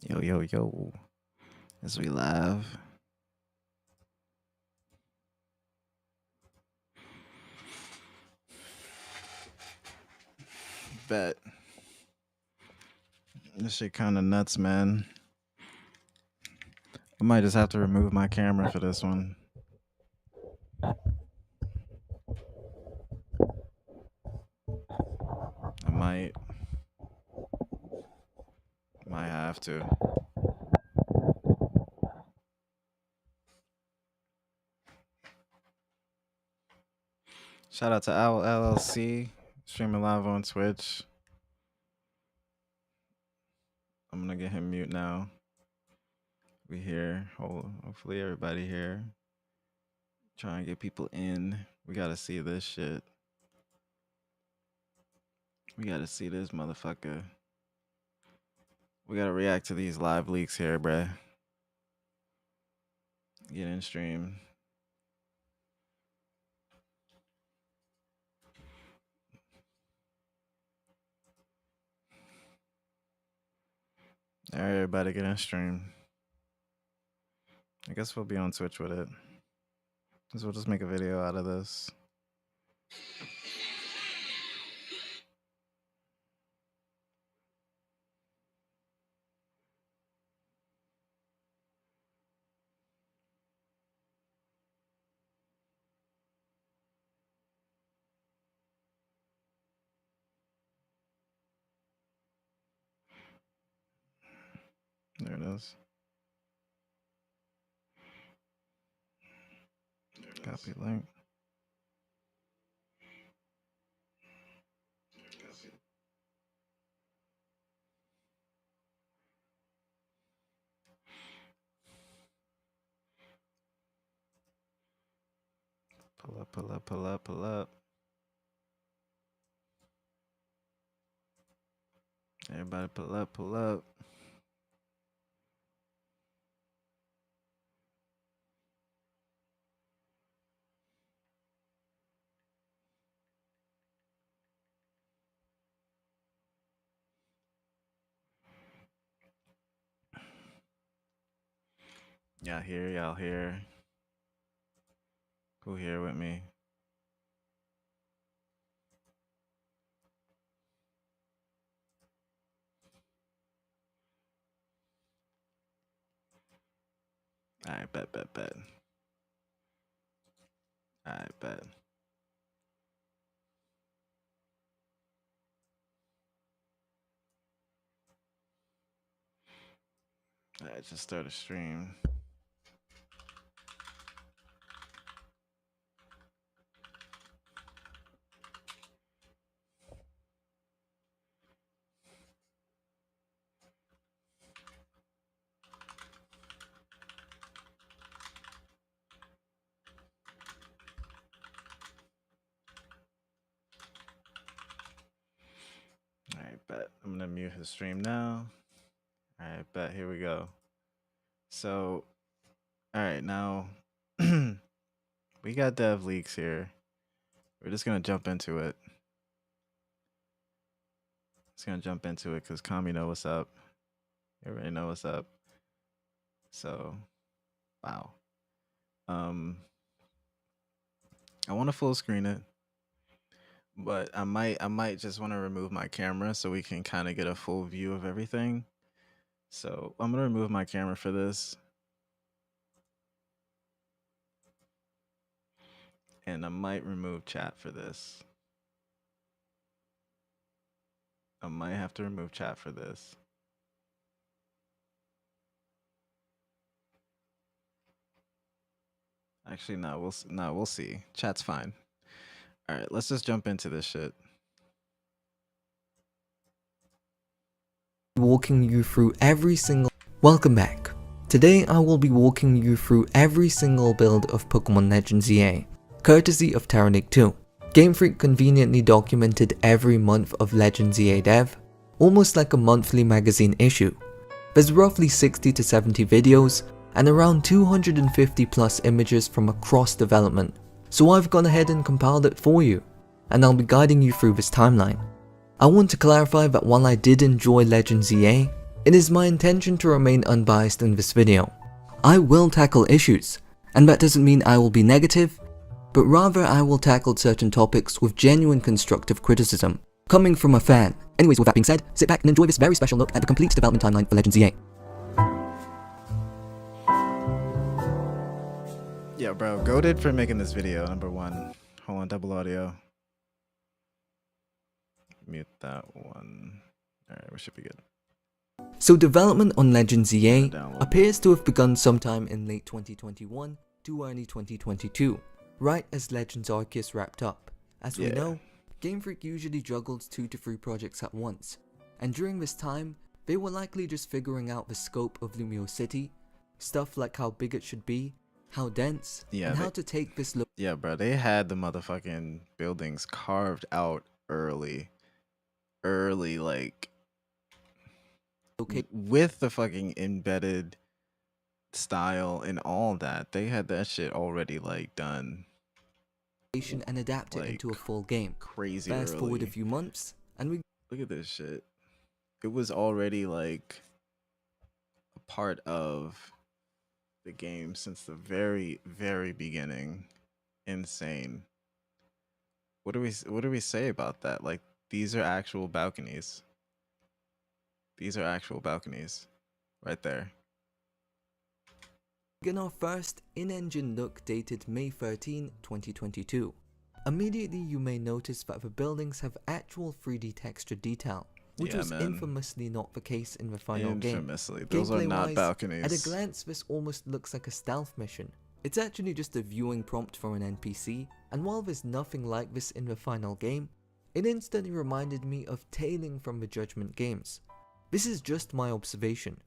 Yo, yo, yo. As we live. Bet. This shit kind of nuts, man. I might just have to remove my camera for this one. I might. Might have to. Shout out to Owl LLC, streaming live on Twitch. I'm gonna get him mute now. We here. Hopefully everybody here. Try and get people in. We gotta see this shit. We gotta see this motherfucker. We gotta react to these live leaks here, bruh. Get in stream. All right, everybody get in stream. I guess we'll be on Twitch with it. Because we'll just make a video out of this. There it is. Copy link. Pull up, pull up, pull up, pull up. Everybody pull up, pull up. Y'all here, y'all here. Who here with me? Alright, bet. Alright, bet. Alright, just start a stream. Alright, bet. I'm gonna mute his stream now. Alright, bet. Here we go. So, alright, now we got dev leaks here. We're just gonna jump into it. Just gonna jump into it because Kami know what's up. Everybody know what's up. So, wow. I want to full screen it, but I might just want to remove my camera so we can kind of get a full view of everything. So I'm gonna remove my camera for this, and I might remove chat for this. I might have to remove chat for this. Actually, no, we'll see. Chat's fine. All right, let's just jump into this shit. Walking you through every single... Welcome back. Today I will be walking you through every single build of Pokemon Legends EA, courtesy of Terranigg 2. Game Freak conveniently documented every month of Legends EA dev, almost like a monthly magazine issue. There's roughly 60 to 70 videos, and around 250 plus images from across development, so I've gone ahead and compiled it for you, and I'll be guiding you through this timeline. I want to clarify that while I did enjoy Legends EA, It is my intention to remain unbiased in this video. I will tackle issues, and that doesn't mean I will be negative, but rather I will tackle certain topics with genuine constructive criticism, coming from a fan. Anyways, with that being said, sit back and enjoy this very special look at the complete development timeline for Legends EA. Yeah, bro, goated for making this video, number one. Hold on, double audio. Mute that one. Alright, we should be good. So development on Legends EA Down a little appears to have begun sometime in late 2021 to early 2022, right as Legends Arceus wrapped up. As we Yeah. know, Game Freak usually juggles 2 to 3 projects at once, and during this time, they were likely just figuring out the scope of Lumiose City, stuff like how big it should be, how dense, Yeah, and they- how to take this Yeah, bro, they had the motherfucking buildings carved out early, like location with the fucking embedded style and all that. They had that shit already like done and adapt it into a like, full game. crazy Fast forward a early. few months, and we Look at this shit. It was already like a part of the game since the very, very beginning. Insane. What do we say about that? Like, these are actual balconies. These are actual balconies right there. begin our first in-engine look dated May 13, 2022. Immediately you may notice that the buildings have actual 3D texture detail, which Yeah, was man. infamously not the case in the final game. Infamously. Those are not Gameplay-wise, balconies. At a glance, this almost looks like a stealth mission. It's actually just a viewing prompt for an NPC, and while there's nothing like this in the final game, it instantly reminded me of Tailing from the Judgment games. This is just my observation,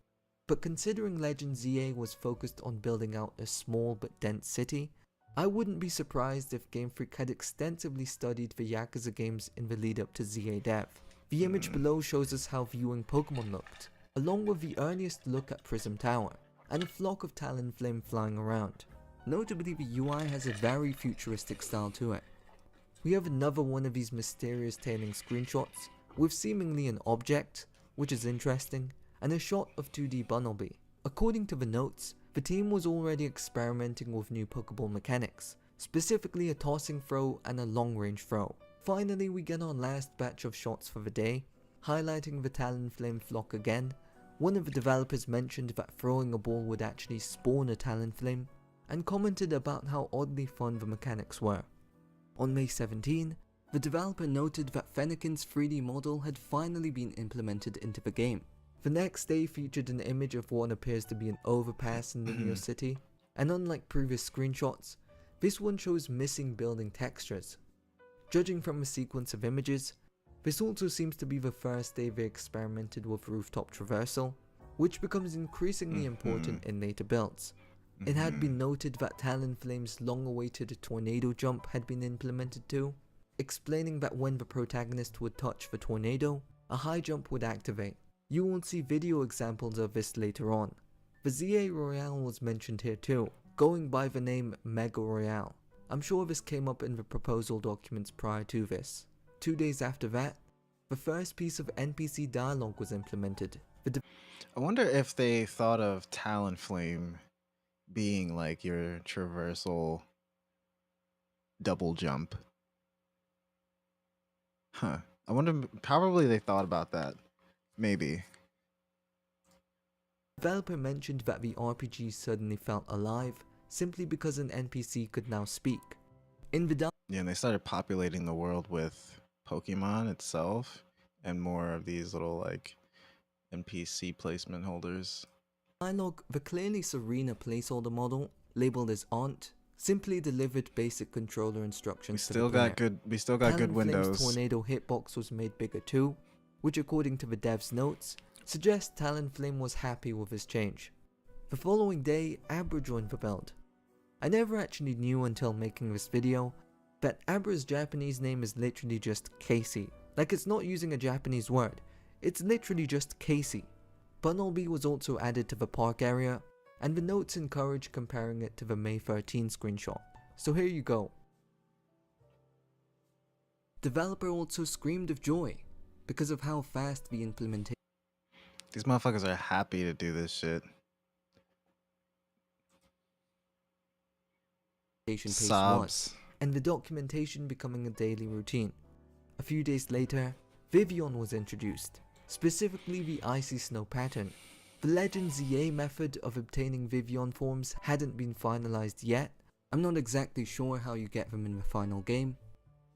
but considering Legends EA was focused on building out a small but dense city, I wouldn't be surprised if Game Freak had extensively studied the Yakuza games in the lead up to ZA Dev. The image below shows us how viewing Pokemon looked, along with the earliest look at Prism Tower, and a flock of Talonflame flying around. Notably, the UI has a very futuristic style to it. We have another one of these mysterious tailing screenshots, with seemingly an object, which is interesting, and a shot of 2D Bunnelby. According to the notes, the team was already experimenting with new Pokeball mechanics, specifically a tossing throw and a long range throw. Finally, we get our last batch of shots for the day, highlighting the Talonflame flock again. One of the developers mentioned that throwing a ball would actually spawn a Talonflame, and commented about how oddly fun the mechanics were. On May 17, the developer noted that Fennekin's 3D model had finally been implemented into the game. The next day featured an image of what appears to be an overpass in Lumiose City, and unlike previous screenshots, this one shows missing building textures. Judging from a sequence of images, this also seems to be the first day they experimented with rooftop traversal, which becomes increasingly important in later builds. It had been noted that Talonflame's long-awaited tornado jump had been implemented too, explaining that when the protagonist would touch the tornado, a high jump would activate. You will see video examples of this later on. The ZA Royale was mentioned here too, going by the name Mega Royale. I'm sure this came up in the proposal documents prior to this. 2 days after that, the first piece of NPC dialogue was implemented. I wonder if they thought of Talonflame being like your traversal double jump. Huh. I wonder, probably they thought about that. Maybe. Developer mentioned that the RPG suddenly felt alive simply because an NPC could now speak. In the Yeah, and they started populating the world with Pokemon itself and more of these little like NPC placement holders. dialogue, the clearly Serena placeholder model, labeled as Aunt, simply delivered basic controller We instructions to still the player. got good. We still got good Talonflame's windows. tornado hitbox was made bigger too, which according to the dev's notes, suggests Talonflame was happy with this change. The following day, Abra joined the build. I never actually knew until making this video that Abra's Japanese name is literally just Casey. Like, it's not using a Japanese word, it's literally just Casey. Bunnelby was also added to the park area, and the notes encourage comparing it to the May 13 screenshot. So here you go. Developer also screamed of joy because of how fast the implementation These motherfuckers are happy to do this shit. pace was, Sobs. and the documentation becoming a daily routine. A few days later, Vivian was introduced, specifically the icy snow pattern. The Legend ZA method of obtaining Vivian forms hadn't been finalized yet. I'm not exactly sure how you get them in the final game.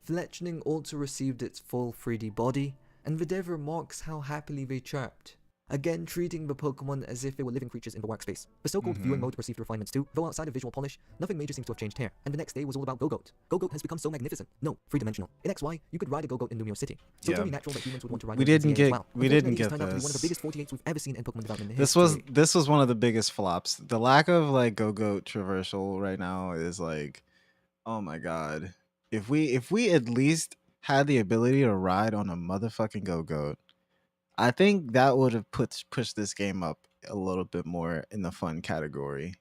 Fletchling also received its full 3D body, and the dev remarks how happily they chirped, again treating the Pokemon as if they were living creatures in the workspace. The so-called viewing mode received refinements too, though outside of visual polish, nothing major seems to have changed here, and the next day was all about Gogoat. Gogoat has become so magnificent. No, three-dimensional. In XY, you could ride a Gogoat in Lumiose City, so it's only natural that humans would want to ride We one in didn't ZA as get well. we didn't Unfortunately, get it's turned out to be one of the this. biggest 48s we've ever seen in Pokemon development This was one of the biggest flops. The lack of like Go-Goat traversal right now is like, oh my god. If we at least had the ability to ride on a motherfucking Go-Goat, I think that would have pushed this game up a little bit more in the fun category.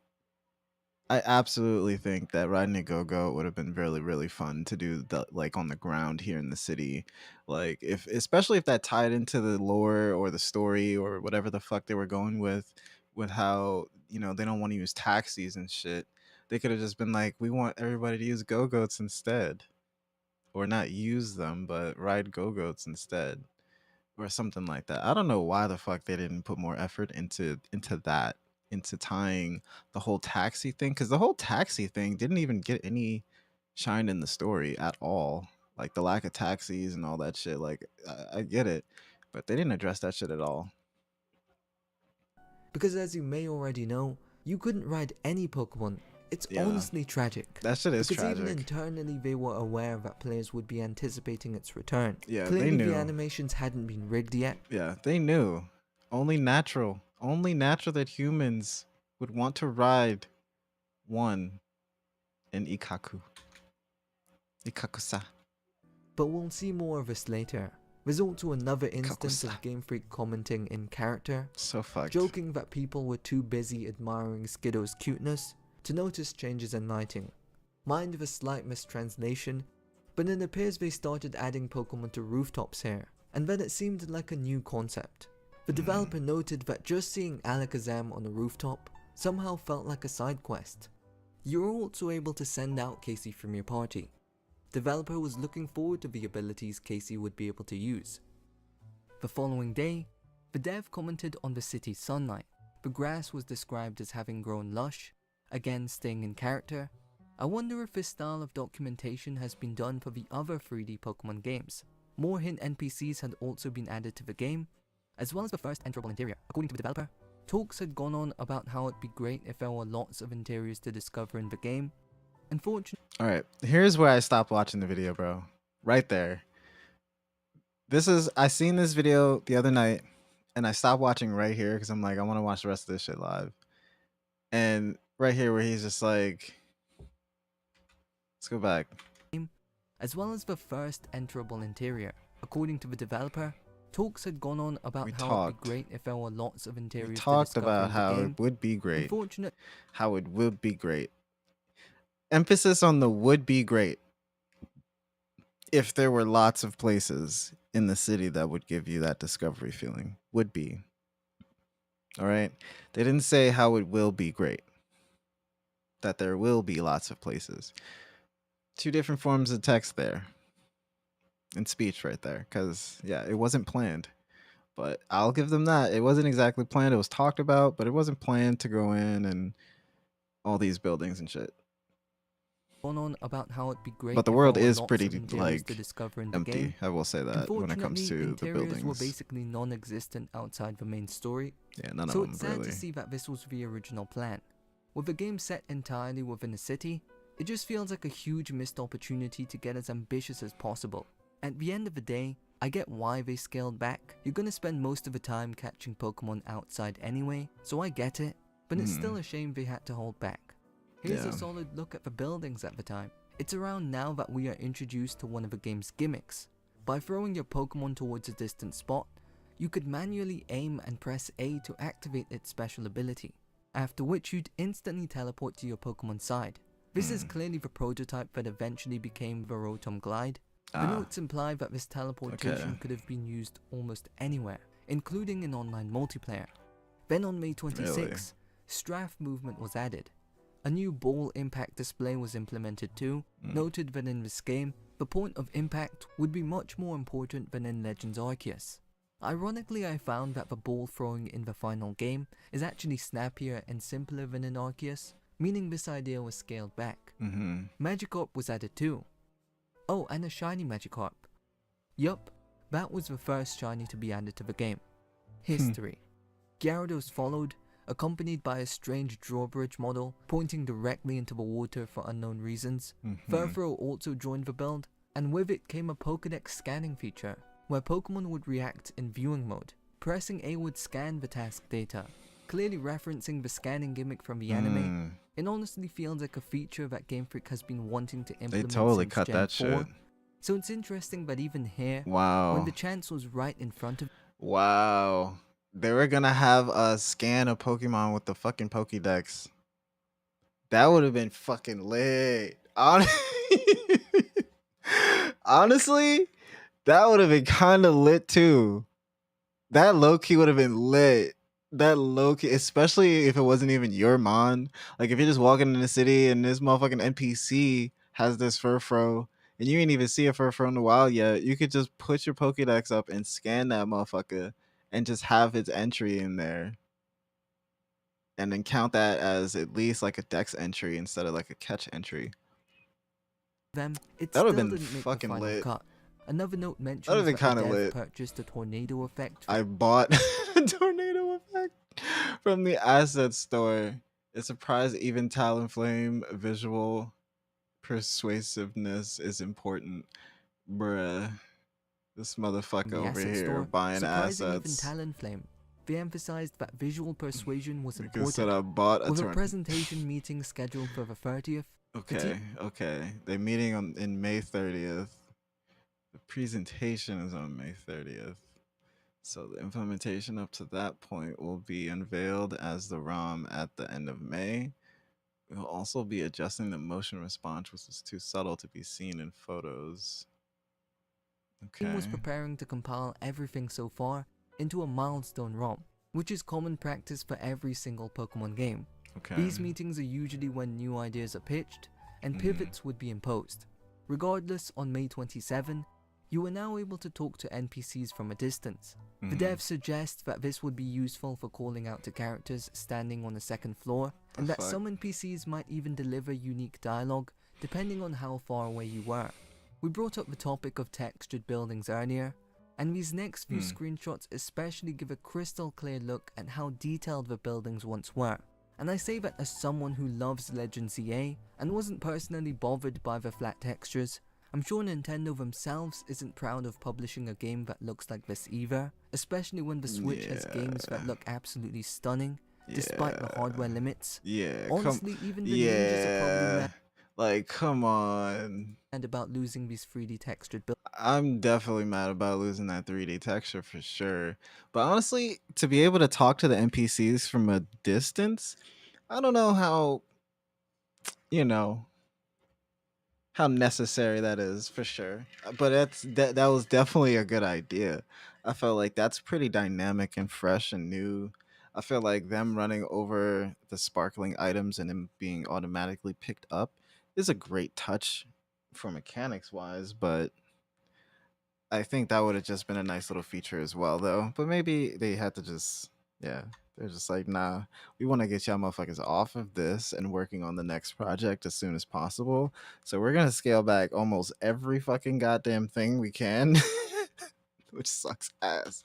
I absolutely think that riding a Go-Go would have been really, really fun to do like on the ground here in the city. Like especially if that tied into the lore or the story or whatever the fuck they were going with how, they don't want to use taxis and shit. They could have just been like, we want everybody to use Go-Goats instead. Or not use them, but ride Go-Goats instead. Or something like that. I don't know why the fuck they didn't put more effort into that, into tying the whole taxi thing, because the whole taxi thing didn't even get any shine in the story at all. Like the lack of taxis and all that shit. Like I get it, but they didn't address that shit at all. Because as you may already know, you couldn't ride any Pokemon. It's Yeah. honestly tragic. That shit is because tragic. even internally they were aware that players would be anticipating its return. Yeah, Clearly they knew. the animations hadn't been rigged yet. Yeah, they knew. Only natural that humans would want to ride one in Ikaku. Ikakusa. But we'll see more of this later. There's also another instance of Game Freak commenting in character, So fucked. joking that people were too busy admiring Skiddo's cuteness to notice changes in lighting. Mind the slight mistranslation, but it appears they started adding Pokemon to rooftops here, and then it seemed like a new concept. The developer noted that just seeing Alakazam on a rooftop somehow felt like a side quest. You were also able to send out Casey from your party. Developer was looking forward to the abilities Casey would be able to use. The following day, the dev commented on the city's sunlight. The grass was described as having grown lush, again staying in character. I wonder if this style of documentation has been done for the other 3D Pokemon games. More hint NPCs had also been added to the game, as well as the first enterable interior. According to the developer, talks had gone on about how it'd be great if there were lots of interiors to discover in the game. Unfortunately, Alright, here's where I stopped watching the video, bro. Right there. I seen this video the other night, and I stopped watching right here because I'm like, I want to watch the rest of this shit live. And right here where he's just like, let's go back. as well as the first enterable interior. According to the developer, talks had gone on about how it'd be great if there were lots of interiors We to talked discover about in the how game. it would be great. Unfortunately, How it would be great. Emphasis on the would be great. If there were lots of places in the city that would give you that discovery feeling. Would be. Alright? They didn't say how it will be great. That there will be lots of places. Two different forms of text there. And speech right there. Because, yeah, it wasn't planned. But I'll give them that. It wasn't exactly planned. It was talked about, but it wasn't planned to go in and all these buildings and shit. gone on about how it'd be great. But the if world there were is lots pretty of interiors to like discover in the empty. game. I will say that when it comes to the interiors buildings. were basically non-existent outside the main story. Yeah, none So of it's them sad really. to see that this was the original plan. With the game set entirely within a city, it just feels like a huge missed opportunity to get as ambitious as possible. At the end of the day, I get why they scaled back. You're gonna spend most of the time catching Pokemon outside anyway, so I get it, but it's still a shame they had to hold back. Here's a Yeah. solid look at the buildings at the time. It's around now that we are introduced to one of the game's gimmicks. By throwing your Pokemon towards a distant spot, you could manually aim and press A to activate its special ability, after which you'd instantly teleport to your Pokemon's side. This is clearly the prototype that eventually became the Rotom Glide. The notes imply that this teleportation could have been used almost anywhere. including in online multiplayer. Then on May 26, Really? Strafe movement was added. A new ball impact display was implemented too, noted that in this game, the point of impact would be much more important than in Legends Arceus. Ironically, I found that the ball throwing in the final game is actually snappier and simpler than in Arceus, meaning this idea was scaled back. Magikarp was added too. Oh, and a shiny Magikarp. Yup, that was the first shiny to be added to the game. History. Gyarados followed, accompanied by a strange drawbridge model pointing directly into the water for unknown reasons. Furfrou also joined the build, and with it came a Pokédex scanning feature, where Pokémon would react in viewing mode. Pressing A would scan the task data, clearly referencing the scanning gimmick from the anime. It honestly feels like a feature that Game Freak has been wanting to They implement totally since cut Gen that 4. shit. So it's interesting that even here, Wow. when the chance was right in front of Wow. They were gonna have a scan of Pokemon with the fucking Pokédex. That would have been fucking lit. Honestly, that would have been kind of lit too. That low key would have been lit. That low key, especially if it wasn't even your mon. Like if you're just walking in the city and this motherfucking NPC has this Furfrou and you ain't even see a Furfrou in the wild yet, you could just put your Pokédex up and scan that motherfucker and just have its entry in there. And then count that as at least like a dex entry instead of like a catch entry. them, it That still would've been didn't make the fucking final lit. cut. Another note That mentions would've been that the kinda dev lit. purchased a tornado effect. I bought a tornado effect from the asset store. It's surprised even Talonflame visual persuasiveness is important. Bruh. This motherfucker the over asset here store, buying surprising even assets. Talonflame. They emphasized that visual persuasion was Nigga said important. I bought a With a tornado. presentation meeting scheduled for the 30th, Okay, okay. They're meeting in May 30th. The presentation is on May 30th. So the implementation up to that point will be unveiled as the ROM at the end of May. We'll also be adjusting the motion response, which is too subtle to be seen in photos. the team was Okay. preparing to compile everything so far into a milestone ROM, which is common practice for every single Pokemon game. Okay. These meetings are usually when new ideas are pitched and pivots would be imposed. Regardless, on May 27, you are now able to talk to NPCs from a distance. The devs suggest that this would be useful for calling out to characters standing on the second floor, and that fuck? some NPCs might even deliver unique dialogue depending on how far away you were. We brought up the topic of textured buildings earlier, and these next few screenshots especially give a crystal clear look at how detailed the buildings once were. And I say that as someone who loves Legends EA and wasn't personally bothered by the flat textures. I'm sure Nintendo themselves isn't proud of publishing a game that looks like this either, especially when the Switch has games that look absolutely stunning, despite the hardware limits. Yeah. Honestly, even the ninjas are probably mad Like, come on. about losing these 3D textured buildings. I'm definitely mad about losing that 3D texture for sure. But honestly, to be able to talk to the NPCs from a distance, I don't know how, you know, how necessary that is for sure. But that was definitely a good idea. I felt like that's pretty dynamic and fresh and new. I feel like them running over the sparkling items and them being automatically picked up is a great touch for mechanics wise, but I think that would have just been a nice little feature as well though. But maybe they had to just they're just like, nah, we want to get y'all motherfuckers off of this and working on the next project as soon as possible. So we're gonna scale back almost every fucking goddamn thing we can. Which sucks ass.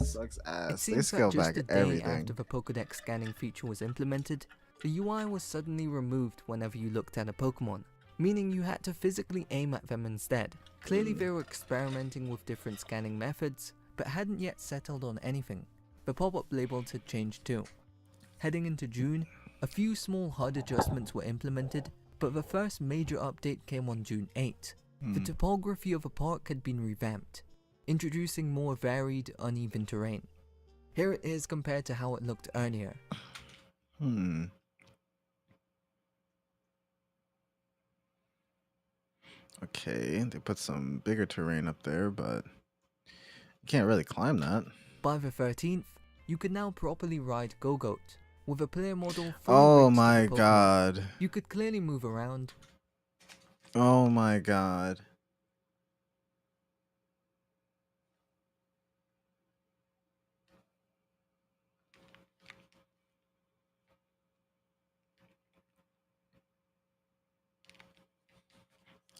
Sucks It ass. They seems scale that just back a day everything. after the Pokédex scanning feature was implemented, the UI was suddenly removed whenever you looked at a Pokémon, meaning you had to physically aim at them instead. Clearly they were experimenting with different scanning methods, but hadn't yet settled on anything. The pop-up labels had changed too. Heading into June, a few small HUD adjustments were implemented, but the first major update came on June 8. The topography of the park had been revamped, introducing more varied, uneven terrain. Here it is compared to how it looked earlier. Okay, they put some bigger terrain up there, but Can't really climb that. By the 13th, you could now properly ride Gogoat, with a player model fully Oh rigged to my the Pokemon. god. You could clearly move around. Oh my god.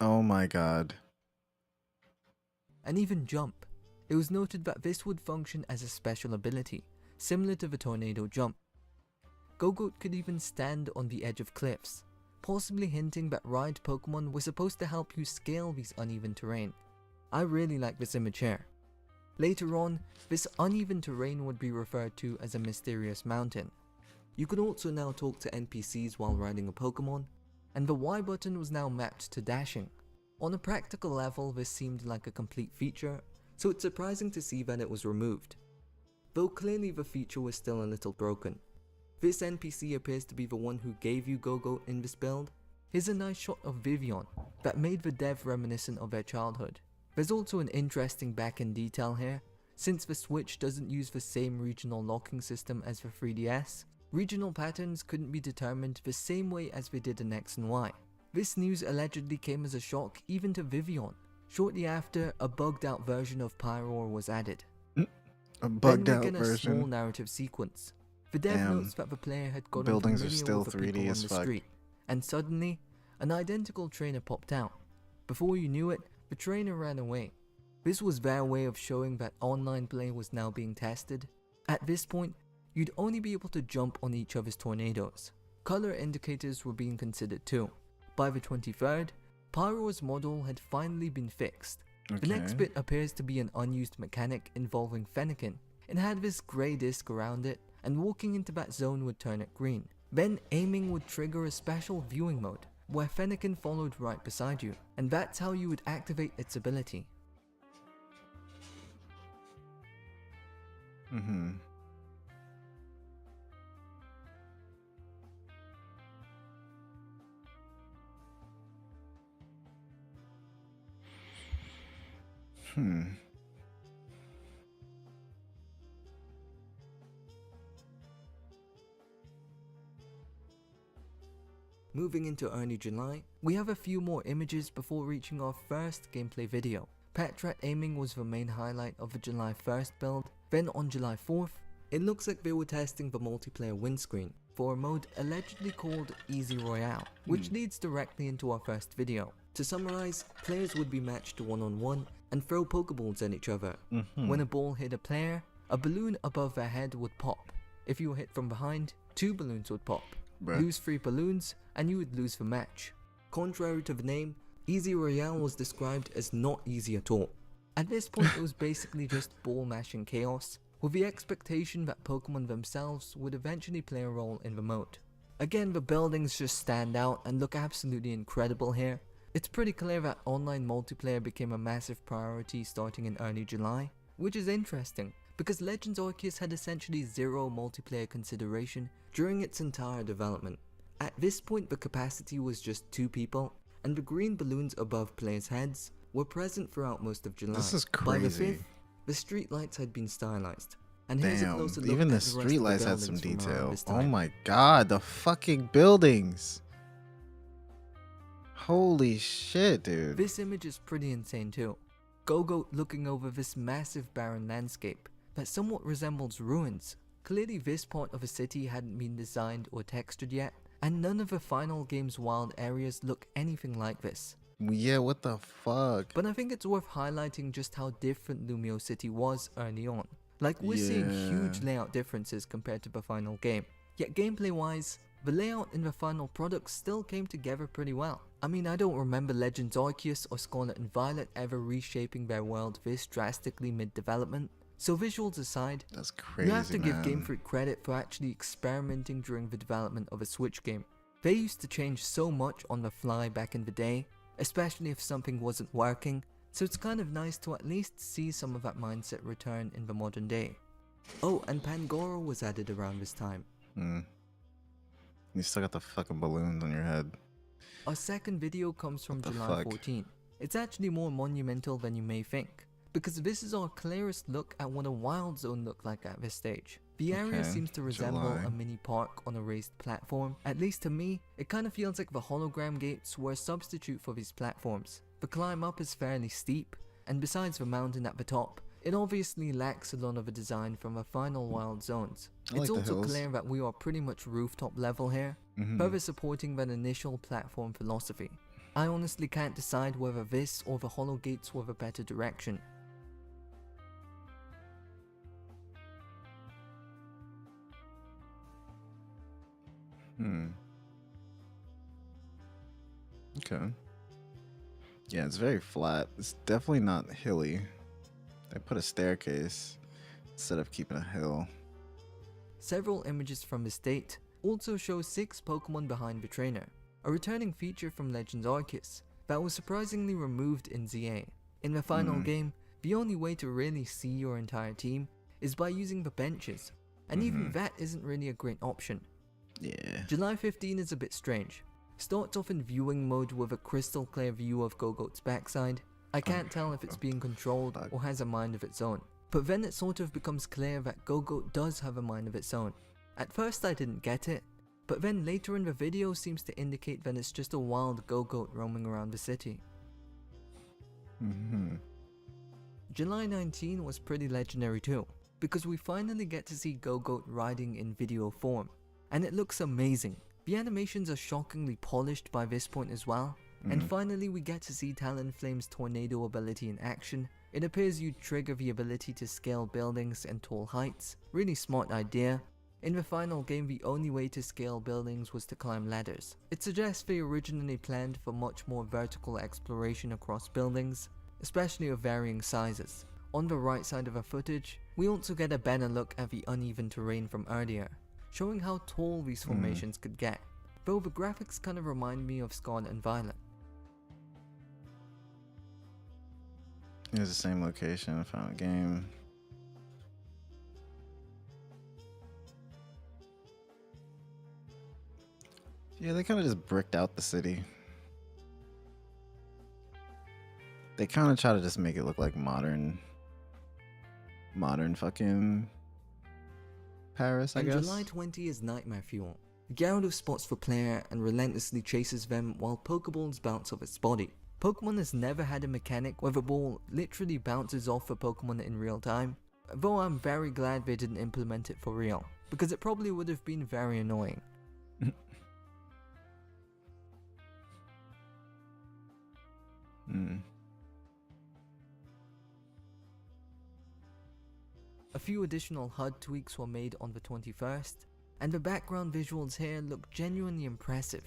Oh my god. And even jump. It was noted that this would function as a special ability, similar to the Tornado Jump. Gogoat could even stand on the edge of cliffs, possibly hinting that ride Pokemon were supposed to help you scale these uneven terrain. I really like this image here. Later on, this uneven terrain would be referred to as a mysterious mountain. You could also now talk to NPCs while riding a Pokemon, and the Y button was now mapped to dashing. On a practical level, this seemed like a complete feature, so it's surprising to see that it was removed. Though clearly the feature was still a little broken. This NPC appears to be the one who gave you Gogoat in this build. Here's a nice shot of Vivian that made the dev reminiscent of their childhood. There's also an interesting back-end detail here. Since the Switch doesn't use the same regional locking system as the 3DS, regional patterns couldn't be determined the same way as they did in X and Y. This news allegedly came as a shock even to Vivian. Shortly after, a bugged out version of Pyroar was added. A bugged then out we get a small version. narrative sequence. The dev Damn. notes that the player had gotten Buildings are familiar still with the 3D people on as the fuck. street, and suddenly, an identical trainer popped out. Before you knew it, the trainer ran away. This was their way of showing that online play was now being tested. At this point, you'd only be able to jump on each other's tornadoes. Color indicators were being considered too. By the 23rd, Pyroar's model had finally been fixed. The next Okay. bit appears to be an unused mechanic involving Fennekin. It had this grey disc around it, and walking into that zone would turn it green. Then aiming would trigger a special viewing mode, where Fennekin followed right beside you, and that's how you would activate its ability. Mm-hmm. Moving into early July, we have a few more images before reaching our first gameplay video. Petrat aiming was the main highlight of the July 1st build. Then on July 4th, it looks like they were testing the multiplayer windscreen for a mode allegedly called Easy Royale, which leads directly into our first video. To summarize, players would be matched one-on-one and throw Pokeballs at each other. When a ball hit a player, a balloon above their head would pop. If you were hit from behind, 2 balloons would pop. Bruh. Lose 3 balloons, and you would lose the match. Contrary to the name, Easy Royale was described as not easy at all. At this point it was basically just ball mashing chaos, with the expectation that Pokemon themselves would eventually play a role in the mode. Again, the buildings just stand out and look absolutely incredible here. It's pretty clear that online multiplayer became a massive priority starting in early July, which is interesting, because Legends Arceus had essentially zero multiplayer consideration during its entire development. At this point the capacity was just 2 people, and the green balloons above players' heads were present throughout most of July. This is By the crazy. 5th, the street lights had been stylized. And here's a Damn, closer look even at the rest of streetlights had some buildings from around detail. this Oh time. my god, the fucking buildings. Holy shit, dude. This image is pretty insane too. Gogoat looking over this massive barren landscape that somewhat resembles ruins. Clearly this part of a city hadn't been designed or textured yet, and none of the final game's wild areas look anything like this. Yeah, what the fuck? But I think it's worth highlighting just how different Lumio City was early on. Like, we're seeing huge Yeah. layout differences compared to the final game. Yet gameplay wise, the layout in the final product still came together pretty well. I mean, I don't remember Legends Arceus or Scarlet and Violet ever reshaping their world this drastically mid-development. So visuals aside, That's crazy, you have to give man. Game Freak credit for actually experimenting during the development of a Switch game. They used to change so much on the fly back in the day, especially if something wasn't working, so it's kind of nice to at least see some of that mindset return in the modern day. Oh, and Pangoro was added around this time. You still got the fucking balloons on your head. Our second video comes from What the July fuck? 14. It's actually more monumental than you may think. because this is our clearest look at what a wild zone looked like at this stage. The area Okay, seems to resemble July. a mini park on a raised platform. At least to me, it kind of feels like the hologram gates were a substitute for these platforms. The climb up is fairly steep, and besides the mountain at the top, it obviously lacks a lot of the design from the final wild zones. I It's like the also hills. clear that we are pretty much rooftop level here, further supporting that initial platform philosophy. I honestly can't decide whether this or the hollow gates were the better direction. Okay. Yeah, it's very flat. It's definitely not hilly. They put a staircase instead of keeping a hill. Several images from this date also show 6 Pokemon behind the trainer, a returning feature from Legends Arceus that was surprisingly removed in ZA. In the final game, the only way to really see your entire team is by using the benches, and even that isn't really a great option. Yeah. July 15 is a bit strange. Starts off in viewing mode with a crystal clear view of Gogoat's backside. I can't tell if it's being controlled or has a mind of its own. But then it sort of becomes clear that Gogoat does have a mind of its own. At first I didn't get it, but then later in the video seems to indicate that it's just a wild Gogoat roaming around the city. July 19 was pretty legendary too, because we finally get to see Gogoat riding in video form, and it looks amazing. The animations are shockingly polished by this point as well, and finally we get to see Talonflame's tornado ability in action. It appears you trigger the ability to scale buildings and tall heights. Really smart idea. In the final game, the only way to scale buildings was to climb ladders. It suggests they originally planned for much more vertical exploration across buildings, especially of varying sizes. On the right side of the footage, we also get a better look at the uneven terrain from earlier, showing how tall these formations could get, though the graphics kind of remind me of Scarlet and Violet. It's the same location, final game. Yeah, they kind of just bricked out the city. They kind of try to just make it look like modern fucking Paris, I And guess. July 20 is Nightmare Fuel. Gyarados spots the player and relentlessly chases them while Pokeballs bounce off its body. Pokemon has never had a mechanic where the ball literally bounces off a Pokemon in real time, though I'm very glad they didn't implement it for real, because it probably would have been very annoying. A few additional HUD tweaks were made on the 21st, and the background visuals here look genuinely impressive.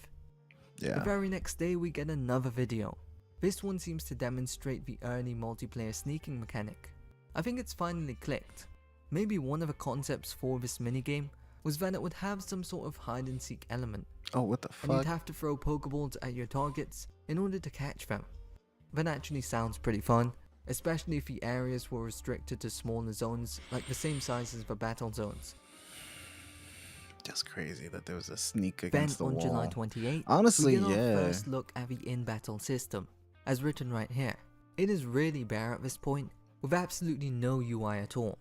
The Yeah. very next day we get another video. This one seems to demonstrate the early multiplayer sneaking mechanic. I think it's finally clicked. Maybe one of the concepts for this minigame was that it would have some sort of hide and seek element, Oh, what the and you'd fuck? have to throw Pokeballs at your targets in order to catch them. That actually sounds pretty fun, especially if the areas were restricted to smaller zones like the same size as the battle zones. Just crazy that there was a sneak Then against the on wall. July 28th, Honestly, we get yeah. our first look at the in-battle system, as written right here. It is really bare at this point, with absolutely no UI at all.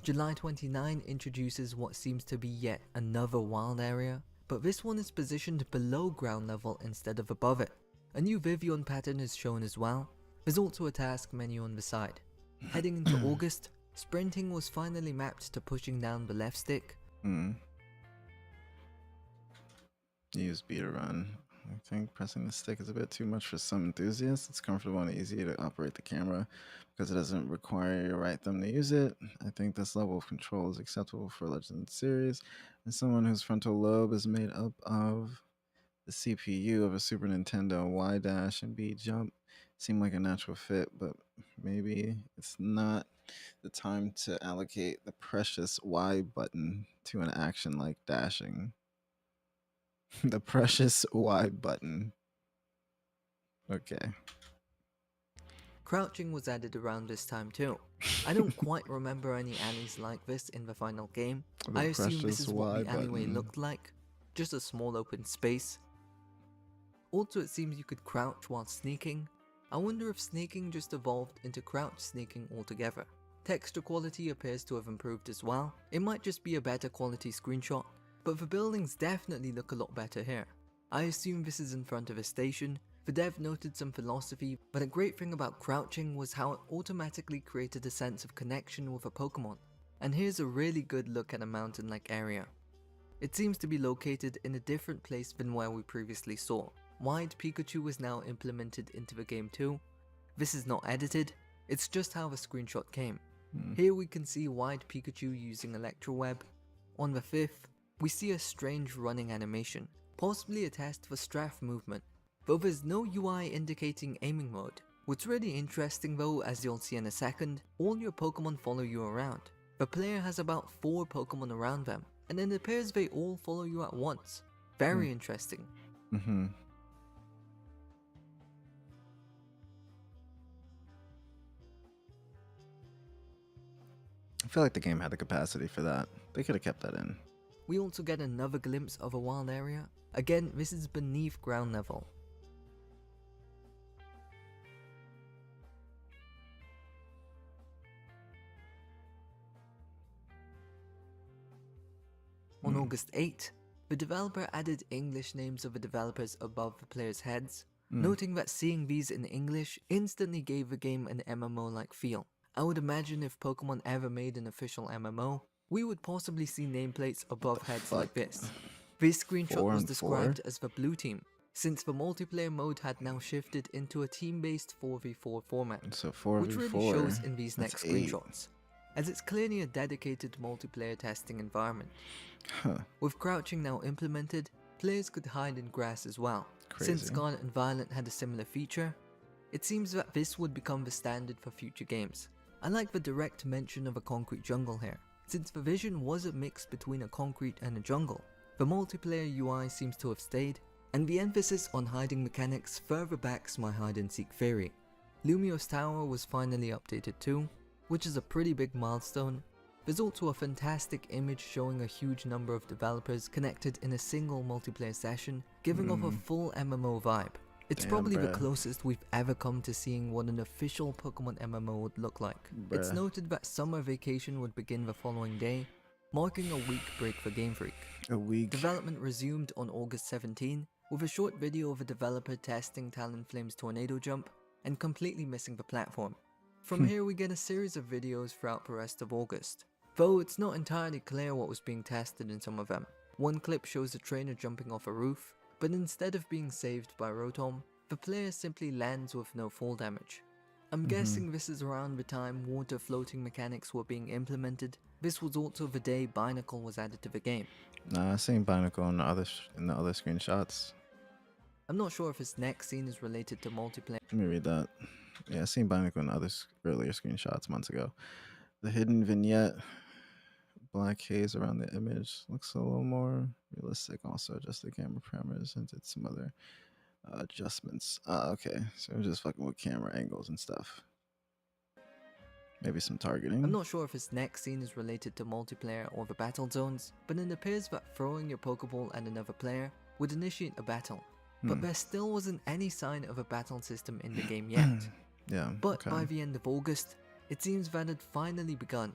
July 29 introduces what seems to be yet another wild area, but this one is positioned below ground level instead of above it. A new Vivian pattern is shown as well. There's also a task menu on the side. Heading into August, sprinting was finally mapped to pushing down the left stick. Use B to run. I think pressing the stick is a bit too much for some enthusiasts. It's comfortable and easy to operate the camera because it doesn't require your right thumb to use it. I think this level of control is acceptable for Legend series and someone whose frontal lobe is made up of the CPU of a Super Nintendo. Y dash and B jump seem like a natural fit, but maybe it's not the time to allocate the precious Y button to an action like dashing. The precious Y button. Okay. Crouching was added around this time too. I don't quite remember any alleys like this in the final game. The I assume this precious is what Y the alleyway button. looked like. Just a small open space. Also, it seems you could crouch while sneaking. I wonder if sneaking just evolved into crouch sneaking altogether. Texture quality appears to have improved as well. It might just be a better quality screenshot, but the buildings definitely look a lot better here. I assume this is in front of a station. The dev noted some philosophy, but a great thing about crouching was how it automatically created a sense of connection with a Pokemon. And here's a really good look at a mountain-like area. It seems to be located in a different place than where we previously saw. Wide Pikachu is now implemented into the game too. This is not edited, it's just how the screenshot came. Here we can see Wide Pikachu using Electroweb. On the 5th, we see a strange running animation, possibly a test for strafe movement, though there's no UI indicating aiming mode. What's really interesting though, as you'll see in a second, all your Pokemon follow you around. The player has about 4 Pokemon around them, and it appears they all follow you at once. Very interesting. I feel like the game had the capacity for that. They could have kept that in. We also get another glimpse of a wild area. Again, this is beneath ground level. On August 8, the developer added English names of the developers above the players' heads, noting that seeing these in English instantly gave the game an MMO-like feel. I would imagine if Pokemon ever made an official MMO, we would possibly see nameplates above heads like this. This screenshot was described as the blue team, since the multiplayer mode had now shifted into a team-based 4v4 format, So 4v4, which really shows in these that's next 8. screenshots, as it's clearly a dedicated multiplayer testing environment. With crouching now implemented, players could hide in grass as well. Crazy. Since Scarlet and Violet had a similar feature, it seems that this would become the standard for future games. I like the direct mention of a concrete jungle here, since the vision was a mix between a concrete and a jungle. The multiplayer UI seems to have stayed, and the emphasis on hiding mechanics further backs my hide and seek theory. Lumiose Tower was finally updated too, which is a pretty big milestone. There's also a fantastic image showing a huge number of developers connected in a single multiplayer session, giving off a full MMO vibe. It's probably the closest we've ever come to seeing what an official Pokemon MMO would look like. It's noted that summer vacation would begin the following day, marking a week break for Game Freak. A week. Development resumed on August 17 with a short video of a developer testing Talonflame's Tornado Jump and completely missing the platform. From here we get a series of videos throughout the rest of August, though it's not entirely clear what was being tested in some of them. One clip shows a trainer jumping off a roof, but instead of being saved by Rotom, the player simply lands with no fall damage. I'm guessing this is around the time water floating mechanics were being implemented. This was also the day Binacle was added to the game. Nah, I seen Binacle in the other screenshots. I'm not sure if this next scene is related to multiplayer. Let me read that. Yeah, I seen Binacle in other earlier screenshots months ago. The hidden vignette, black haze around the image, looks a little more realistic. Also, just the camera parameters and did some other adjustments. Okay, so we're just fucking with camera angles and stuff. Maybe some targeting. I'm not sure if this next scene is related to multiplayer or the battle zones, but it appears that throwing your Pokeball at another player would initiate a battle. But there still wasn't any sign of a battle system in the game yet. Yeah. But by the end of August, it seems that it finally begun.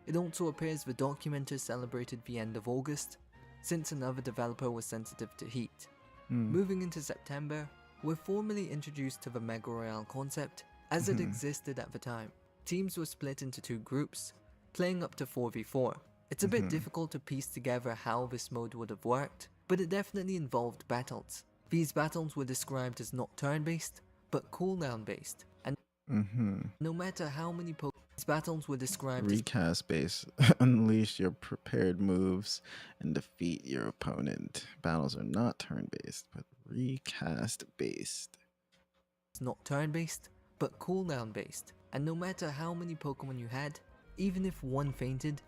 It also appears the documenter celebrated the end of August, since another developer was sensitive to heat. Moving into September, we're formally introduced to the Mega Royale concept as it existed at the time. Teams were split into 2 groups, playing up to 4v4. It's a bit difficult to piece together how this mode would have worked, but it definitely involved battles. These battles were described as not turn-based, but cooldown based, and no matter how many these battles were described recast based. Unleash your prepared moves and defeat your opponent. Battles are not turn based, but recast based. as not turn-based, but cooldown based, and no matter how many Pokemon you had, even if one fainted,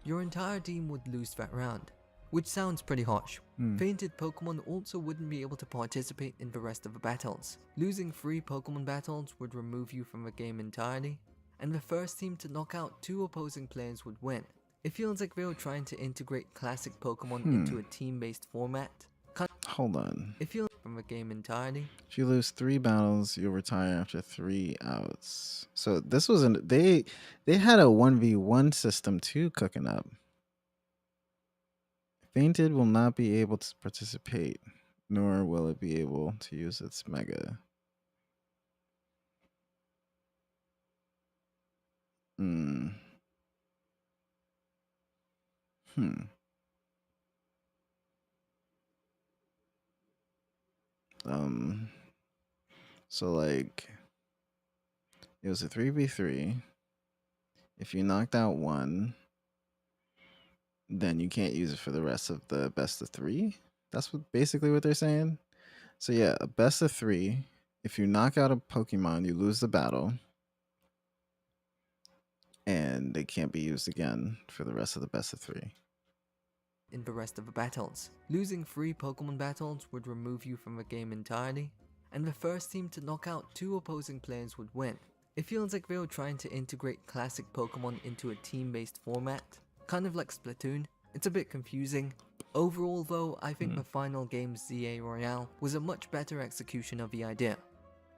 your entire team would lose that round. Which sounds pretty harsh. Fainted Pokemon also wouldn't be able to participate in the rest of the battles. Losing 3 Pokemon battles would remove you from the game entirely, and the first team to knock out 2 opposing players would win. It feels like they were trying to integrate classic Pokemon into a team-based format, Hold on. It feels from the game entirely. If you lose 3 battles, you'll retire after 3 outs. So this was they had a 1v1 system too cooking up. Fainted will not be able to participate, nor will it be able to use its mega. Hmm. So like it was a 3v3. If you knocked out one, then you can't use it for the rest of the best of 3. That's basically what they're saying. So yeah, a best of 3. If you knock out a Pokemon, you lose the battle. And they can't be used again for the rest of the best of 3. In the rest of the battles, losing 3 Pokemon battles would remove you from the game entirely, and the first team to knock out 2 opposing players would win. It feels like they were trying to integrate classic Pokemon into a team-based format, kind of like Splatoon. It's a bit confusing. Overall though, I think the final game ZA Royale was a much better execution of the idea.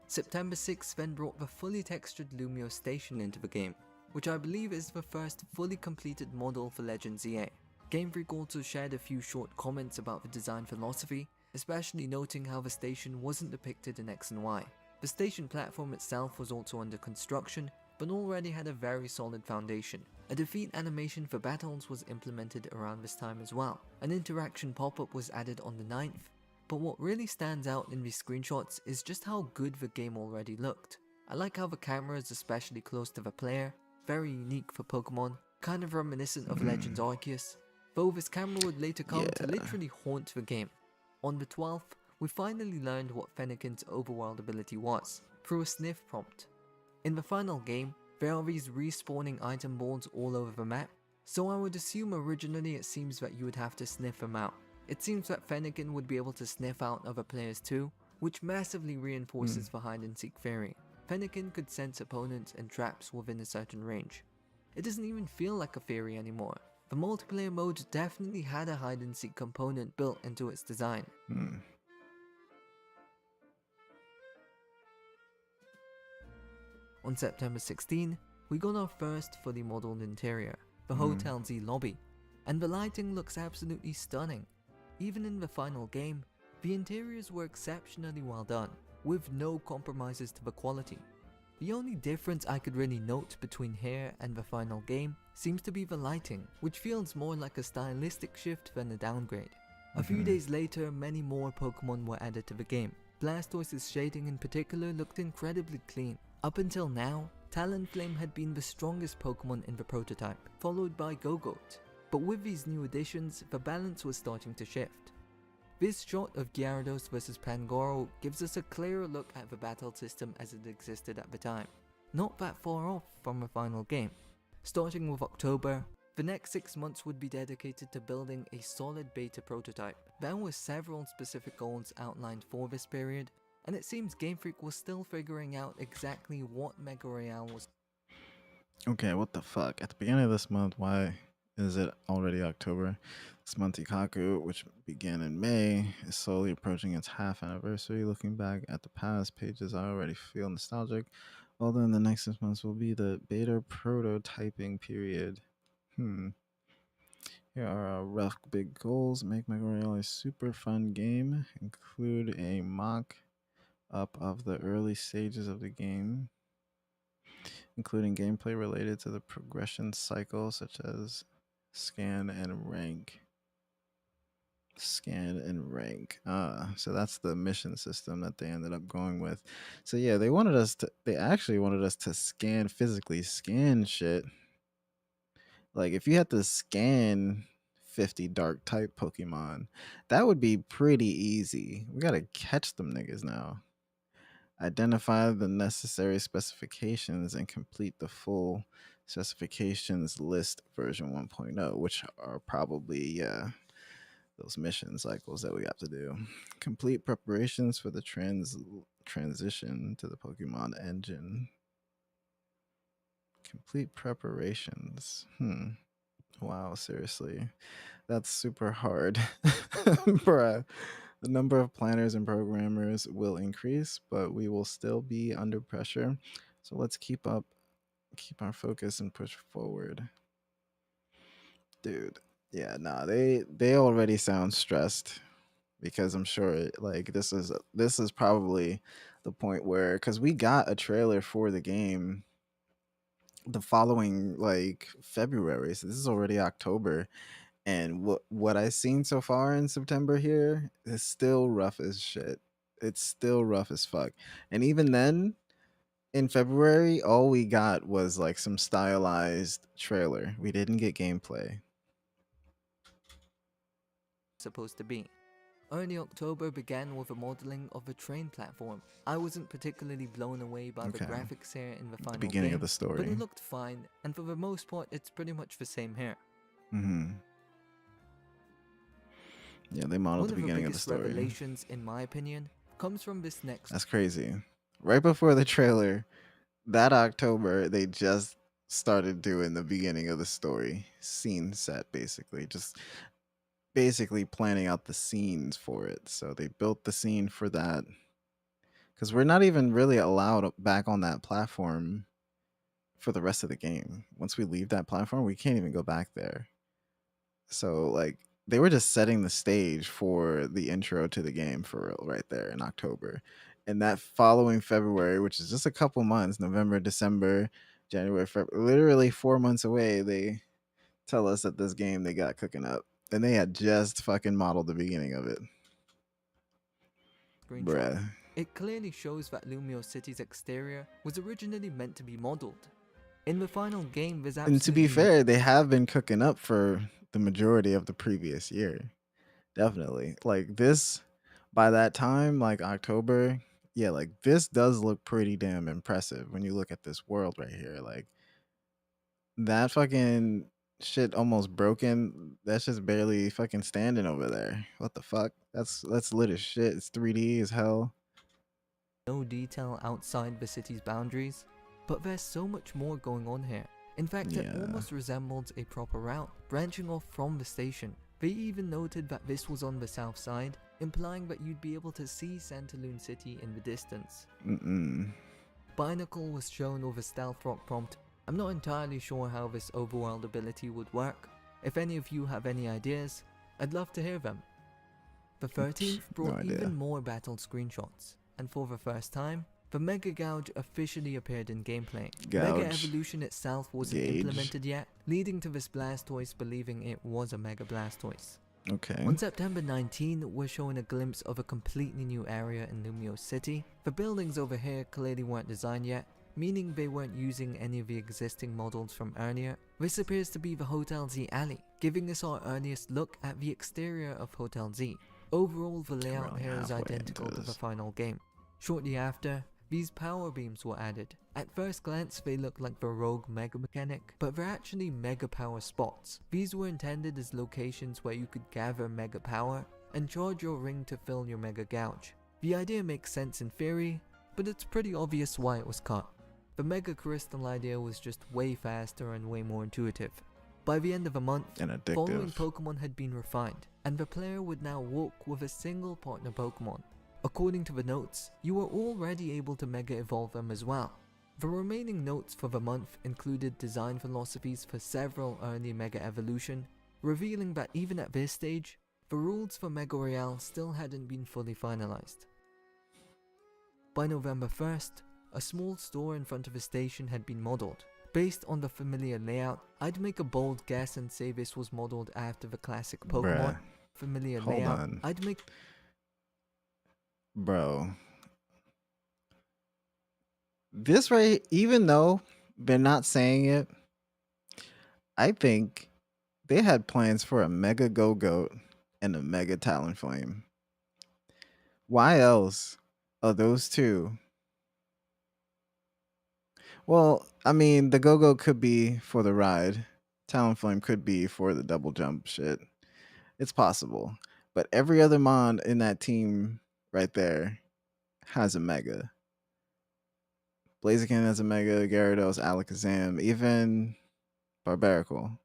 September 6th then brought the fully textured Lumio Station into the game, which I believe is the first fully completed model for Legend ZA. Game Freak also shared a few short comments about the design philosophy, especially noting how the station wasn't depicted in X and Y. The station platform itself was also under construction, but already had a very solid foundation. A defeat animation for battles was implemented around this time as well. An interaction pop-up was added on the 9th, but what really stands out in these screenshots is just how good the game already looked. I like how the camera is especially close to the player, very unique for Pokemon, kind of reminiscent of Legends Arceus, though this camera would later come to literally haunt the game. On the 12th, we finally learned what Fennekin's overworld ability was, through a sniff prompt. In the final game, there are these respawning item balls all over the map, so I would assume originally it seems that you would have to sniff them out. It seems that Fennekin would be able to sniff out other players too, which massively reinforces the hide and seek theory. Fennekin could sense opponents and traps within a certain range. It doesn't even feel like a theory anymore. The multiplayer mode definitely had a hide and seek component built into its design. On September 16, we got our first fully modeled interior, the Hotel Z lobby, and the lighting looks absolutely stunning. Even in the final game, the interiors were exceptionally well done, with no compromises to the quality. The only difference I could really note between here and the final game seems to be the lighting, which feels more like a stylistic shift than a downgrade. A few days later, many more Pokemon were added to the game. Blastoise's shading in particular looked incredibly clean. Up until now, Talonflame had been the strongest Pokemon in the prototype, followed by Gogoat. But with these new additions, the balance was starting to shift. This shot of Gyarados vs Pangoro gives us a clearer look at the battle system as it existed at the time. Not that far off from the final game. Starting with October, the next 6 months would be dedicated to building a solid beta prototype. There were several specific goals outlined for this period, and it seems Game Freak was still figuring out exactly what Mega Royale was. Okay, what the fuck? At the beginning of this month, why is it already October? This month, Ikaku, which began in May, is slowly approaching its half anniversary. Looking back at the past pages, I already feel nostalgic. Although in the next 6 months will be the beta prototyping period. Here are our rough big goals. Make Mega Royale a super fun game. Include a mock up of the early stages of the game, including gameplay related to the progression cycle, such as scan and rank. So that's the mission system that they ended up going with. So yeah, they actually wanted us to physically scan shit. Like if you had to scan 50 dark type Pokemon, that would be pretty easy. We gotta catch them niggas now. Identify the necessary specifications and complete the full specifications list version 1.0, which are probably those mission cycles that we have to do. Complete preparations for the transition to the Pokemon engine. Complete preparations. Wow, seriously. That's super hard. Bruh. The number of planners and programmers will increase, but we will still be under pressure. So let's keep our focus and push forward. Dude, yeah, nah, they already sound stressed because I'm sure like this is probably the point where cuz we got a trailer for the game the following like February. So this is already October, and what I've seen so far in September here is still rough as shit. It's still rough as fuck. And even then, in February, all we got was like some stylized trailer. We didn't get gameplay. Supposed to be. Early October began with a modeling of a train platform. I wasn't particularly blown away by the Okay. graphics here in the The final beginning game, of the but story. it looked fine, and for the most part, it's pretty much the same here. Yeah, they modeled One the of the beginning of the biggest story. revelations, in my opinion, comes from this next. That's crazy. Right before the trailer, that October, they just started doing the beginning of the story. Scene set, basically. Just basically planning out the scenes for it. So they built the scene for that. Because we're not even really allowed back on that platform for the rest of the game. Once we leave that platform, we can't even go back there. So, like, they were just setting the stage for the intro to the game for real right there in October. And that following February, which is just a couple months, November, December, January, February, literally 4 months away, they tell us that this game they got cooking up. And they had just fucking modeled the beginning of it. Screenshot. Bruh. It clearly shows that Lumio City's exterior was originally meant to be modeled. In the final game, there's absolutely And to be fair, they have been cooking up for the majority of the previous year. Definitely. Like this, by that time, like October, yeah, like this does look pretty damn impressive when you look at this world right here. Like that fucking shit almost broken. That's just barely fucking standing over there. What the fuck? That's lit as shit. It's 3D as hell. no detail outside the city's boundaries, but there's so much more going on here. In fact, it Yeah. almost resembles a proper route, branching off from the station. They even noted that this was on the south side, implying that you'd be able to see Santalune City in the distance. Binacle was shown with a stealth rock prompt. I'm not entirely sure how this overworld ability would work. If any of you have any ideas, I'd love to hear them. The 13th brought idea. even more battle screenshots, and for the first time, the Mega Gouge officially appeared in gameplay. Mega Gouge. Evolution itself wasn't Gauge. implemented yet, leading to this Blastoise believing it was a Mega Blastoise. Okay. On September 19, we're showing a glimpse of a completely new area in Lumio City. The buildings over here clearly weren't designed yet, meaning they weren't using any of the existing models from earlier. This appears to be the Hotel Z alley, giving us our earliest look at the exterior of Hotel Z. Overall, the layout Really here is halfway identical into to the this. final game. Shortly after, these power beams were added. At first glance, they look like the rogue mega mechanic, but they're actually mega power spots. These were intended as locations where you could gather mega power and charge your ring to fill your mega gouge. The idea makes sense in theory, but it's pretty obvious why it was cut. The mega crystal idea was just way faster and way more intuitive. By the end of the month, And addictive. following Pokemon had been refined, and the player would now walk with a single partner Pokemon. According to the notes, you were already able to Mega Evolve them as well. The remaining notes for the month included design philosophies for several early Mega Evolution, revealing that even at this stage, the rules for Mega Royale still hadn't been fully finalized. By November 1st, a small store in front of a station had been modeled. Based on the familiar layout, I'd make a bold guess and say this was modeled after the classic Pokemon. Bruh. Familiar Hold layout, on. I'd make Bro. This right, even though they're not saying it, I think they had plans for a Mega Go-Goat and a Mega Talonflame. Why else are those two? Well, I mean, the Go-Goat could be for the ride. Talonflame could be for the double jump shit. It's possible. But every other mon in that team right there has a Mega. Blaziken has a Mega, Gyarados, Alakazam, even Barbaracle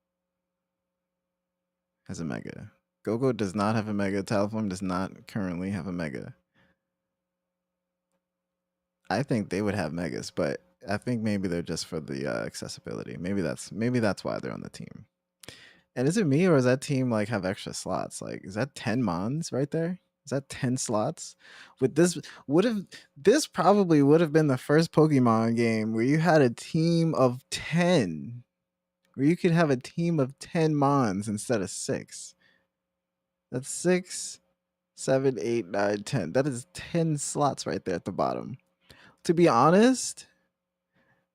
has a Mega. Go-Go does not have a mega. Talonflame does not currently have a mega. I think they would have megas, but I think maybe they're just for the accessibility. Maybe that's why they're on the team. And is it me or is that team like have extra slots? Like, is that 10 mons right there? Is that 10 slots? With this, would have this probably would have been the first Pokemon game where you had a team of 10, where you could have a team of 10 mons instead of 6. That's 6, 7, 8, 9, 10. That is 10 slots right there at the bottom. To be honest,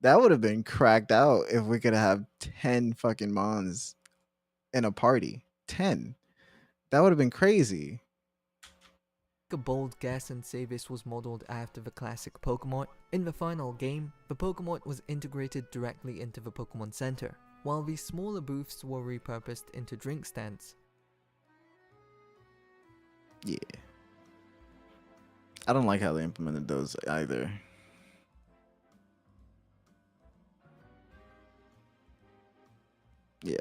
that would have been cracked out if we could have 10 fucking mons in a party. 10. That would have been crazy. A bold guess and say this was modeled after the classic Pokemon. In the final game, the Pokemon was integrated directly into the Pokemon Center, while the smaller booths were repurposed into drink stands. Yeah. I don't like how they implemented those either. Yeah.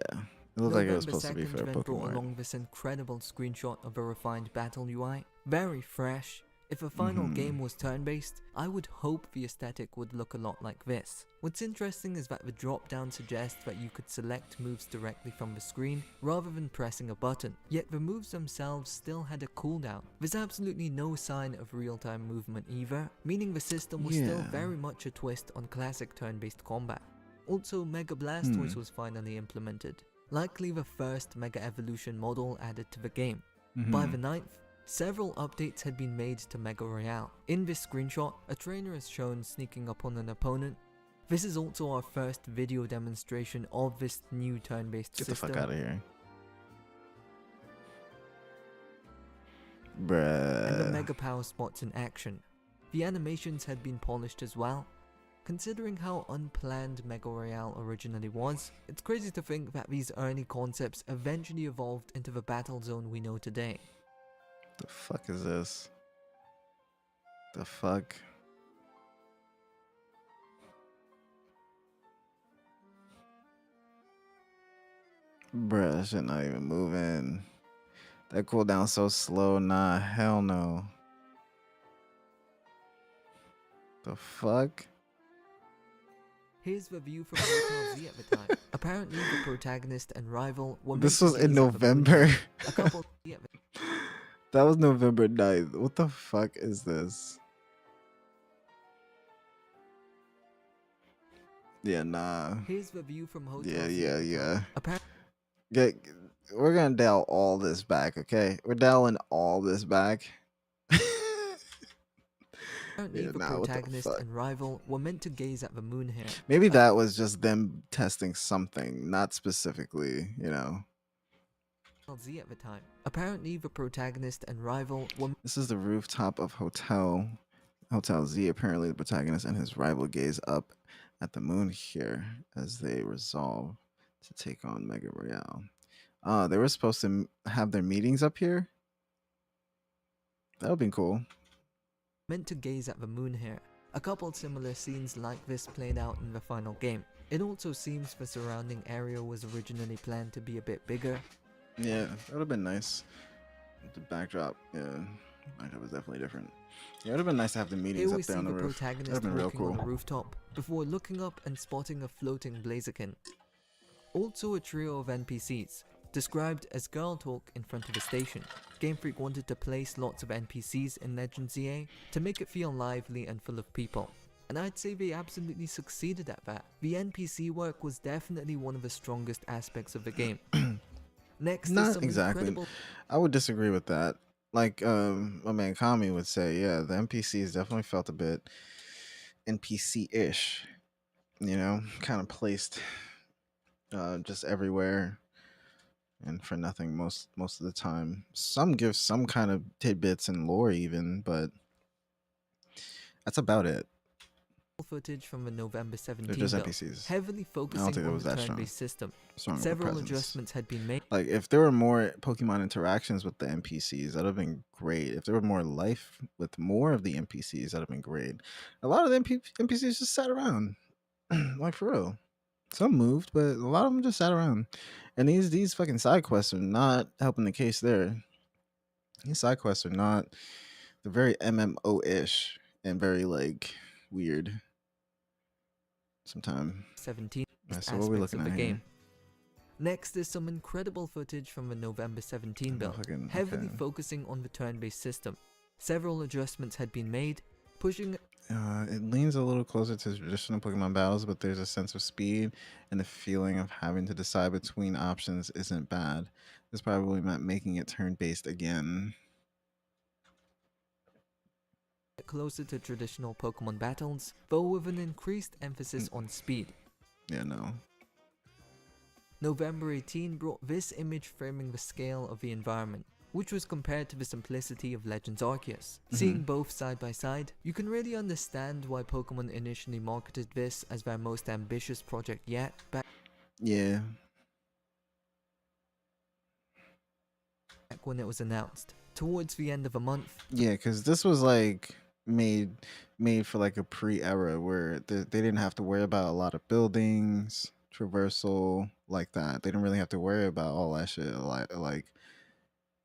It looked like it was supposed to be for a November 2nd Pokemon. brought along this incredible screenshot of a refined battle UI. Very fresh. If a final game was turn-based, I would hope the aesthetic would look a lot like this. What's interesting is that the drop-down suggests that you could select moves directly from the screen rather than pressing a button, yet the moves themselves still had a cooldown. There's absolutely no sign of real-time movement either, meaning the system was still very much a twist on classic turn-based combat. Also, Mega Blastoise was finally implemented, likely the first Mega Evolution model added to the game. By the 9th, several updates had been made to Mega Royale. In this screenshot, a trainer is shown sneaking up on an opponent. This is also our first video demonstration of this new turn-based system. Get the fuck out of here. Bruh. And the Mega Power spots in action. The animations had been polished as well. Considering how unplanned Mega Royale originally was, it's crazy to think that these early concepts eventually evolved into the battle zone we know today. The fuck is this? The fuck? Bruh, that shit not even moving. That cooldown so slow. Nah, hell no. The fuck? Here's the view from Hotel Z at the time. Apparently the protagonist and rival were This was in November. A couple That was November 9th. What the fuck is this? Yeah, nah. Here's the view from Hotel Yeah. Apparently We're gonna dial all this back, okay? We're dialing all this back. the protagonist and rival were meant to gaze at the moon here. Maybe that was just them testing something, not specifically, you know. Z at the time. Apparently the protagonist and rival were This is the rooftop of Hotel Z. Apparently the protagonist and his rival gaze up at the moon here as they resolve to take on Mega Royale. They were supposed to have their meetings up here. That would've been cool. meant to gaze at the moon here. A couple similar scenes like this played out in the final game. It also seems the surrounding area was originally planned to be a bit bigger. Yeah, that would have been nice. The backdrop, yeah, backdrop was definitely different. Yeah, it would have been nice to have the meetings up there on the roof. That would have been real cool. On the rooftop before looking up and spotting a floating Blaziken. Also a trio of NPCs, described as girl talk in front of a station. Game Freak wanted to place lots of NPCs in Legends ZA to make it feel lively and full of people. And I'd say they absolutely succeeded at that. The NPC work was definitely one of the strongest aspects of the game. Next, not exactly. I would disagree with that. Like my man Kami would say, yeah, the NPCs definitely felt a bit NPC-ish. You know, kind of placed just everywhere and for nothing most of the time. Some give some kind of tidbits and lore even, but that's about it. Footage from the November 17 They're just build, NPCs. heavily focusing on the turn-based system. Several adjustments had been made. Like if there were more Pokemon interactions with the NPCs, that'd have been great. If there were more life with more of the NPCs, that'd have been great. A lot of the NPCs just sat around, like for real. Some moved, but a lot of them just sat around. And these fucking side quests are not helping the case there. These side quests are not. They're very MMO-ish and very like weird. Sometimes. 17 So what are we aspects looking of the at game. here? Next is some incredible footage from the November 17 build, Fucking heavily okay. focusing on the turn-based system. Several adjustments had been made, pushing It leans a little closer to traditional Pokemon battles, but there's a sense of speed and the feeling of having to decide between options isn't bad. This probably meant making it turn-based again. closer to traditional Pokemon battles, though with an increased emphasis on speed. Yeah, no. November 18 brought this image framing the scale of the environment, which was compared to the simplicity of Legends Arceus. Seeing both side by side, you can really understand why Pokemon initially marketed this as their most ambitious project yet, back Yeah. when it was announced. Towards the end of the month, Yeah, because this was like made for like a pre-era where they didn't have to worry about a lot of buildings, traversal like that. They didn't really have to worry about all that shit. Like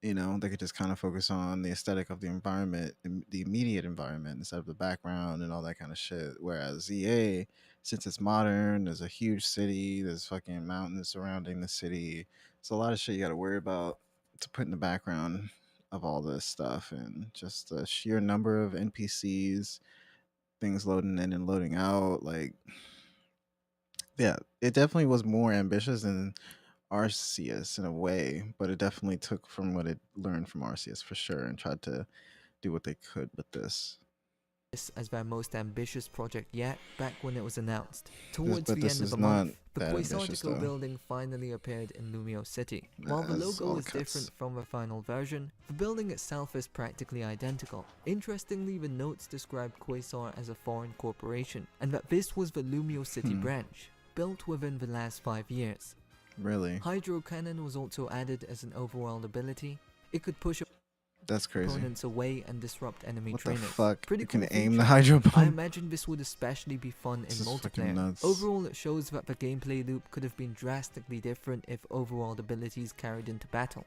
they could just kind of focus on the aesthetic of the environment, the immediate environment, instead of the background and all that kind of shit. Whereas ZA, since it's modern, there's a huge city, there's fucking mountains surrounding the city. It's a lot of shit you got to worry about to put in the background of all this stuff, and just the sheer number of NPCs, things loading in and loading out. Like, yeah, it definitely was more ambitious than Arceus in a way, but it definitely took from what it learned from Arceus for sure and tried to do what they could with this. as their most ambitious project yet, back when it was announced. Towards the This end of is the not month, the that ambitious Quasartico though. building finally appeared in Lumio City. While the As logo all is cuts. different from the final version, the building itself is practically identical. Interestingly, the notes described Quasar as a foreign corporation, and that this was the Lumio City branch, built within the last 5 years. Really? Hydro Cannon was also added as an overworld ability. It could push That's crazy. opponents away and disrupt enemy What trainers. the fuck? Pretty You cool can aim the feature. Hydro I Bomb? imagine this would especially be fun in This is fucking multiplayer. nuts. Overall, it shows that the gameplay loop could have been drastically different if overworld abilities carried into battle.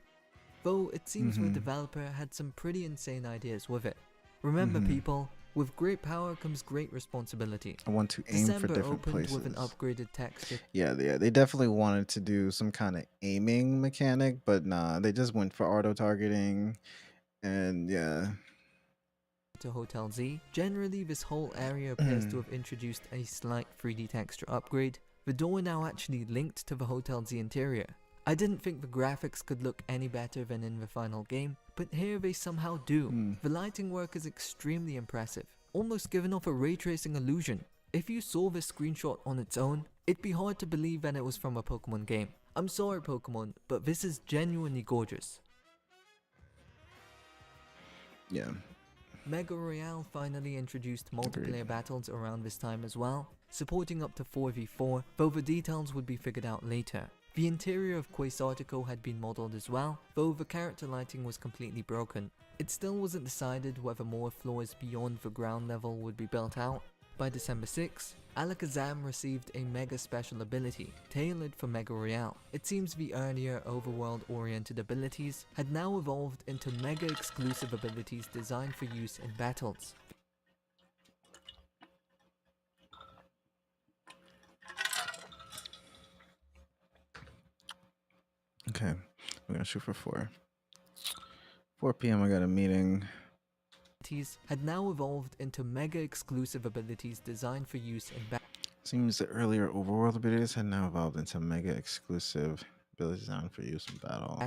Though it seems the developer had some pretty insane ideas with it. Remember people, with great power comes great responsibility. I want to aim December for different opened places. with an upgraded texture. Yeah, they definitely wanted to do some kind of aiming mechanic, but nah, they just went for auto targeting, and yeah. To Hotel Z. Generally, this whole area appears to have introduced a slight 3D texture upgrade. The door now actually linked to the Hotel Z interior. I didn't think the graphics could look any better than in the final game, but here they somehow do. The lighting work is extremely impressive, almost giving off a ray tracing illusion. If you saw this screenshot on its own, it'd be hard to believe that it was from a Pokemon game. I'm sorry Pokemon, but this is genuinely gorgeous. Yeah. Mega Royale finally introduced multiplayer battles around this time as well, supporting up to 4v4, though the details would be figured out later. The interior of Quasartico had been modelled as well, though the character lighting was completely broken. It still wasn't decided whether more floors beyond the ground level would be built out. By December 6, Alakazam received a Mega Special ability, tailored for Mega Royale. It seems the earlier overworld-oriented abilities had now evolved into Mega exclusive abilities designed for use in battles. Okay, we're gonna shoot for 4. 4 p.m. I got a meeting. Had now evolved into Mega exclusive abilities designed for use in battles. Seems the earlier overworld abilities had now evolved into mega exclusive abilities designed for use in battle.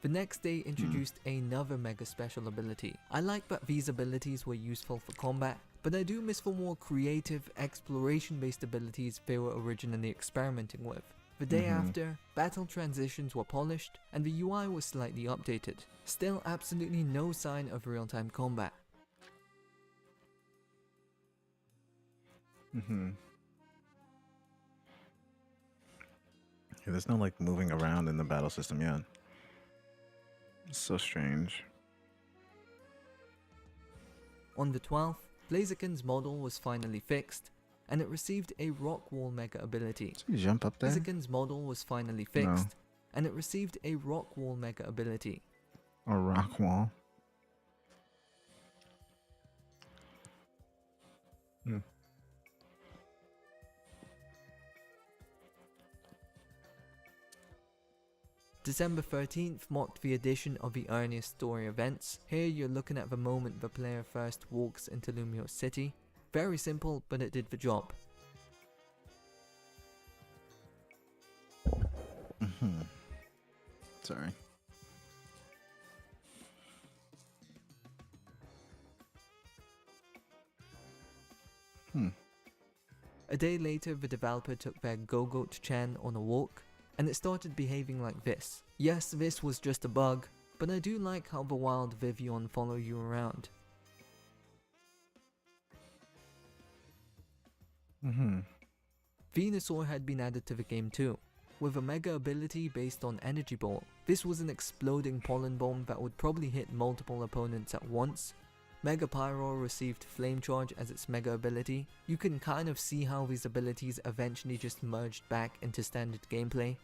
The next day introduced another Mega Special ability. I like that these abilities were useful for combat, but I do miss the more creative, exploration-based abilities they were originally experimenting with. The day after, battle transitions were polished, and the UI was slightly updated. Still absolutely no sign of real-time combat. Yeah, there's no like moving around in the battle system yet. It's so strange. On the 12th, Blaziken's model was finally fixed, and it received a rock wall mega ability. Did you jump up there? Blaziken's model was finally fixed, and it received a rock wall mega ability. A rock wall. December 13th marked the addition of the earliest story events. Here you're looking at the moment the player first walks into Lumiose City. Very simple, but it did the job. Sorry. A day later, the developer took their Gogoat-chan on a walk, and it started behaving like this. Yes, this was just a bug, but I do like how the wild Vivillon follow you around. Venusaur had been added to the game too, with a mega ability based on Energy Ball. This was an exploding pollen bomb that would probably hit multiple opponents at once. Mega Pyro received Flame Charge as its mega ability. You can kind of see how these abilities eventually just merged back into standard gameplay.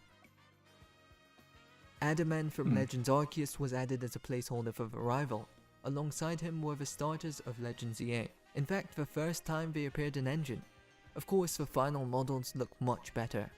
Adaman from Legends Arceus was added as a placeholder for the rival. Alongside him were the starters of Legends EA. In fact, the first time they appeared in Engine. Of course, the final models look much better.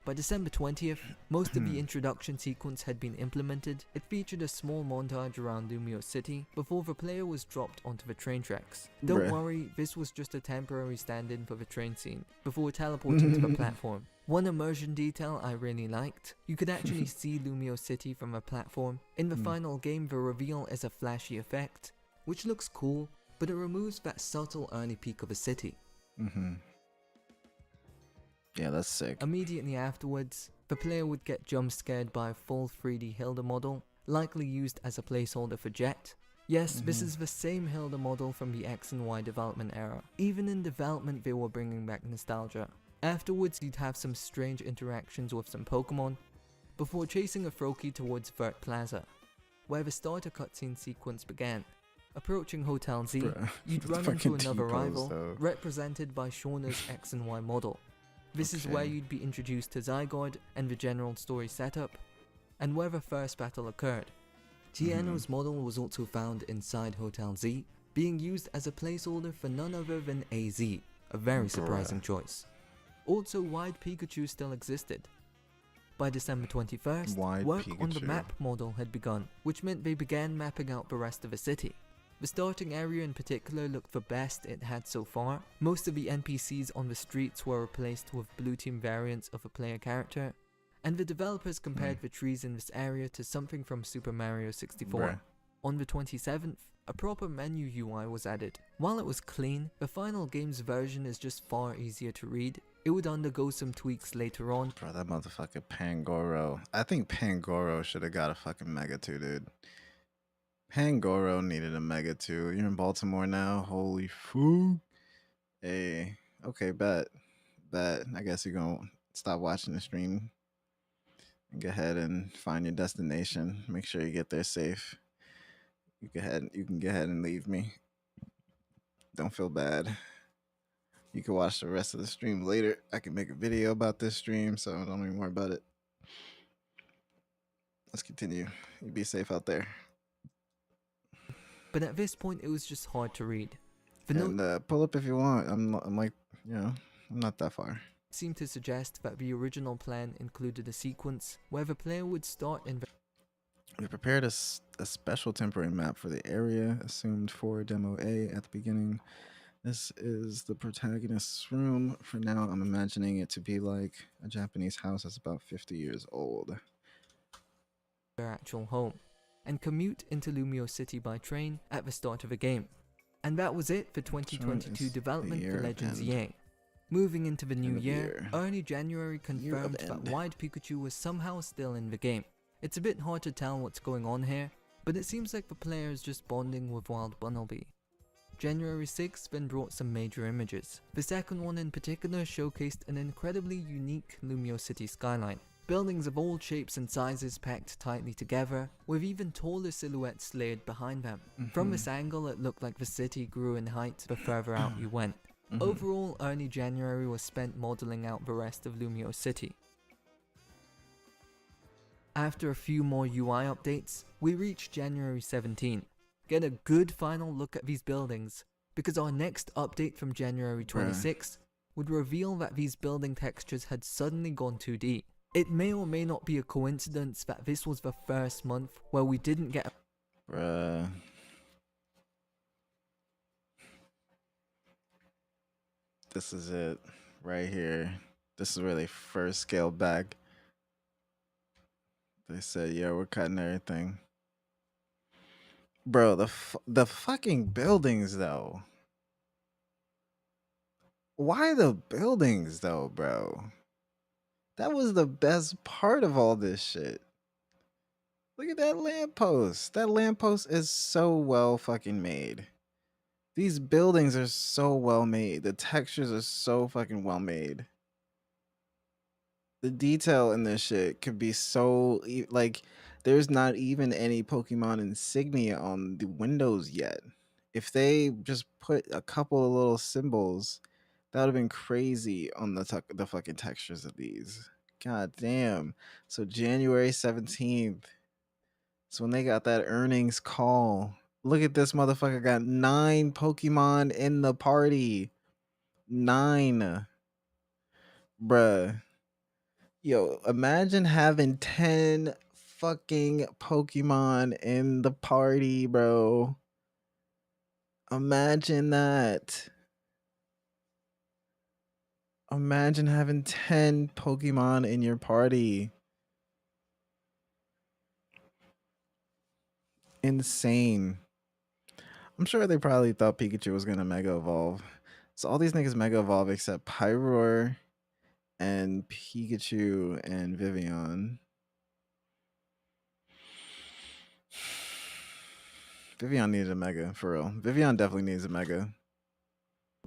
By December 20th, most of the introduction sequence had been implemented. It featured a small montage around Lumiose City before the player was dropped onto the train tracks. Don't worry, this was just a temporary stand-in for the train scene, before teleporting to the platform. One immersion detail I really liked, you could actually see Lumiose City from a platform. In the final game, the reveal is a flashy effect, which looks cool, but it removes that subtle early peak of a city. Yeah, that's sick. Immediately afterwards, the player would get jump scared by a full 3D Hilda model, likely used as a placeholder for Jet. Yes, this is the same Hilda model from the X and Y development era. Even in development they were bringing back nostalgia. Afterwards you'd have some strange interactions with some Pokemon, before chasing a Froakie towards Vert Plaza, where the starter cutscene sequence began. Approaching Hotel Z, you'd run into another rival, represented by Shauna's X and Y model. This is where you'd be introduced to Zygarde and the general story setup, and where the first battle occurred. Tiano's model was also found inside Hotel Z, being used as a placeholder for none other than AZ, a very surprising choice. Also, Wide Pikachu still existed. By December 21st, work on the map model had begun, which meant they began mapping out the rest of the city. The starting area in particular looked the best it had so far. Most of the NPCs on the streets were replaced with blue team variants of a player character, and the developers compared the trees in this area to something from Super Mario 64. On the 27th, a proper menu UI was added. While it was clean, the final game's version is just far easier to read. It would undergo some tweaks later on. Bro, that motherfucker Pangoro. I think Pangoro should have got a fucking Mega 2, dude. Pangoro needed a Mega 2. You're in Baltimore now? Holy fuck. Hey, okay, bet. I guess you're gonna stop watching the stream and go ahead and find your destination. Make sure you get there safe. You can go ahead and leave me. Don't feel bad. You can watch the rest of the stream later. I can make a video about this stream, so don't even worry about it. Let's continue. You be safe out there. But at this point, it was just hard to read. And pull up if you want. I'm like, you know, I'm not that far. Seemed to suggest that the original plan included a sequence where the player would start in. We prepared a special temporary map for the area assumed for Demo A at the beginning. This is the protagonist's room. For now, I'm imagining it to be like a Japanese house that's about 50 years old. Their actual home, and commute into Lumiose City by train at the start of the game. And that was it for 2022 development for Legends EA. Moving into the new year, early January confirmed that Wide Pikachu was somehow still in the game. It's a bit hard to tell what's going on here, but it seems like the player is just bonding with Wild Bunnelby. January 6th then brought some major images. The second one in particular showcased an incredibly unique Lumiose City skyline. Buildings of all shapes and sizes packed tightly together, with even taller silhouettes layered behind them. From this angle it looked like the city grew in height the further out you went. Overall, early January was spent modeling out the rest of Lumio City. After a few more UI updates, we reach January 17. Get a good final look at these buildings, because our next update from January 26 would reveal that these building textures had suddenly gone 2D. It may or may not be a coincidence that this was the first month where we didn't get Bruh. This is it right here. This is where they first scaled back. They said, yeah, we're cutting everything. Bro, the fucking buildings though. Why the buildings though, bro? That was the best part of all this shit. Look at that lamppost. That lamppost is so well fucking made. These buildings are so well made. The textures are so fucking well made. The detail in this shit could be so like there's not even any Pokemon insignia on the windows yet. If they just put a couple of little symbols, that would have been crazy on the fucking textures of these. God damn. So January 17th. So when they got that earnings call, look at this motherfucker got 9 Pokemon in the party. 9. Bruh. Yo, imagine having 10 fucking Pokemon in the party, bro. Imagine that. Imagine having 10 Pokemon in your party. Insane. I'm sure they probably thought Pikachu was gonna Mega Evolve. So all these niggas Mega Evolve except Pyroar and Pikachu and Vivian. Vivian needed a Mega, for real. Vivian definitely needs a Mega.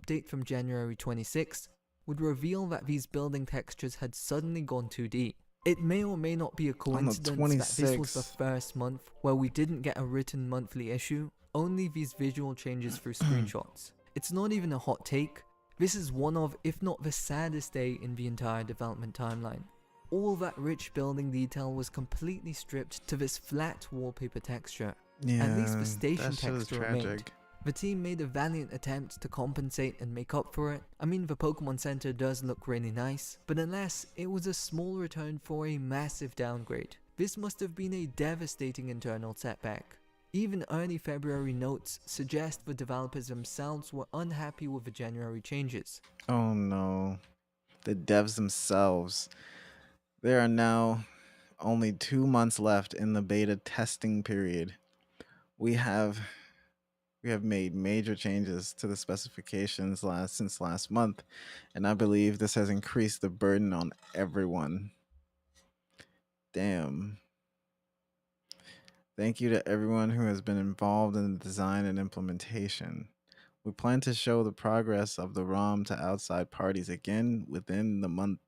Update from January 26 would reveal that these building textures had suddenly gone 2D. It may or may not be a coincidence that this was the first month where we didn't get a written monthly issue, only these visual changes through screenshots. It's not even a hot take. This is one of, if not the saddest day in the entire development timeline. All that rich building detail was completely stripped to this flat wallpaper texture. Yeah, at least the station that shit is texture remained. tragic. The team made a valiant attempt to compensate and make up for it. I mean, the Pokemon Center does look really nice, but alas, it was a small return for a massive downgrade. This must have been a devastating internal setback. Even early February notes suggest the developers themselves were unhappy with the January changes. Oh no. The devs themselves. There are now only 2 months left in the beta testing period. We have made major changes to the specifications since last month, and I believe this has increased the burden on everyone. Damn. Thank you to everyone who has been involved in the design and implementation. We plan to show the progress of the ROM to outside parties again within the month.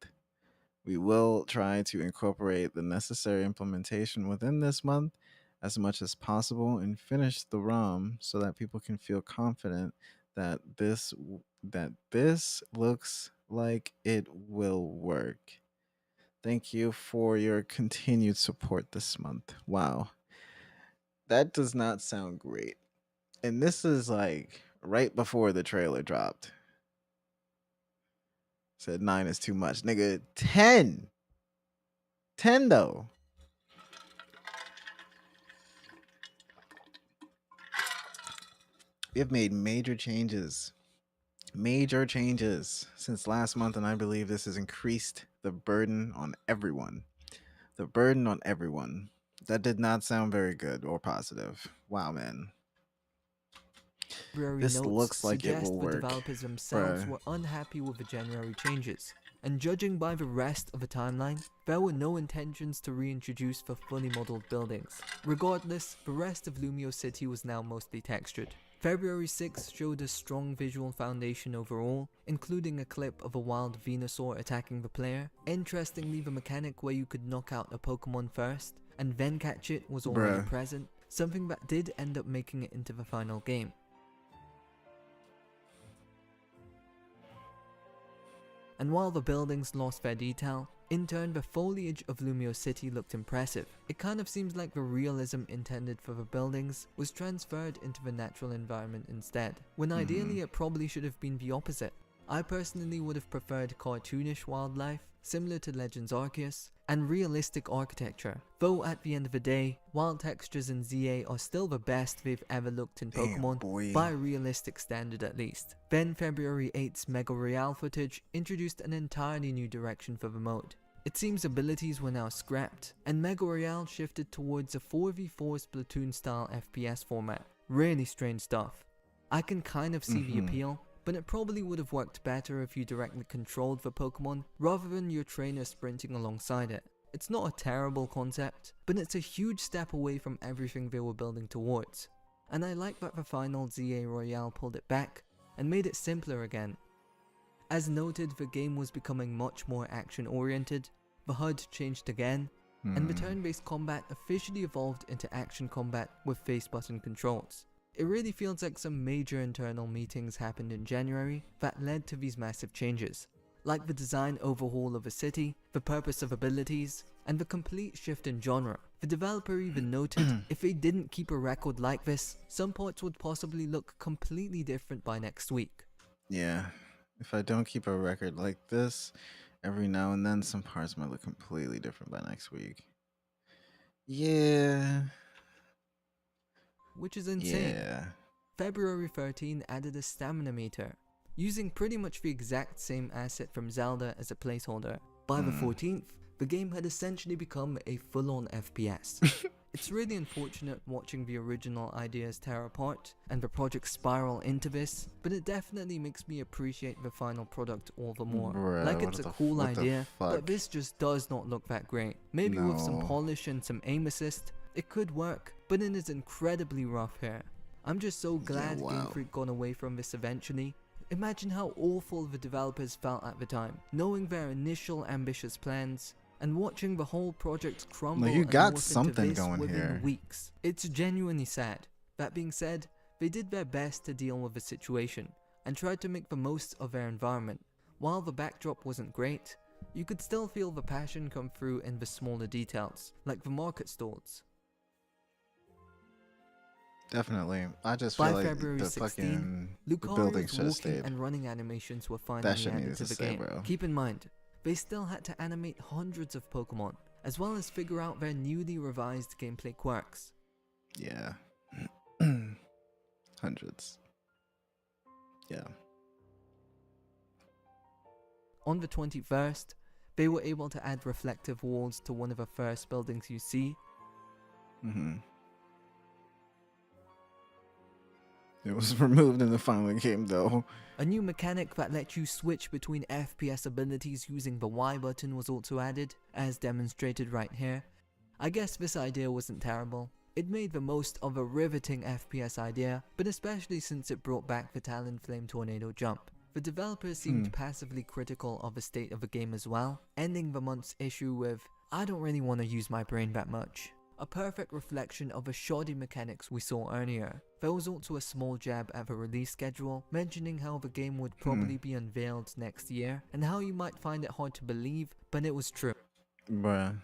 We will try to incorporate the necessary implementation within this month as much as possible and finish the ROM so that people can feel confident that this looks like it will work. Thank you for your continued support this month. Wow. That does not sound great. And this is like right before the trailer dropped. Said 9 is too much. Nigga, 10. 10 though. We have made major changes since last month, and I believe this has increased the burden on everyone. The burden on everyone. That did not sound very good or positive. Wow, man. This looks like it will work. The developers themselves Bruh. were unhappy with the January changes, and judging by the rest of the timeline, there were no intentions to reintroduce the fully modeled buildings. Regardless, the rest of Lumio City was now mostly textured. February 6 showed a strong visual foundation overall, including a clip of a wild Venusaur attacking the player. Interestingly, the mechanic where you could knock out a Pokemon first and then catch it was already present, something that did end up making it into the final game. and while the buildings lost their detail, in turn the foliage of Lumio City looked impressive. It kind of seems like the realism intended for the buildings was transferred into the natural environment instead, when ideally it probably should have been the opposite. I personally would have preferred cartoonish wildlife, similar to Legends Arceus, and realistic architecture, though at the end of the day, wild textures in ZA are still the best they've ever looked in Pokemon, by a realistic standard at least. Then February 8th's Mega Royale footage introduced an entirely new direction for the mode. It seems abilities were now scrapped, and Mega Royale shifted towards a 4v4 Splatoon style FPS format. Really strange stuff. I can kind of see the appeal, but it probably would have worked better if you directly controlled the Pokemon rather than your trainer sprinting alongside it. It's not a terrible concept, but it's a huge step away from everything they were building towards. And I like that the final ZA Royale pulled it back and made it simpler again. As noted, the game was becoming much more action oriented, the HUD changed again, and the turn-based combat officially evolved into action combat with face button controls. It really feels like some major internal meetings happened in January that led to these massive changes, like the design overhaul of a city, the purpose of abilities, and the complete shift in genre. The developer even noted if they didn't keep a record like this, some parts would possibly look completely different by next week. Yeah, if I don't keep a record like this, every now and then some parts might look completely different by next week. Yeah. Which is insane. Yeah. February 13 added a stamina meter, using pretty much the exact same asset from Zelda as a placeholder. By the 14th, the game had essentially become a full-on FPS. It's really unfortunate watching the original ideas tear apart and the project spiral into this, but it definitely makes me appreciate the final product all the more. Bruh, like it's a cool idea, fuck? but this just does not look that great. Maybe with some No. polish and some aim assist, it could work, but it is incredibly rough here. I'm just so glad wow. Game Freak got away from this eventually. Imagine how awful the developers felt at the time, knowing their initial ambitious plans, and watching the whole project crumble you and got morph something into this going within here. weeks. It's genuinely sad. That being said, they did their best to deal with the situation, and tried to make the most of their environment. While the backdrop wasn't great, you could still feel the passion come through in the smaller details, like the market stalls. Definitely. I just By feel like February the 16, fucking the building Lucario's should have walking stayed. and running animations were That finally shit added needed to to the stay, game. bro. Keep in mind, they still had to animate hundreds of Pokemon, as well as figure out their newly revised gameplay quirks. Yeah. Hundreds. Yeah. On the 21st, they were able to add reflective walls to one of the first buildings you see. It was removed in the final game though. A new mechanic that lets you switch between FPS abilities using the Y button was also added, as demonstrated right here. I guess this idea wasn't terrible. It made the most of a riveting FPS idea, but especially since it brought back the Talonflame Tornado Jump. The developers seemed passively critical of the state of the game as well, ending the month's issue with, "I don't really want to use my brain that much." A perfect reflection of the shoddy mechanics we saw earlier. There was also a small jab at the release schedule, mentioning how the game would probably be unveiled next year, and how you might find it hard to believe, but it was true. Bruh.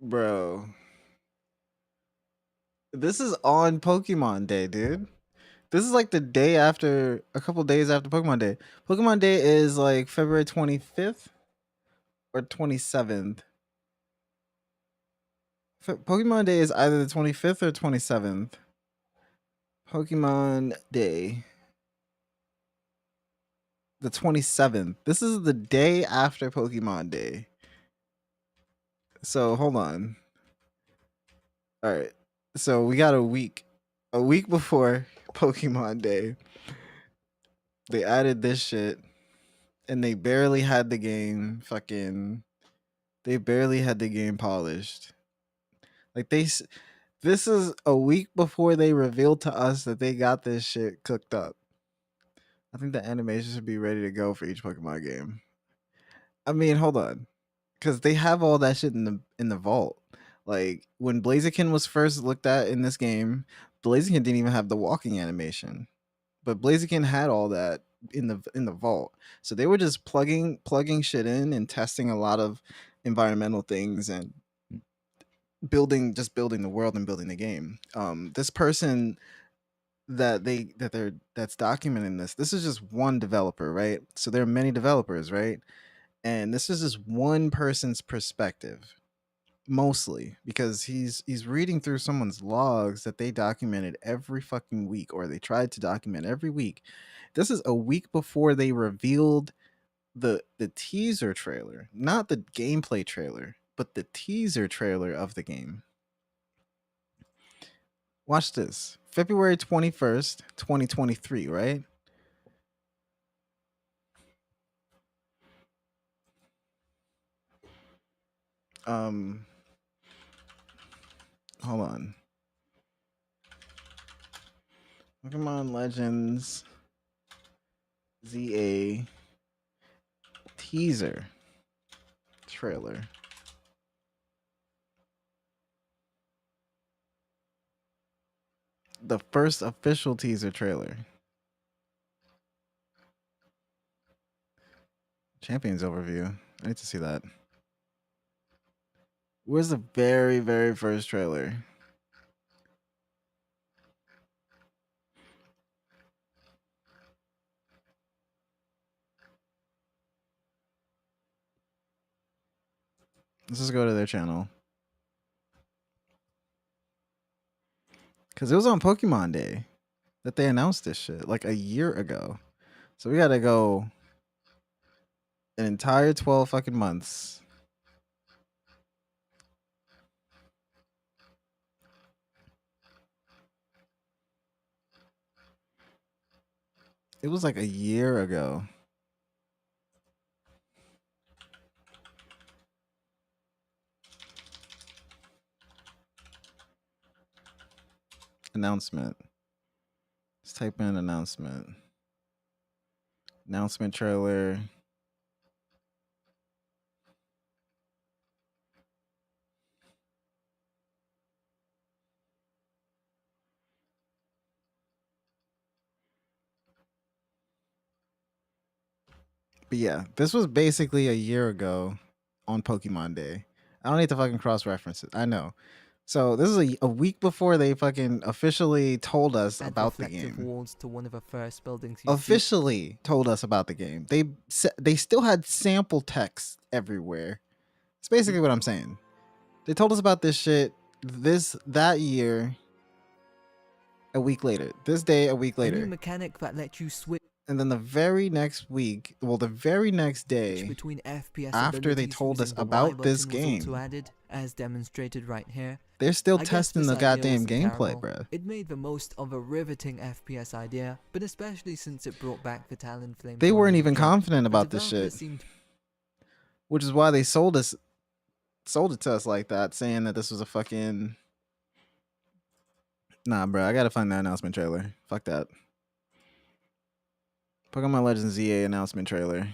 Bro. This is on Pokemon Day, dude. This is like the day after, a couple days after Pokemon Day. Pokemon Day is like February 25th or 27th. Pokemon Day is either the 25th or 27th. Pokemon Day. The 27th. This is the day after Pokemon Day. So hold on. All right. So we got a week. A week before Pokemon Day. They added this shit. And they barely had the game they barely had the game polished. Like this is a week before they revealed to us that they got this shit cooked up. I think the animation should be ready to go for each Pokemon game. I mean, hold on. Cuz they have all that shit in the vault. Like when Blaziken was first looked at in this game, Blaziken didn't even have the walking animation, but Blaziken had all that in the vault. So they were just plugging shit in and testing a lot of environmental things and building the world and building the game. This person that's documenting this is just one developer, right? So there are many developers, right? And this is just one person's perspective, mostly because he's reading through someone's logs that they documented every fucking week, or they tried to document every week. This is a week before they revealed the teaser trailer, not the gameplay trailer, but the teaser trailer of the game. Watch this. February 21st, 2023, right? Hold on. Pokemon Legends ZA teaser trailer. The first official teaser trailer. Champions overview. I need to see that. Where's the very, very first trailer? Let's just go to their channel. Because it was on Pokemon Day that they announced this shit, like a year ago. So we gotta go an entire 12 fucking months. It was like a year ago. Announcement. Let's type in announcement. Announcement trailer. But yeah, this was basically a year ago on Pokemon Day. I don't need to fucking cross reference it. I know. So this is a week before they fucking officially told us Add about the reflective game. walls to one of the first buildings you see. Officially told us about the game. They still had sample text everywhere. It's basically what I'm saying. They told us about this shit that year. A week later. This day a week A new later. mechanic that lets you switch And then the very next week, well, the very next day, between FPS after they abilities told us using the Y about this button was also game, added, as demonstrated right here. they're still I guess testing this the idea goddamn wasn't gameplay, terrible. bruh. It made the most of a riveting FPS idea, but especially since it brought back the Talonflame. They weren't even tournament. confident The about this developers shit, seemed which is why they sold it to us like that, saying that this was a fucking... Nah, bro, I gotta find that announcement trailer. Fuck that. Pokemon Legends ZA announcement trailer.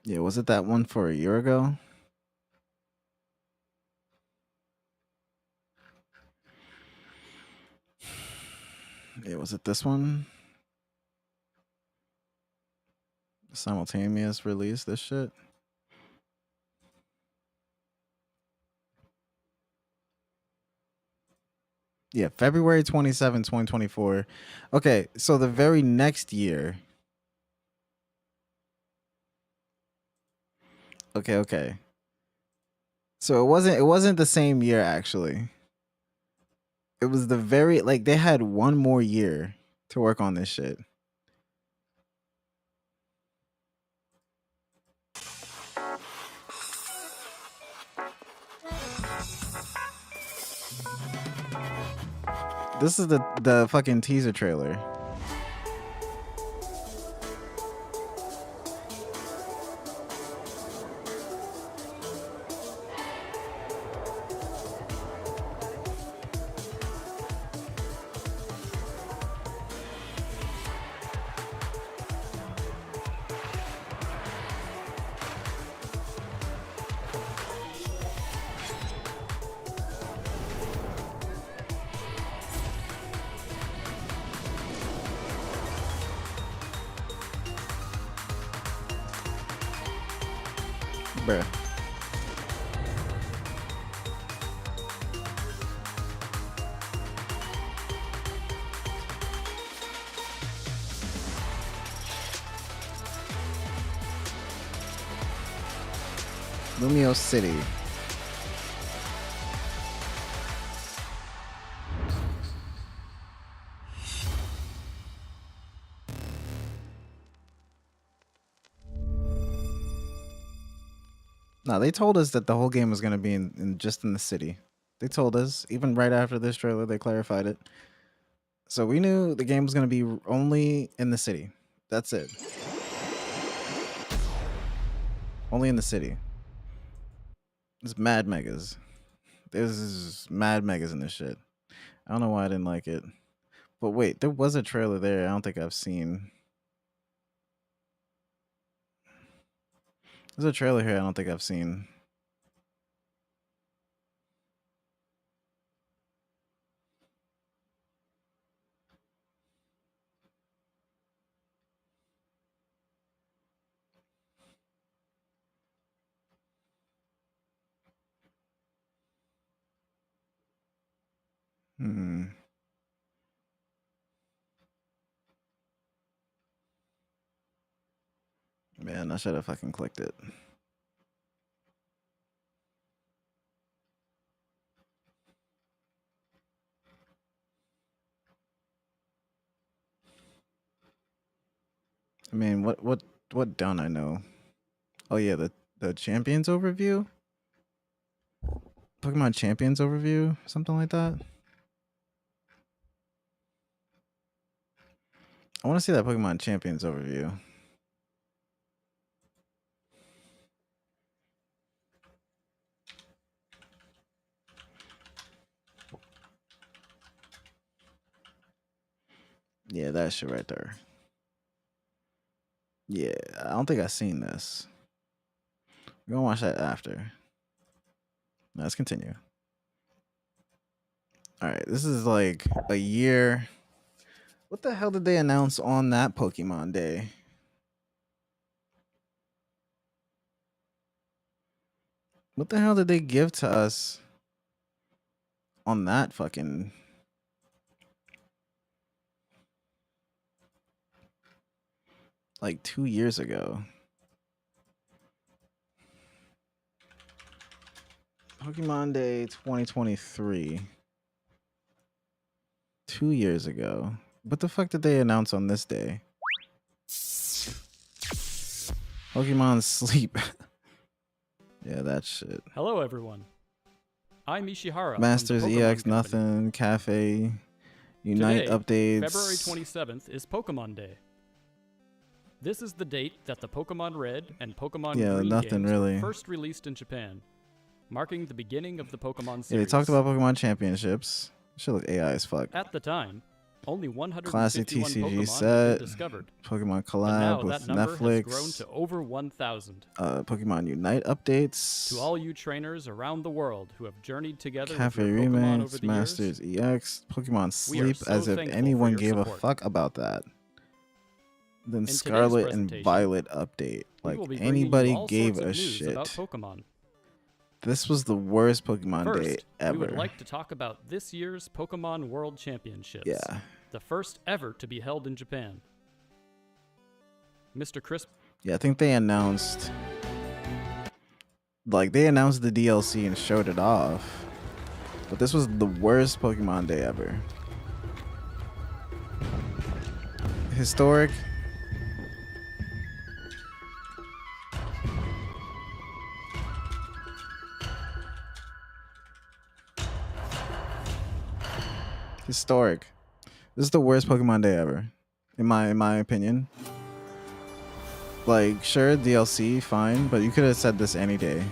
Yeah, was it that one for a year ago? Yeah, was it this one? Simultaneous release, this shit? Yeah, February 27, 2024. Okay, so the very next year. Okay. So it wasn't the same year actually. It was the very, like, they had one more year to work on this shit. This is the fucking teaser trailer. Bruh. Lumio City. No, they told us that the whole game was going to be in just in the city. They told us, even right after this trailer, they clarified it. So we knew the game was going to be only in the city. That's it. Only in the city. It's mad megas. There's mad megas in this shit. I don't know why I didn't like it. But wait, there was a trailer there I don't think I've seen. There's a trailer here I don't think I've seen. Hmm. Man, I should have fucking clicked it. I mean, what don't I know? Oh yeah, the Champions overview? Pokemon Champions overview? Something like that? I want to see that Pokemon Champions overview. Yeah, that shit right there. Yeah, I don't think I've seen this. We're gonna watch that after. Let's continue. Alright, this is like a year. What the hell did they announce on that Pokemon Day? What the hell did they give to us on that fucking... like 2 years ago? Pokemon Day 2023. 2 years ago. What the fuck did they announce on this day? Pokemon Sleep. Yeah, that shit. Hello, everyone. I'm Ishihara. Masters from the Pokemon EX, Company. nothing. Cafe. Unite Today, updates. February 27th is Pokemon Day. This is the date that the Pokemon Red and Pokemon Green nothing games really. were first released in Japan, marking the beginning of the Pokemon series. Yeah, they talked about Pokemon Championships. Shit look AI as fuck. At the time, only 151 Classic Pokemon TCG had set. been discovered. Pokemon But now collab with that number Netflix. has grown to over 1,000. Pokemon Unite updates. To all you trainers around the world who have journeyed together Cafe with your Pokemon over Remix, the Masters years, EX, Pokemon we are Sleep, so as if thankful for anyone your gave a support. fuck about that. Then today's Scarlet and presentation, Violet update. we Like will be bringing you anybody all gave sorts of a news shit. about Pokemon. This was the worst Pokemon First, Day ever. we would like to talk about this year's Pokemon World Championships. Yeah. The first ever to be held in Japan. Mr. Chris. Yeah, I think they announced. Like, they announced the DLC and showed it off. But this was the worst Pokemon Day ever. Historic. Historic. This is the worst Pokemon Day ever, in my opinion. Like, sure, DLC, fine, but you could have said this any day.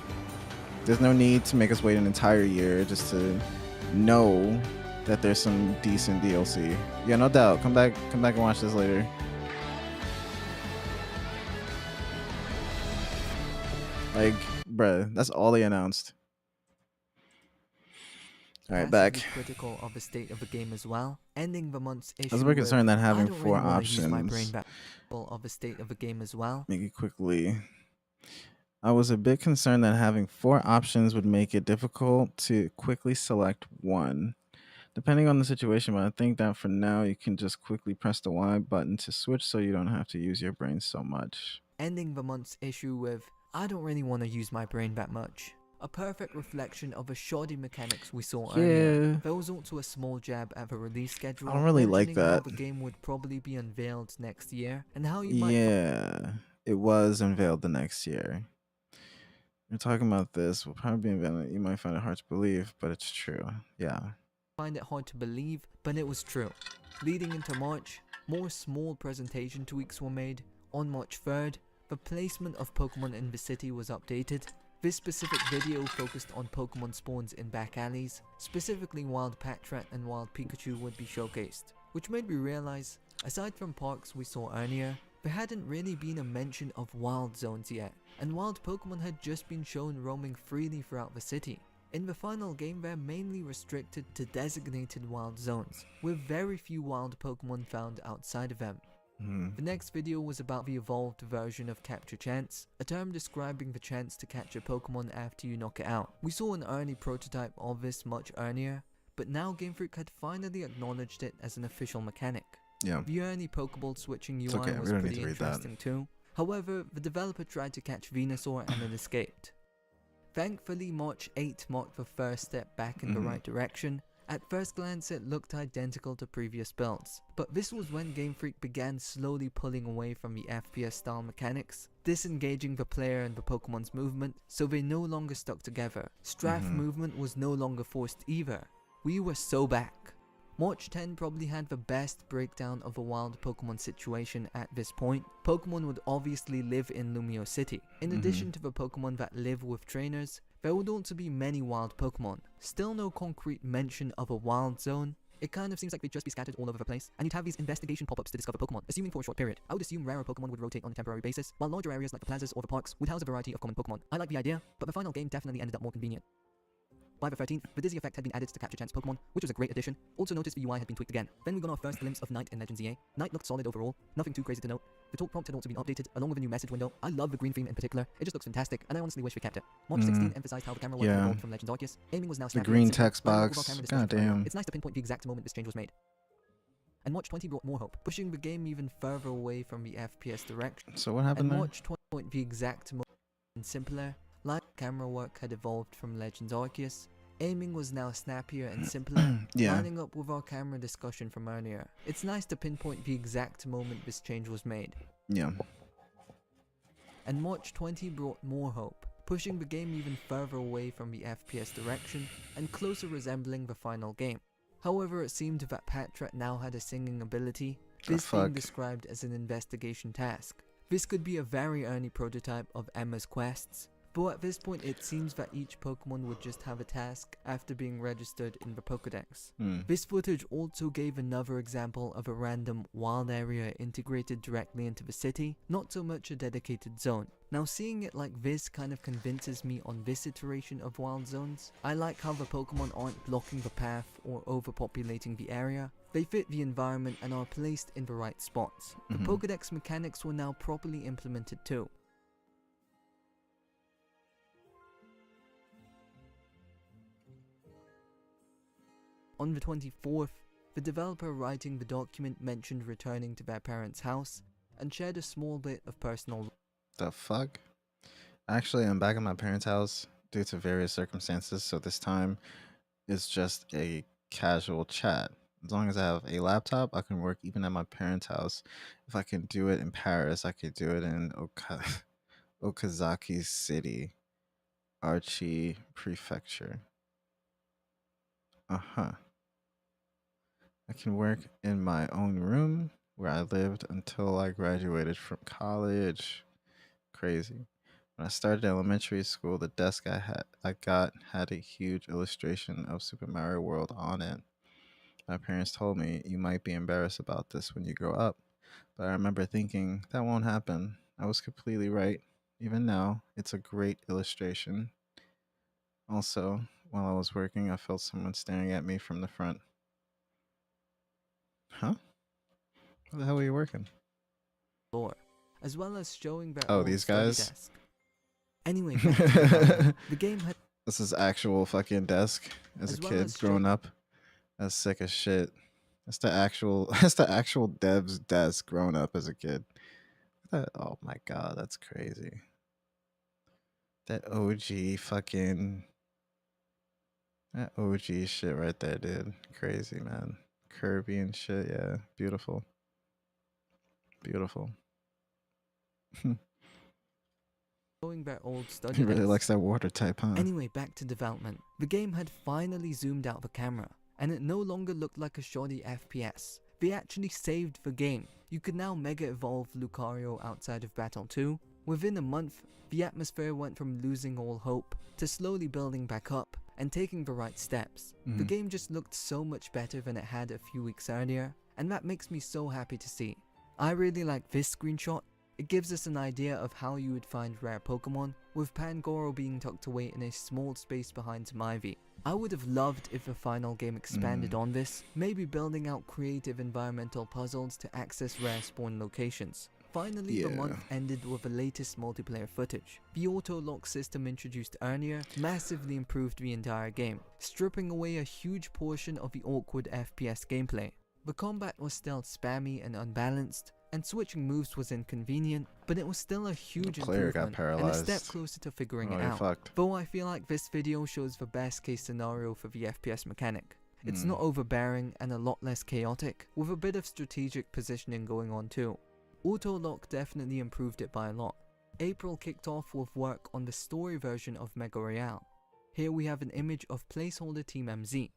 There's no need to make us wait an entire year just to know that there's some decent DLC. Yeah, no doubt. Come back and watch this later. Like, bruh, that's all they announced. All right, back. Massively critical of the state of the game as well. Ending the month's issue. I was very with, concerned that having I don't 4 really wanna use my brain options. back of the state of the game as well. Make it quickly. I was a bit concerned that having 4 options would make it difficult to quickly select one, depending on the situation. But I think that for now, you can just quickly press the Y button to switch so you don't have to use your brain so much. Ending the month's issue with, I don't really want to use my brain that much. A perfect reflection of the shoddy mechanics we saw earlier. Yeah, There was also a small jab at the release schedule, I don't really like mentioning how that. the game would probably be unveiled next year, and how you might Yeah, it was unveiled the next year. You're talking about this will probably be unveiled. You might find it hard to believe, but it's true. Yeah. find it hard to believe, but it was true. Leading into March, more small presentation tweaks were made. On March 3rd, the placement of Pokemon in the city was updated. This specific video focused on Pokemon spawns in back alleys, specifically Wild Patrat and Wild Pikachu would be showcased, which made me realize, aside from parks we saw earlier, there hadn't really been a mention of wild zones yet, and wild Pokemon had just been shown roaming freely throughout the city. In the final game, they're mainly restricted to designated wild zones, with very few wild Pokemon found outside of them. Mhm. The next video was about the evolved version of Capture Chance, a term describing the chance to catch a Pokemon after you knock it out. We saw an early prototype of this much earlier, but now Game Freak had finally acknowledged it as an official mechanic. Yeah. The early Pokeball switching UI It's okay, we was don't need pretty to read that. interesting too. However, the developer tried to catch Venusaur and it escaped. Thankfully, March 8 marked the first step back in the Mhm. right direction. At first glance, it looked identical to previous builds, but this was when Game Freak began slowly pulling away from the FPS style mechanics, disengaging the player and the Pokemon's movement, so they no longer stuck together. Strafe Mhm. movement was no longer forced either. We were so back. March 10 probably had the best breakdown of a wild Pokemon situation at this point. Pokemon would obviously live in Lumio City. In addition to the Pokemon that live with trainers, there would also be many wild Pokemon. Still no concrete mention of a wild zone. It kind of seems like they'd just be scattered all over the place, and you'd have these investigation pop-ups to discover Pokemon, assuming for a short period. I would assume rarer Pokemon would rotate on a temporary basis, while larger areas like the plazas or the parks would house a variety of common Pokemon. I like the idea, but the final game definitely ended up more convenient. By the 13th, the Dizzy effect had been added to Capture Chance Pokemon, which was a great addition. Also noticed the UI had been tweaked again. Then we got our first glimpse of Night in Legends EA. Night looked solid overall, nothing too crazy to note. The talk prompt had also been updated, along with a new message window. I love the green theme in particular, it just looks fantastic, and I honestly wish we kept it. March 16 emphasized how the camera work had Yeah. evolved from Legends Arceus. Aiming was now The snappier green and simpler, text lining up with our box. camera discussion earlier. Goddamn. It's nice to pinpoint the exact moment this change was made. And March 20 brought more hope, pushing the game even further away from the FPS direction. So what And happened there? March 20 point the exact moment and simpler. Like camera work had evolved from Legends Arceus. Aiming was now snappier and simpler, Yeah. lining up with our camera discussion from earlier. It's nice to pinpoint the exact moment this change was made. Yeah. And March 20 brought more hope, pushing the game even further away from the FPS direction and closer resembling the final game. However, it seemed that Patrat now had a singing ability, this being fuck. described as an investigation task. This could be a very early prototype of Emma's quests, but at this point it seems that each Pokemon would just have a task after being registered in the Pokedex. Hmm. This footage also gave another example of a random wild area integrated directly into the city, not so much a dedicated zone. Now seeing it like this kind of convinces me on this iteration of wild zones. I like how the Pokemon aren't blocking the path or overpopulating the area. They fit the environment and are placed in the right spots. The Mhm. Pokedex mechanics were now properly implemented too. On the 24th, the developer writing the document mentioned returning to their parents' house and shared a small bit of personal The fuck? Actually, I'm back at my parents' house due to various circumstances, so this time it's just a casual chat. As long as I have a laptop, I can work even at my parents' house. If I can do it in Paris, I could do it in Okazaki City, Archie Prefecture. Uh-huh. I can work in my own room where I lived until I graduated from college. Crazy. When I started elementary school, the desk I got had a huge illustration of Super Mario World on it. My parents told me you might be embarrassed about this when you grow up, but I remember thinking that won't happen. I was completely right. Even now, it's a great illustration. Also, while I was working, I felt someone staring at me from the front. Huh? Where the hell were you working? floor, as well as showing their Oh, own these study guys? desk. Anyway, back to development. The game had This is actual fucking desk as a As well kid as growing up. That's sick as shit. That's the actual that's the actual dev's desk growing up as a kid. Oh my god, that's crazy. That OG fucking that OG shit right there, dude. Crazy, man. Kirby and shit, yeah. Beautiful. Beautiful. going back old study He really days. likes that water type, huh? Anyway, back to development. The game had finally zoomed out the camera, and it no longer looked like a shoddy FPS. They actually saved the game. You could now Mega Evolve Lucario outside of Battle 2. Within a month, the atmosphere went from losing all hope to slowly building back up and taking the right steps. The game just looked so much better than it had a few weeks earlier, and that makes me so happy to see. I really like this screenshot. It gives us an idea of how you would find rare Pokemon, with Pangoro being tucked away in a small space behind some ivy. I would have loved if the final game expanded on this, maybe building out creative environmental puzzles to access rare spawn locations. Finally, the month ended with the latest multiplayer footage. The auto-lock system introduced earlier massively improved the entire game, stripping away a huge portion of the awkward FPS gameplay. The combat was still spammy and unbalanced, and switching moves was inconvenient, but it was still a huge improvement and a step closer to figuring it out. Though I feel like this video shows the best case scenario for the FPS mechanic. It's not overbearing and a lot less chaotic, with a bit of strategic positioning going on too. Auto-lock definitely improved it by a lot. April kicked off with work on the story version of Mega Royale. Here we have an image of placeholder Team MZ.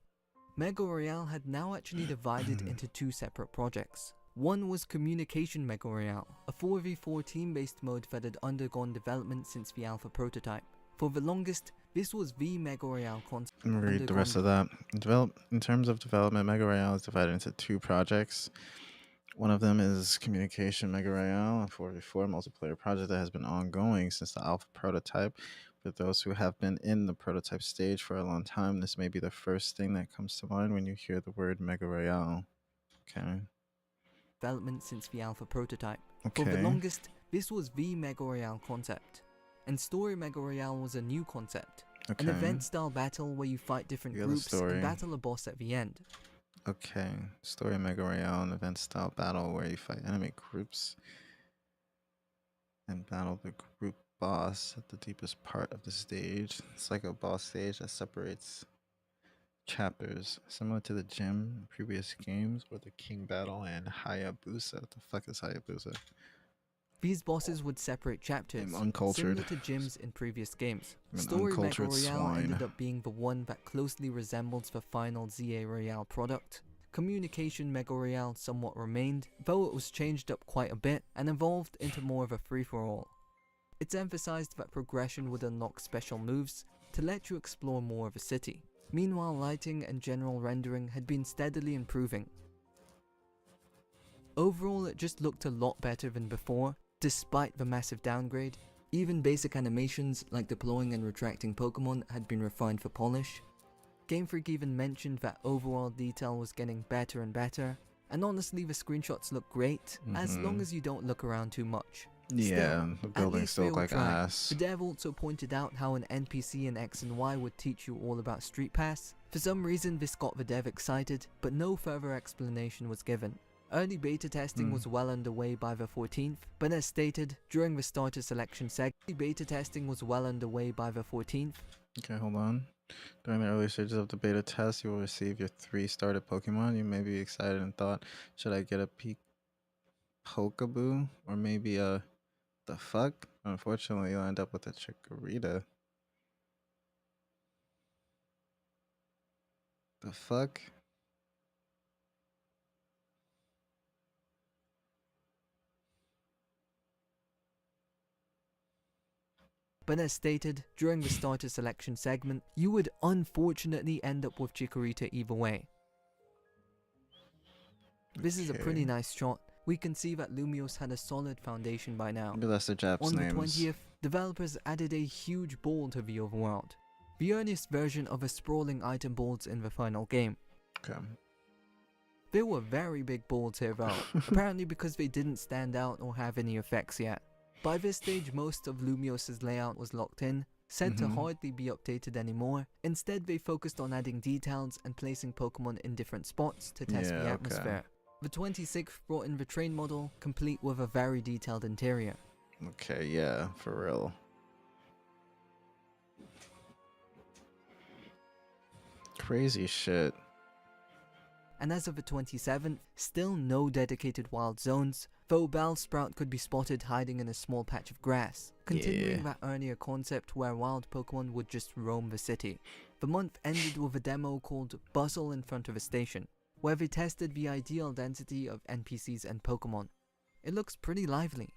Mega Royale had now actually divided into two separate projects. One was Communication Mega Royale, a 4v4 team-based mode that had undergone development since the alpha prototype. For the longest, this was the Mega Royale concept. I'm gonna read the rest of that. In terms of development, Mega Royale is divided into two projects. One of them is Communication Mega Royale, a 4v4 multiplayer project that has been ongoing since the alpha prototype. For those who have been in the prototype stage for a long time, this may be the first thing that comes to mind when you hear the word Mega Royale. Okay. Development since the alpha prototype. For the longest, this was the Mega Royale concept. And Story Mega Royale was a new concept. An event-style battle where you fight different groups and battle a boss at the end. Okay, Story Mega Royale, an event-style battle where you fight enemy groups and battle the group boss at the deepest part of the stage. It's like a boss stage that separates chapters, similar to the gym in previous games, or the King Battle and Hayabusa. What the fuck is Hayabusa? These bosses would separate chapters, uncultured. similar to gyms in previous games. Story Mega Royale ended up being the one that closely resembles the final ZA Royale product. Communication Mega Royale somewhat remained, though it was changed up quite a bit and evolved into more of a free-for-all. It's emphasized that progression would unlock special moves to let you explore more of a city. Meanwhile, lighting and general rendering had been steadily improving. Overall, it just looked a lot better than before, despite the massive downgrade. Even basic animations like deploying and retracting Pokemon had been refined for polish. Game Freak even mentioned that overall detail was getting better and better, and honestly the screenshots look great, as long as you don't look around too much. Yeah, the buildings still look like ass. The dev also pointed out how an NPC in X and Y would teach you all about Street Pass. For some reason this got the dev excited, but no further explanation was given. Early beta testing was well underway by the 14th, but as stated, during the starter selection segment, Okay, hold on. During the early stages of the beta test, you will receive your 3 started Pokemon. You may be excited and thought, should I get a Pokeboo? Or maybe a... the fuck? Unfortunately, you'll end up with a Chikorita. The fuck? But as stated, during the starter selection segment, you would unfortunately end up with Chikorita either way. This is a pretty nice shot. We can see that Lumiose had a solid foundation by now. Maybe that's the Japs' On names. the 20th, developers added a huge ball to the overworld. The earliest version of a sprawling item boards in the final game. Okay. There were very big balls here though, apparently because they didn't stand out or have any effects yet. By this stage, most of Lumios's layout was locked in, said to hardly be updated anymore. Instead, they focused on adding details and placing Pokemon in different spots to test the atmosphere. The 26th brought in the train model, complete with a very detailed interior. Okay, yeah, for real. Crazy shit. And as of the 27th, still no dedicated wild zones, though Bellsprout could be spotted hiding in a small patch of grass, continuing that earlier concept where wild Pokemon would just roam the city. The month ended with a demo called Bustle in front of a station, where they tested the ideal density of NPCs and Pokemon. It looks pretty lively.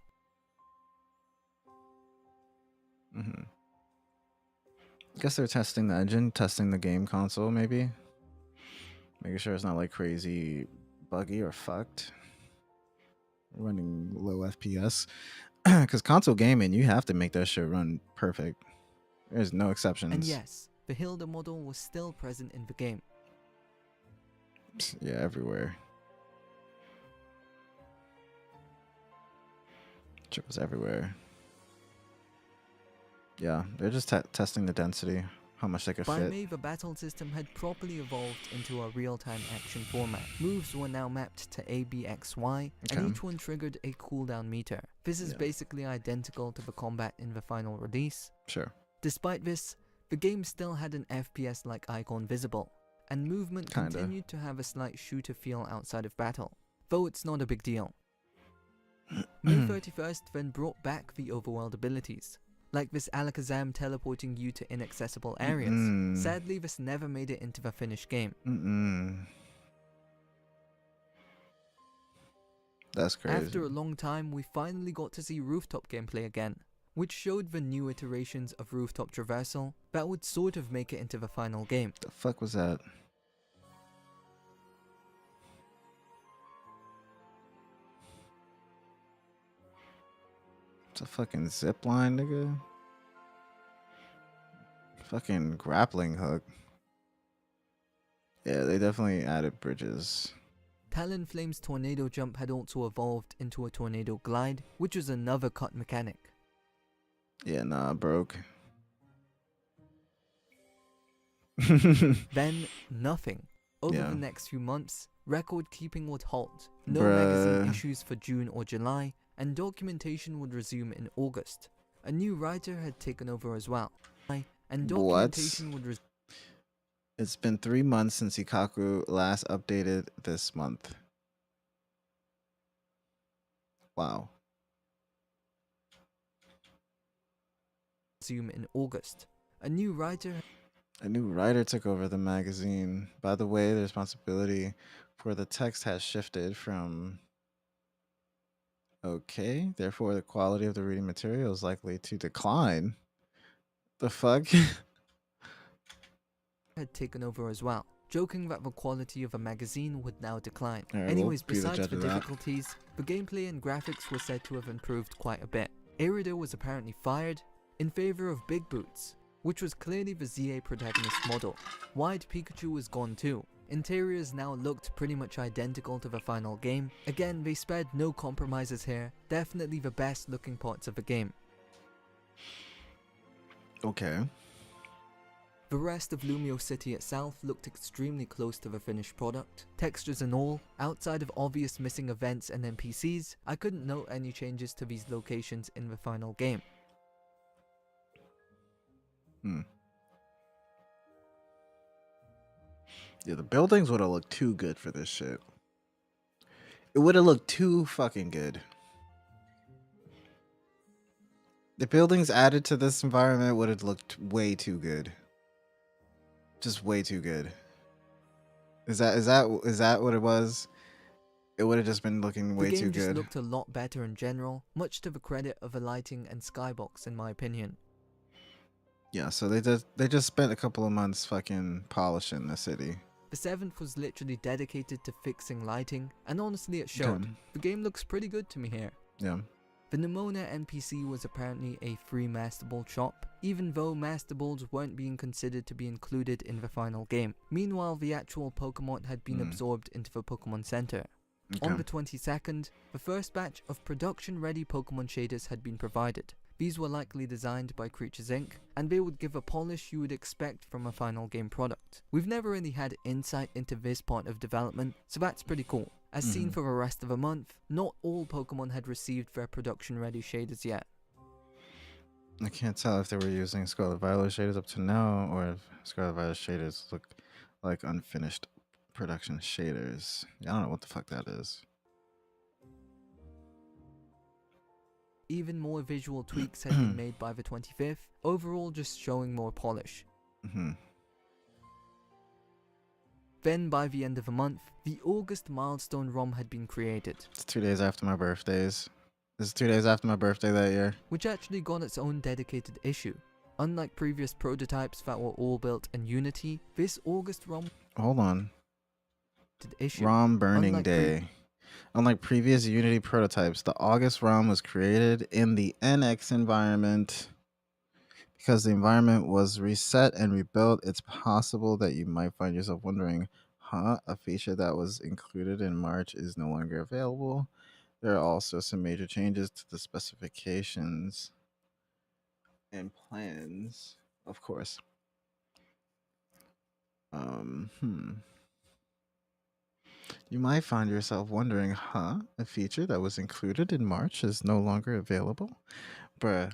Guess they're testing the engine, testing the game console, maybe. Making sure it's not like crazy buggy or fucked. Running low FPS. Because console gaming, you have to make that shit run perfect. There's no exceptions. And yes, the Hilda model was still present in the game. Yeah, everywhere. Shit was everywhere. Yeah, they're just testing the density, how much they could By fit. May, the battle system had properly evolved into a real-time action format. Moves were now mapped to ABXY, and each one triggered a cooldown meter. This is basically identical to the combat in the final release. Sure. Despite this, the game still had an FPS-like icon visible, and movement continued to have a slight shooter feel outside of battle, though it's not a big deal. May 31st then brought back the overworld abilities, like this Alakazam teleporting you to inaccessible areas. Sadly, this never made it into the finished game. That's crazy. After a long time, we finally got to see rooftop gameplay again, which showed the new iterations of rooftop traversal that would sort of make it into the final game. The fuck was that? It's a fucking zip line, nigga. Fucking grappling hook. Yeah, they definitely added bridges. Talonflame's Tornado Jump had also evolved into a Tornado Glide, which was another cut mechanic. Yeah, nah, broke. Then, nothing. Over the next few months, record keeping would halt, no Bruh. magazine issues for June or July, and documentation would resume in August. A new writer had taken over as well, and documentation would resume. It's been 3 months since Ikaku last updated this month. Wow. Resume in August. A new writer took over the magazine. By the way, the responsibility for the text has shifted from okay, therefore the quality of the reading material is likely to decline. The fuck? had taken over as well, joking that the quality of a magazine would now decline. Right, Anyways, we'll be the besides judge the of that. difficulties, the gameplay and graphics were said to have improved quite a bit. Erido was apparently fired in favor of Big Boots, which was clearly the ZA protagonist model. Wide Pikachu was gone too. Interiors now looked pretty much identical to the final game. Again, they spared no compromises here, definitely the best looking parts of the game. Okay. The rest of Lumio City itself looked extremely close to the finished product. Textures and all, outside of obvious missing events and NPCs, I couldn't note any changes to these locations in the final game. Yeah, the buildings would have looked too good for this shit. It would have looked too fucking good. The buildings added to this environment would have looked way too good. Just way too good. Is that what it was? It would have just been looking way the game too just good. looked a lot better in general, much to the credit of the lighting and skybox in my opinion. Yeah, so they just spent a couple of months fucking polishing the city. The 7th was literally dedicated to fixing lighting, and honestly it showed. Okay. The game looks pretty good to me here. Yeah. The Nemona NPC was apparently a free Master Ball shop, even though Master Balls weren't being considered to be included in the final game. Meanwhile, the actual Pokemon had been absorbed into the Pokemon Center. On Okay. the 22nd, the first batch of production-ready Pokemon shaders had been provided. These were likely designed by Creatures Inc., and they would give a polish you would expect from a final game product. We've never really had insight into this part of development, so that's pretty cool. As seen for the rest of the month, not all Pokemon had received their production-ready shaders yet. I can't tell if they were using Scarlet Violet shaders up to now, or if Scarlet Violet shaders look like unfinished production shaders. I don't know what the fuck that is. Even more visual tweaks had been made by the 25th, overall just showing more polish. Then by the end of the month, the August milestone ROM had been created, It's 2 days after my birthdays. This is 2 days after my birthday that year. which actually got its own dedicated issue. Unlike previous prototypes that were all built in Unity, this August ROM Hold on. issue. ROM burning Unlike day. Unlike previous Unity prototypes, the August ROM was created in the NX environment. Because the environment was reset and rebuilt, it's possible that you might find yourself wondering, a feature that was included in March is no longer available. There are also some major changes to the specifications and plans, of course. You might find yourself wondering, a feature that was included in March is no longer available? Bruh.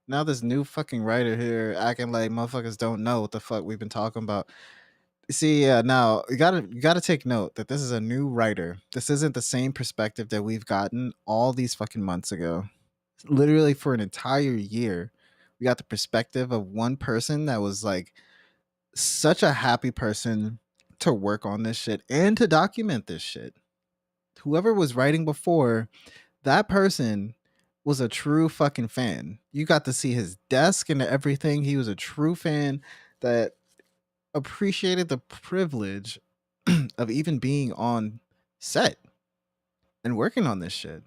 Now this new fucking writer here acting like motherfuckers don't know what the fuck we've been talking about. See, now you gotta take note that this is a new writer. This isn't the same perspective that we've gotten all these fucking months ago. Literally for an entire year, we got the perspective of one person that was like such a happy person to work on this shit and to document this shit. Whoever was writing before, that person was a true fucking fan. You got to see his desk and everything. He was a true fan that appreciated the privilege of even being on set and working on this shit.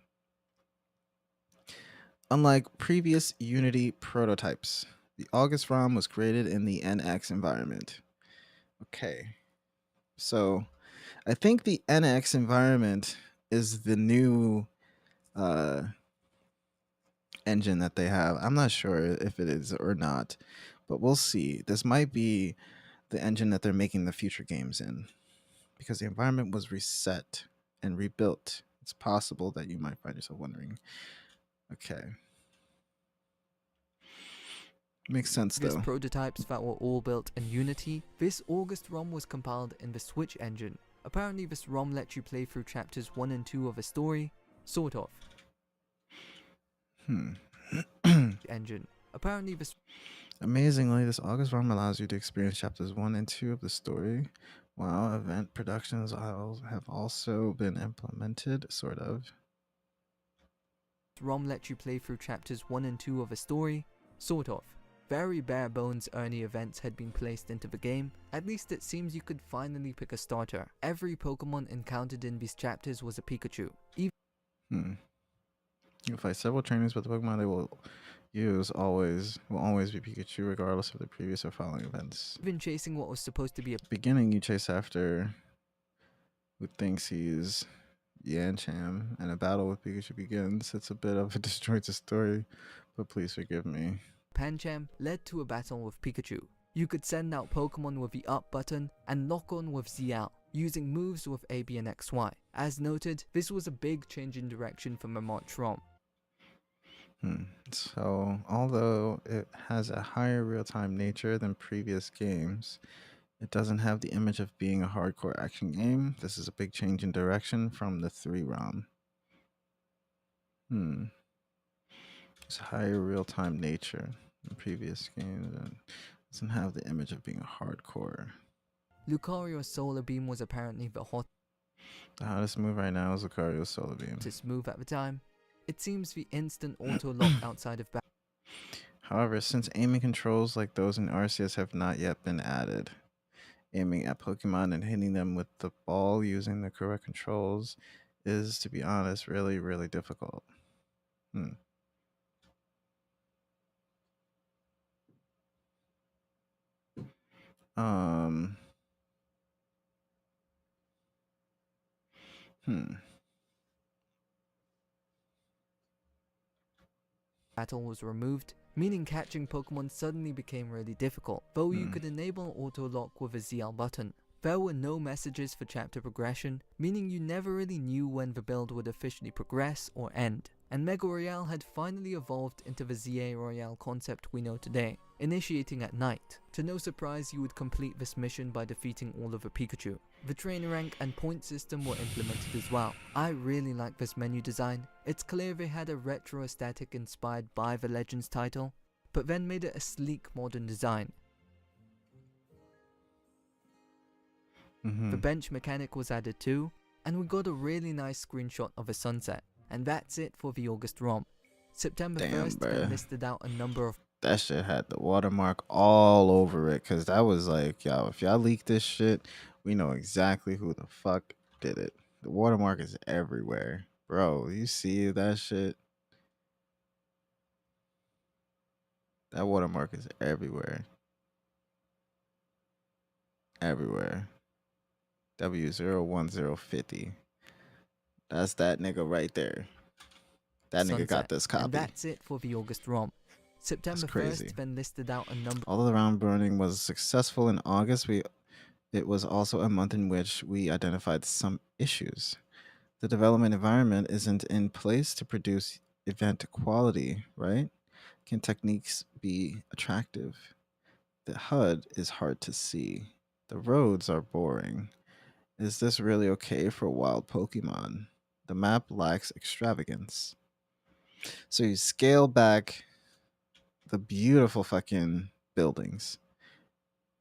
Unlike previous Unity prototypes, the August ROM was created in the NX environment. Okay. So I think the NX environment is the new engine that they have. I'm not sure if it is or not, but we'll see. This might be the engine that they're making the future games in, because the environment was reset and rebuilt. It's possible that you might find yourself wondering. Okay. Makes sense Previous though. prototypes that were all built in Unity, this August ROM was compiled in the Switch engine. Apparently this ROM lets you play through chapters 1 and 2 of a story, sort of. Engine. Apparently this Amazingly, this August ROM allows you to experience chapters 1 and 2 of the story. While event productions have also been implemented, sort of. ROM lets you play through chapters 1 and 2 of a story, sort of. Very bare bones early events had been placed into the game. At least it seems you could finally pick a starter. Every Pokemon encountered in these chapters was a Pikachu. You fight several trainers, but the Pokemon they will use will always be Pikachu, regardless of the previous or following events. Even chasing what was supposed to be a Beginning, you chase after who thinks he's Yancham, and a battle with Pikachu begins. It's a bit of a disjointed story, but please forgive me. Pancham led to a battle with Pikachu. You could send out Pokemon with the up button and lock on with ZL, using moves with A, B, and XY. As noted, this was a big change in direction from the March ROM. So, although it has a higher real-time nature than previous games, it doesn't have the image of being a hardcore action game. This is a big change in direction from the 3 ROM. It's higher real-time nature than previous games and doesn't have the image of being a hardcore. Lucario's Solar Beam was apparently the The hottest move right now is Lucario's Solar Beam. hottest move at the time. It seems the instant auto lock outside of battle. However, since aiming controls like those in Arceus have not yet been added, aiming at Pokemon and hitting them with the ball using the correct controls is, to be honest, really, really difficult. battle was removed, meaning catching Pokemon suddenly became really difficult, though you could enable auto-lock with a ZL button. There were no messages for chapter progression, meaning you never really knew when the build would officially progress or end. And Mega Royale had finally evolved into the ZA Royale concept we know today, initiating at night. To no surprise, you would complete this mission by defeating all of the Pikachu. The trainer rank and point system were implemented as well. I really like this menu design. It's clear they had a retro aesthetic inspired by the Legends title, but then made it a sleek modern design. The bench mechanic was added too, and we got a really nice screenshot of a sunset. And that's it for the August ROM. September 1st, they listed out a number of... That shit had the watermark all over it, because that was like, yo, if y'all leak this shit, we know exactly who the fuck did it. The watermark is everywhere. Bro, you see that shit? That watermark is everywhere. Everywhere. W01050. That's that nigga right there. That nigga got this copy. And that's it for the August ROM. September 1st then listed out a number... Although the round burning was successful in August, it was also a month in which we identified some issues. The development environment isn't in place to produce event quality, right? Can techniques be attractive? The HUD is hard to see. The roads are boring. Is this really okay for wild Pokemon? The map lacks extravagance. So you scale back the beautiful fucking buildings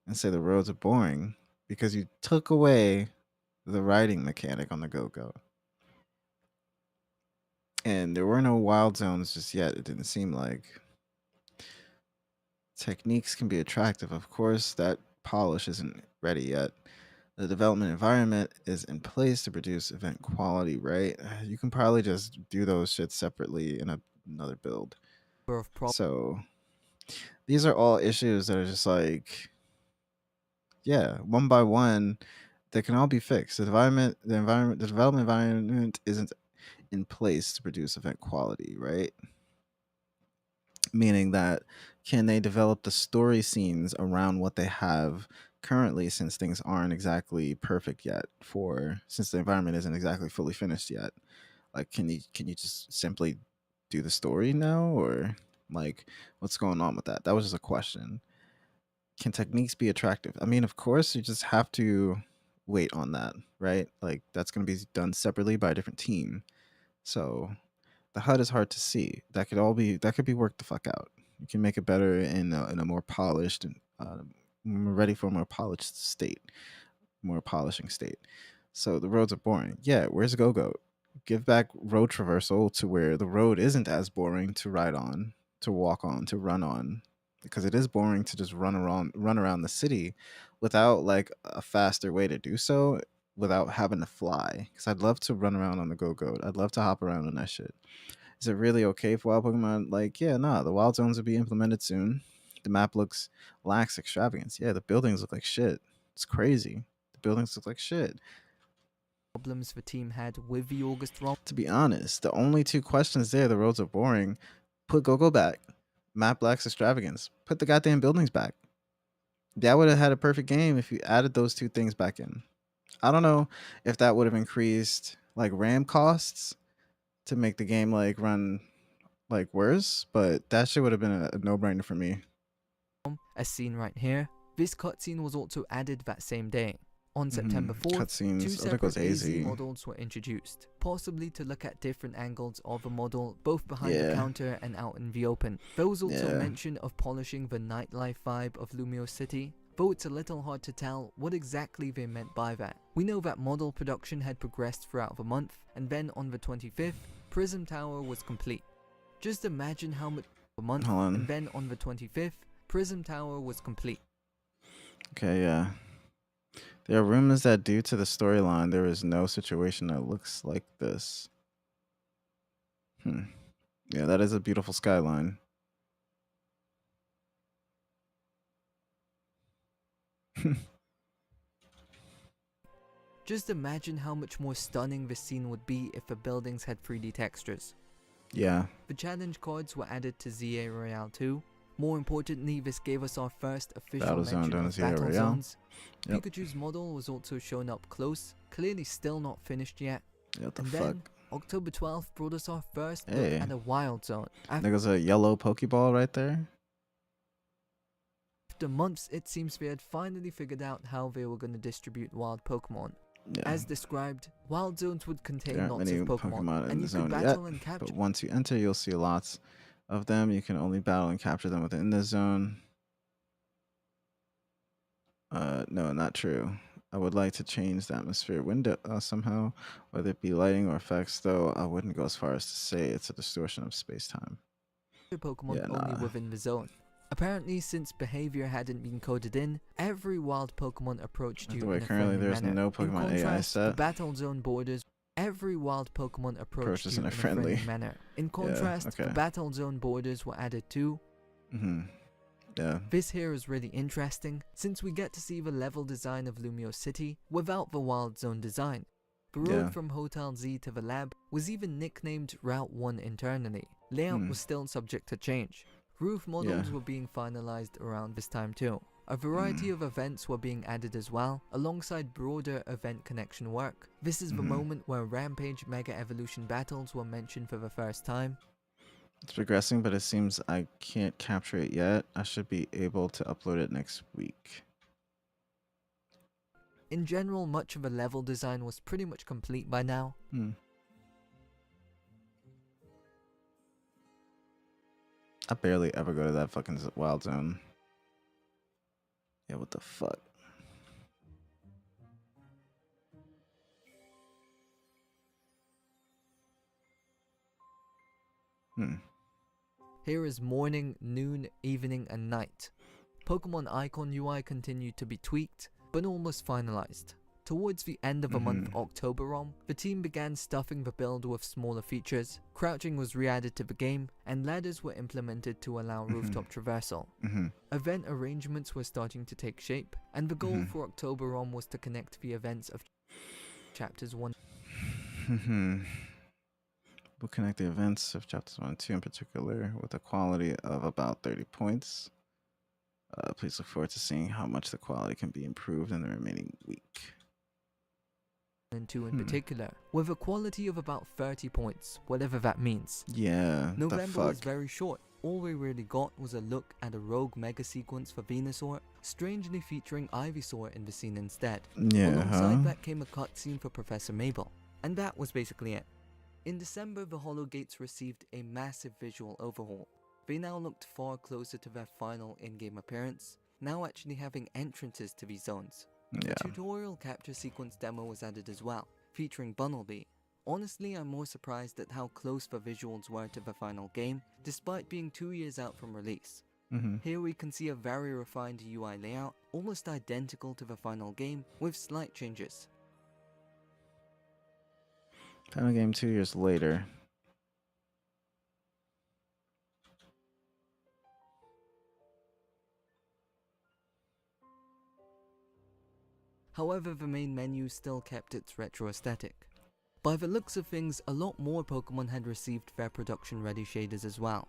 and say the roads are boring because you took away the riding mechanic on the Go-Go. And there were no wild zones just yet, it didn't seem like. Techniques can be attractive. Of course, that polish isn't ready yet. The development environment is in place to produce event quality, right? You can probably just do those shit separately in another build. So these are all issues that are just like, yeah, one by one, they can all be fixed. The development environment isn't in place to produce event quality, right? Meaning that, can they develop the story scenes around what they have currently, since things aren't exactly perfect yet, since the environment isn't exactly fully finished yet? Like, can you just simply do the story now, or like what's going on with that? That was just a question. Can techniques be attractive? I mean, of course, you just have to wait on that, right? Like, that's going to be done separately by a different team. So the HUD is hard to see. That could be worked the fuck out. You can make it better in a more polished and ready for a more polished state, more polishing state. So the roads are boring. Yeah, where's Go-Go? Give back road traversal to where the road isn't as boring to ride on, to walk on, to run on, because it is boring to just run around the city without like a faster way to do so, without having to fly. Because I'd love to run around on the Go-Go. I'd love to hop around on that shit. Is it really okay for wild Pokemon? Like, yeah, nah, the wild zones will be implemented soon. The map lacks extravagance. Yeah, the buildings look like shit. It's crazy. The buildings look like shit. Problems the team had with the August ROM. To be honest, the only two questions there, the roads are boring. Put Go-Go back. Map lacks extravagance. Put the goddamn buildings back. That would have had a perfect game if you added those two things back in. I don't know if that would have increased like RAM costs to make the game like run like worse, but that shit would have been a no-brainer for me. As seen right here, this cutscene was also added that same day. On September 4th, two separate AZ models were introduced, possibly to look at different angles of a model, both behind the counter and out in the open. There was also mention of polishing the nightlife vibe of Lumiose City, though it's a little hard to tell what exactly they meant by that. We know that model production had progressed throughout the month, and then on the 25th, Prism Tower was complete. Just imagine how much a month, and then on the 25th, Prism Tower was complete. Okay, yeah. There are rumors that due to the storyline, there is no situation that looks like this. Yeah, that is a beautiful skyline. Just imagine how much more stunning this scene would be if the buildings had 3D textures. Yeah. The challenge cards were added to ZA Royale 2. More importantly, this gave us our first official Battle Zone mention done of ZA battle Royale. zones. Yep. Pikachu's model was also shown up close, clearly still not finished yet. What the And fuck? then, October 12th brought us our first Hey. look at a wild zone. There's a yellow Pokeball right there. After months, it seems they had finally figured out how they were going to distribute wild Pokemon. Yeah. As described, wild zones would contain There aren't lots many of Pokemon, in and the you zone could yet, battle and capture. but once you enter, you'll see lots of them. You can only battle and capture them within the zone. No, not true. I would like to change the atmosphere window somehow, whether it be lighting or effects, though I wouldn't go as far as to say it's a distortion of space-time. Pokemon Yeah, only nah. within the zone. Apparently, since behavior hadn't been coded in, every wild Pokemon approached By you the way, in a currently friendly there's manner. no In Pokemon AI contrast, the set. battle zone borders. Every wild Pokemon approached Approaches you in a in a friendly friendly- manner. In contrast, okay. the battle zone borders were added too. Yeah. This here is really interesting, since we get to see the level design of Lumio City without the wild zone design. The road Yeah. from Hotel Z to the lab was even nicknamed Route 1 internally. Layout was still subject to change. Roof models Yeah. were being finalized around this time too. A variety of events were being added as well, alongside broader event connection work. This is the moment where Rampage Mega Evolution battles were mentioned for the first time. It's progressing, but it seems I can't capture it yet. I should be able to upload it next week. In general, much of the level design was pretty much complete by now. I barely ever go to that fucking wild zone. Yeah, what the fuck? Here is morning, noon, evening, and night. Pokemon icon UI continued to be tweaked, but almost finalized. Towards the end of the month October ROM, the team began stuffing the build with smaller features, crouching was re-added to the game, and ladders were implemented to allow rooftop traversal. Event arrangements were starting to take shape, and the goal for October ROM was to connect the events of chapters 1. We'll connect the events of chapters 1 and 2 in particular with a quality of about 30 points. Please look forward to seeing how much the quality can be improved in the remaining week. And 2 in particular, with a quality of about 30 points, whatever that means. Yeah, the November was fuck? very short. All we really got was a look at a rogue mega sequence for Venusaur, strangely featuring Ivysaur in the scene instead. Yeah, Alongside that came a cutscene for Professor Mabel, and that was basically it. In December, the Hollow Gates received a massive visual overhaul. They now looked far closer to their final in-game appearance, now actually having entrances to these zones. Yeah. A tutorial capture sequence demo was added as well, featuring Bunnelby. Honestly, I'm more surprised at how close the visuals were to the final game, despite being 2 years out from release. Here we can see a very refined UI layout, almost identical to the final game, with slight changes. Final game 2 years later. However, the main menu still kept its retro aesthetic. By the looks of things, a lot more Pokemon had received their production-ready shaders as well.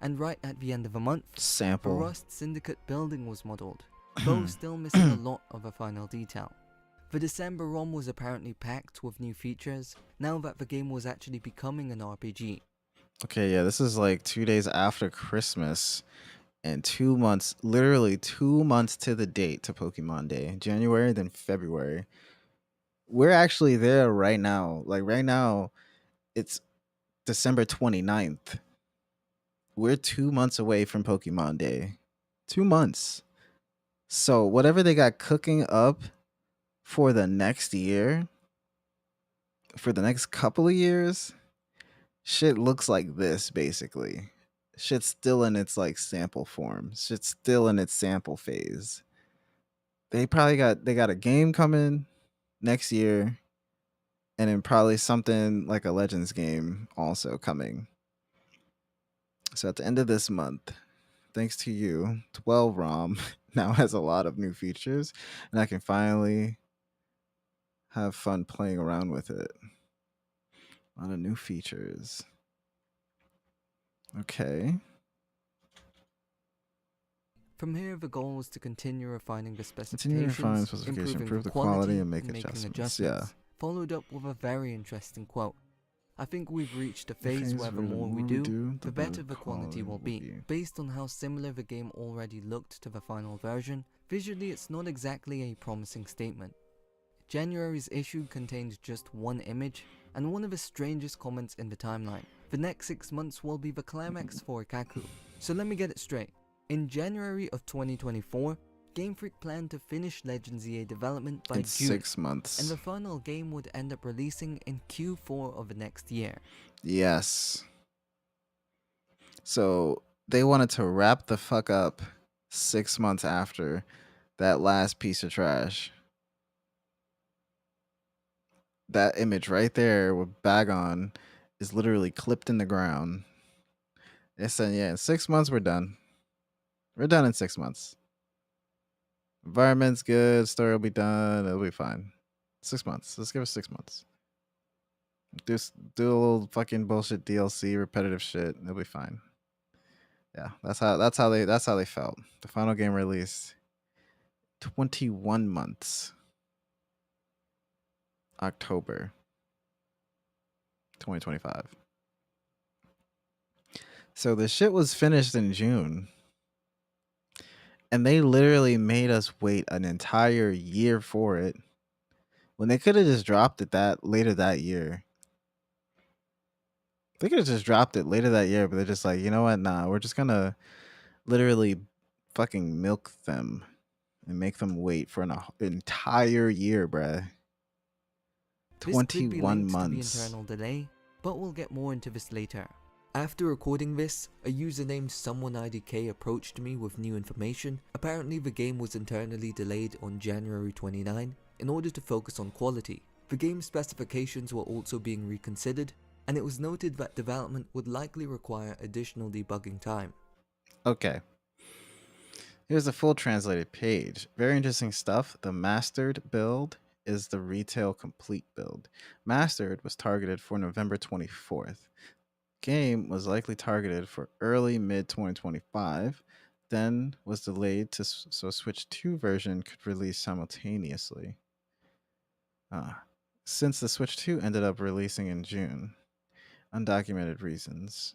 And right at the end of the month, the Sample. Rust Syndicate building was modeled, though still missing a lot of the final detail. The December ROM was apparently packed with new features, now that the game was actually becoming an RPG. Okay, yeah, this is like 2 days after Christmas and 2 months, literally 2 months to the date to Pokemon Day. January, then February. We're actually there right now. Like right now, it's December 29th. We're 2 months away from Pokemon Day. 2 months. So whatever they got cooking up for the next year, for the next couple of years, shit looks like this basically. Shit's still in its like sample form. Shit's still in its sample phase. They got a game coming next year, and then probably something like a Legends game also coming. So at the end of this month, thanks to you, 12 ROM now has a lot of new features, and I can finally have fun playing around with it. A lot of new features. Okay. From here, the goal was to continue refining the Continue to refine specifications, specification, improving improve the the quality, quality, and make and making adjustments. Yeah. adjustments. Followed up with a very interesting quote. I think we've reached a The phase where the where more we do, the better the quality will be. Based on how similar the game already looked to the final version, visually it's not exactly a promising statement. January's issue contained just one image, and one of the strangest comments in the timeline. The next 6 months will be the climax for Ikaku. So let me get it straight. In January of 2024, Game Freak planned to finish Legend ZA development by It's June, 6 months. and the final game would end up releasing in Q4 of the next year. Yes. So they wanted to wrap the fuck up 6 months after that last piece of trash. That image right there with bag on is literally clipped in the ground. They said, yeah, in 6 months we're done. We're done in 6 months. Environment's good, story will be done, it'll be fine. 6 months. Let's give it 6 months. Just do a little fucking bullshit DLC, repetitive shit, it'll be fine. Yeah, that's how they felt. The final game released 21 months. October 2025. So the shit was finished in June. And they literally made us wait an entire year for it. When they could have just dropped it later that year. They could have just dropped it later that year, but they're just like, you know what? Nah, we're just gonna literally fucking milk them and make them wait for an entire year, bruh. This could be 21 linked to the months. internal delay, but we'll get more into this later. After recording this, a user named SomeoneIDK approached me with new information. Apparently the game was internally delayed on January 29 in order to focus on quality. The game's specifications were also being reconsidered, and it was noted that development would likely require additional debugging time. Okay. Here's a full translated page. Very interesting stuff. The mastered build is the retail complete build. Mastered was targeted for November 24th. Game was likely targeted for early mid 2025, then was delayed so Switch 2 version could release simultaneously. Since the Switch 2 ended up releasing in June, undocumented reasons,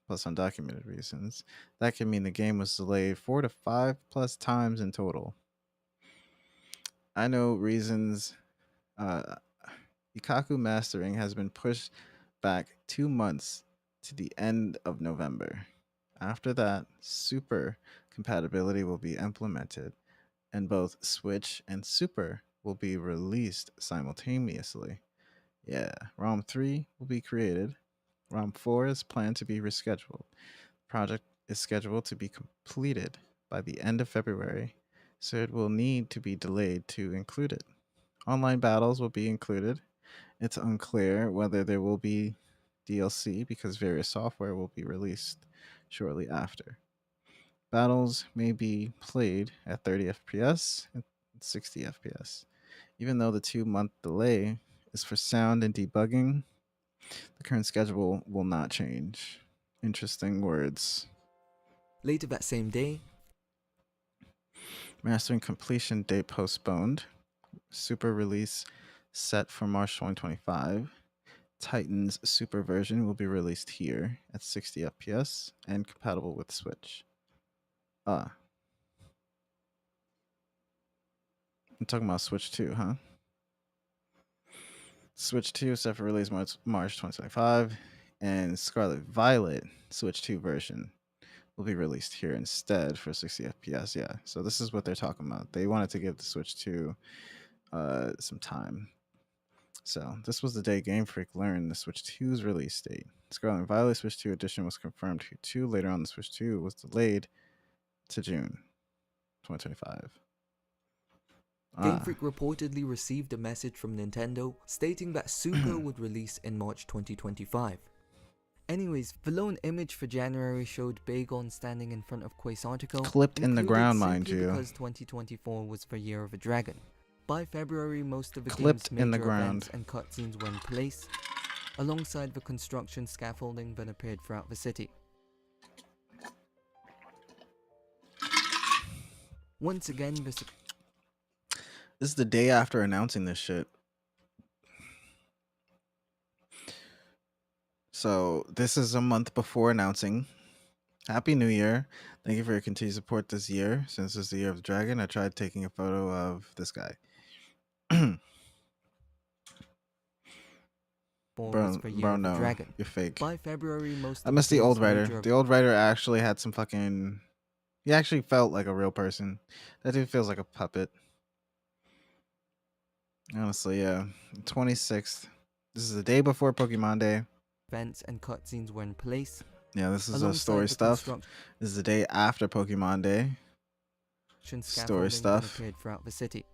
plus undocumented reasons, that could mean the game was delayed 4 to 5 plus times in total. I know reasons. Ikaku mastering has been pushed back 2 months to the end of November. After that, Super compatibility will be implemented, and both Switch and Super will be released simultaneously. Yeah, ROM 3 will be created. ROM 4 is planned to be rescheduled. The project is scheduled to be completed by the end of February, so it will need to be delayed to include it. Online battles will be included. It's unclear whether there will be DLC because various software will be released shortly after. Battles may be played at 30 FPS and 60 FPS. Even though the 2-month delay is for sound and debugging, the current schedule will not change. Interesting words. Later that same day, Mastering completion date postponed. Super release set for March 2025. Titan's Super version will be released here at 60 FPS and compatible with Switch. I'm talking about Switch 2, huh? Switch 2 set for release March 2025, and Scarlet Violet Switch 2 version will be released here instead for 60 FPS. Yeah, so this is what they're talking about. They wanted to give the Switch 2 some time. So this was the day Game Freak learned the Switch 2's release date. Scarlet Violet Switch 2 edition was confirmed here too. Later on, the Switch 2 was delayed to June 2025. Game Freak reportedly received a message from Nintendo stating that Super would release in March 2025. Anyways, the lone image for January showed Bagon standing in front of Quasartico, clipped in the ground, mind you, because 2024 was the year of a dragon. By February, most of the clipped game's in the major ground events and cutscenes were in place, alongside the construction scaffolding that appeared throughout the city. Once again, This is the day after announcing this shit. So this is a month before announcing. Happy New Year. Thank you for your continued support this year. Since it's the year of the dragon, I tried taking a photo of this guy. was for Year Bro, of the no. Dragon. You're fake. By February, most I of miss the old writer. major The old writer actually had some fucking... He actually felt like a real person. That dude feels like a puppet. Honestly, yeah. 26th. This is the day before Pokemon Day. events and cutscenes were in place. Yeah, this is alongside story the stuff. This is the day after Pokemon Day. Story Story stuff. appeared throughout the city.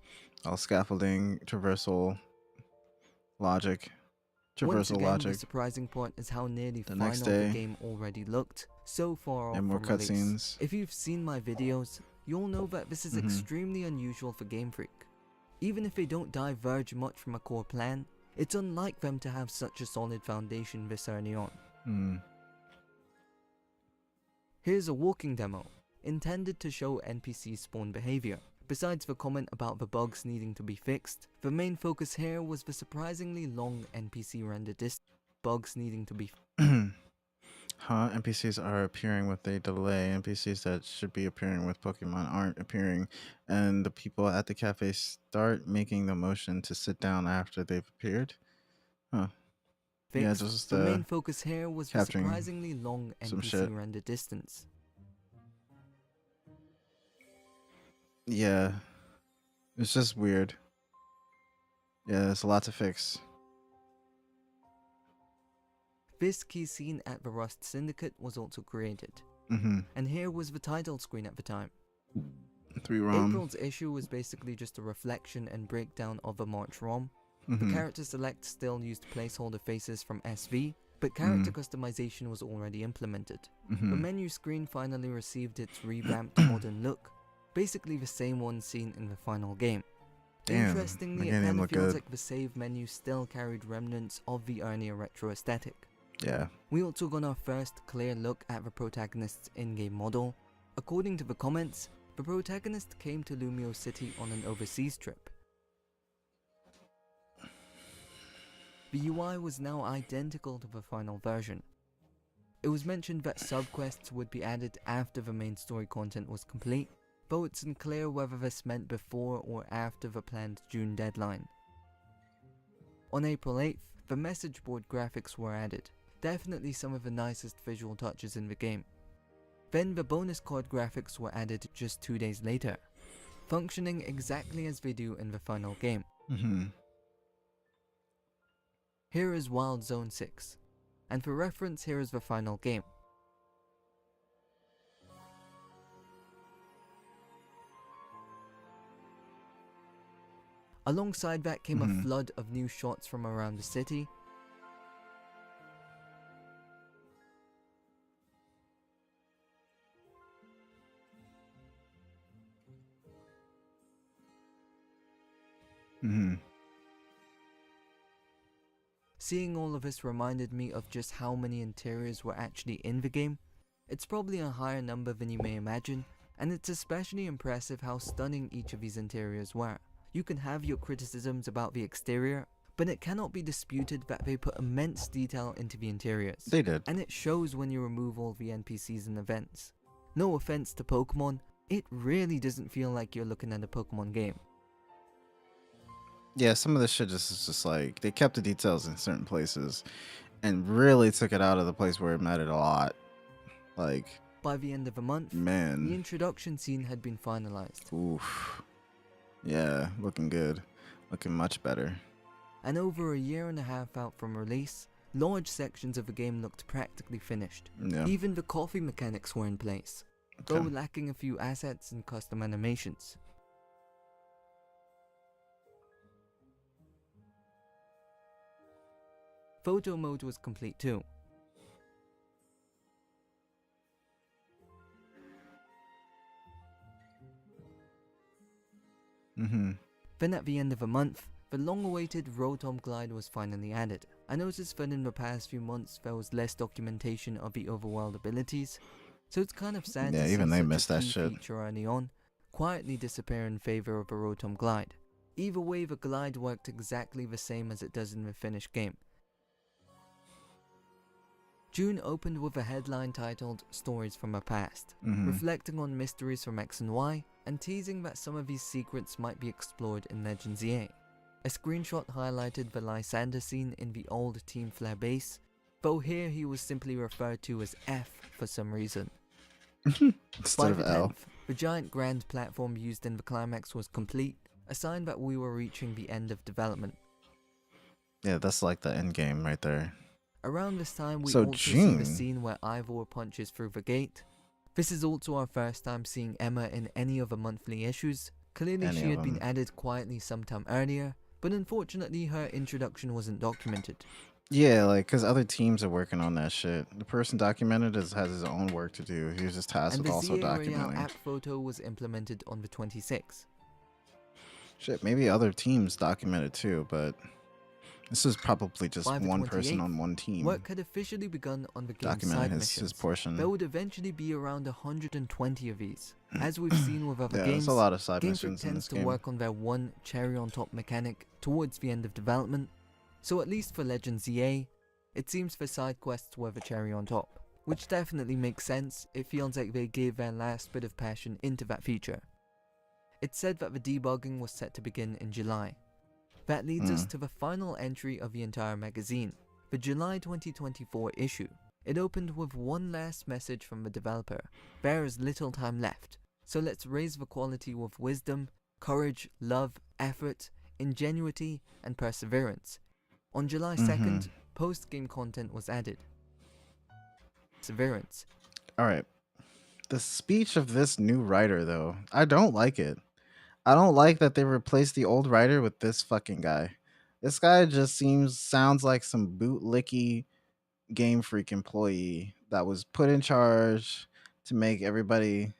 All scaffolding, traversal, logic. Once Traversal again, logic. the surprising part is how nearly The final next the day. game already looked. So far off And more from release. cutscenes. If you've seen my videos, you'll know that this is extremely unusual for Game Freak. Even if they don't diverge much from a core plan, it's unlike them to have such a solid foundation this early on. Here's a walking demo, intended to show NPC spawn behavior. Besides the comment about the bugs needing to be fixed, the main focus here was the surprisingly long NPC render distance. Bugs needing to be NPCs are appearing with a delay. NPCs that should be appearing with Pokemon aren't appearing. And the people at the cafe start making the motion to sit down after they've appeared. Huh. fixed. Yeah, just the main focus here was the capturing surprisingly long some NPC shit. render distance. Yeah. It's just weird. Yeah, there's a lot to fix. This key scene at the Rust Syndicate was also created. And here was the title screen at the time. 3 ROM. April's issue was basically just a reflection and breakdown of the March ROM. The character select still used placeholder faces from SV, but character customization was already implemented. The menu screen finally received its revamped modern look, basically the same one seen in the final game. Damn, Interestingly, the it game kind of looked feels good. like the save menu still carried remnants of the earlier retro aesthetic. Yeah. We also got our first clear look at the protagonist's in-game model. According to the comments, the protagonist came to Lumio City on an overseas trip. The UI was now identical to the final version. It was mentioned that subquests would be added after the main story content was complete, though it's unclear whether this meant before or after the planned June deadline. On April 8th, the message board graphics were added, definitely some of the nicest visual touches in the game. Then the bonus card graphics were added just 2 days later, functioning exactly as they do in the final game. Here is Wild Zone 6, and for reference here is the final game. Alongside that came a flood of new shots from around the city. Seeing all of this reminded me of just how many interiors were actually in the game. It's probably a higher number than you may imagine, and it's especially impressive how stunning each of these interiors were. You can have your criticisms about the exterior, but it cannot be disputed that they put immense detail into the interiors. They did. And it shows when you remove all the NPCs and events. No offense to Pokemon, it really doesn't feel like you're looking at a Pokemon game. Yeah, some of this shit is just like, they kept the details in certain places and really took it out of the place where it mattered a lot. Like, by the end of the month, the man. introduction scene had been finalized. Oof. Yeah, looking good. Looking much better. And over a year and a half out from release, large sections of the game looked practically finished. Yeah. Even the coffee mechanics were in place, though lacking a few assets and custom animations. Photo mode was complete too. Then at the end of the month, the long-awaited Rotom Glide was finally added. I noticed that in the past few months there was less documentation of the overworld abilities, so it's kind of sad to see even they such missed a that key shit. feature early on quietly disappear in favor of a Rotom Glide. Either way, the Glide worked exactly the same as it does in the finished game. June opened with a headline titled Stories from the Past, reflecting on mysteries from X and Y, and teasing that some of these secrets might be explored in Legends EA. A screenshot highlighted the Lysander scene in the old Team Flare base, though here he was simply referred to as F for some reason. Instead By of the L. 10th, the giant grand platform used in the climax was complete, a sign that we were reaching the end of development. Yeah, that's like the end game right there. Around this time, we So also see June. the scene where Ivor punches through the gate. This is also our first time seeing Emma in any of the monthly issues. Clearly Any she of had been them. added quietly sometime earlier, but unfortunately her introduction wasn't documented. Yeah, like, because other teams are working on that shit. The person documented has his own work to do. He was just tasked And with the also ZA Royale documenting. app photo was implemented on the 26th. Shit, maybe other teams documented too, but this is probably just By the one person 28th, on one team work had officially begun on the game's documenting side his missions. portion. There would eventually be around 120 of these. As we've seen with other Yeah, games, there's a lot of side Game Freak missions in tends this to game. work on their one cherry on top mechanic towards the end of development, so at least for Legends EA, it seems the side quests were the cherry on top, which definitely makes sense. It feels like they gave their last bit of passion into that feature. It's said that the debugging was set to begin in July. That leads us to the final entry of the entire magazine, the July 2024 issue. It opened with one last message from the developer: there is little time left, so let's raise the quality with wisdom, courage, love, effort, ingenuity, and perseverance. On July 2nd, post-game content was added. Perseverance. Alright. The speech of this new writer, though, I don't like it. I don't like that they replaced the old writer with this fucking guy. This guy just sounds like some bootlicky Game Freak employee that was put in charge to make everybody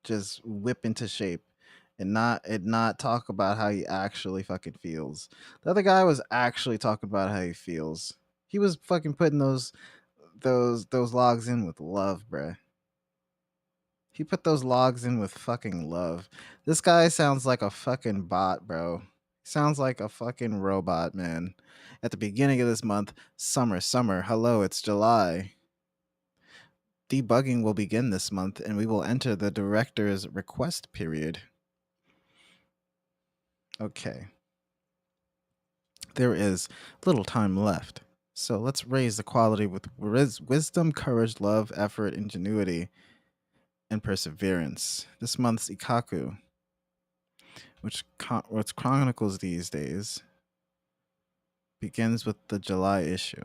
just whip into shape and not talk about how he actually fucking feels. The other guy was actually talking about how he feels. He was fucking putting those logs in with love, bruh. He put those logs in with fucking love. This guy sounds like a fucking bot, bro. Sounds like a fucking robot, man. At the beginning of this month, summer, hello, it's July. Debugging will begin this month, and we will enter the director's request period. Okay. There is little time left, so let's raise the quality with wisdom, courage, love, effort, ingenuity, and perseverance. This month's Ikaku, which chronicles these days, begins with the July issue.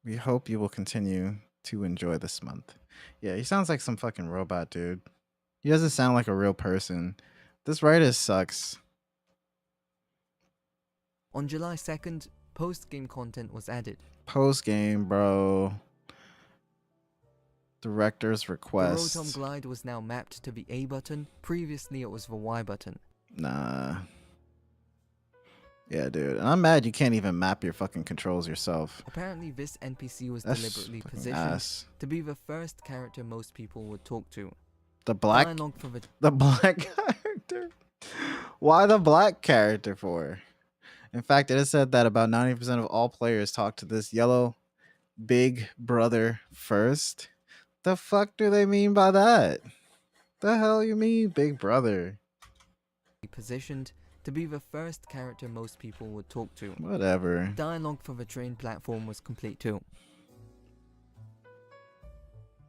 We hope you will continue to enjoy this month. Yeah, he sounds like some fucking robot, dude. He doesn't sound like a real person. This writer sucks. On July 2nd, post-game content was added. Post game, bro. Director's The request. Rotom Glide was now mapped to the A button, previously it was the Y button. Nah. Yeah, dude. And I'm mad you can't even map your fucking controls yourself. Apparently this NPC was That's deliberately fucking positioned ass. to be the first character most people would talk to. The black Dialogue for the black character? Why the black character for? In fact, it is said that about 90% of all players talk to this yellow big brother first. The fuck do they mean by that? The hell you mean, big brother? positioned to be the first character most people would talk to. Whatever. Dialogue for the train platform was complete too.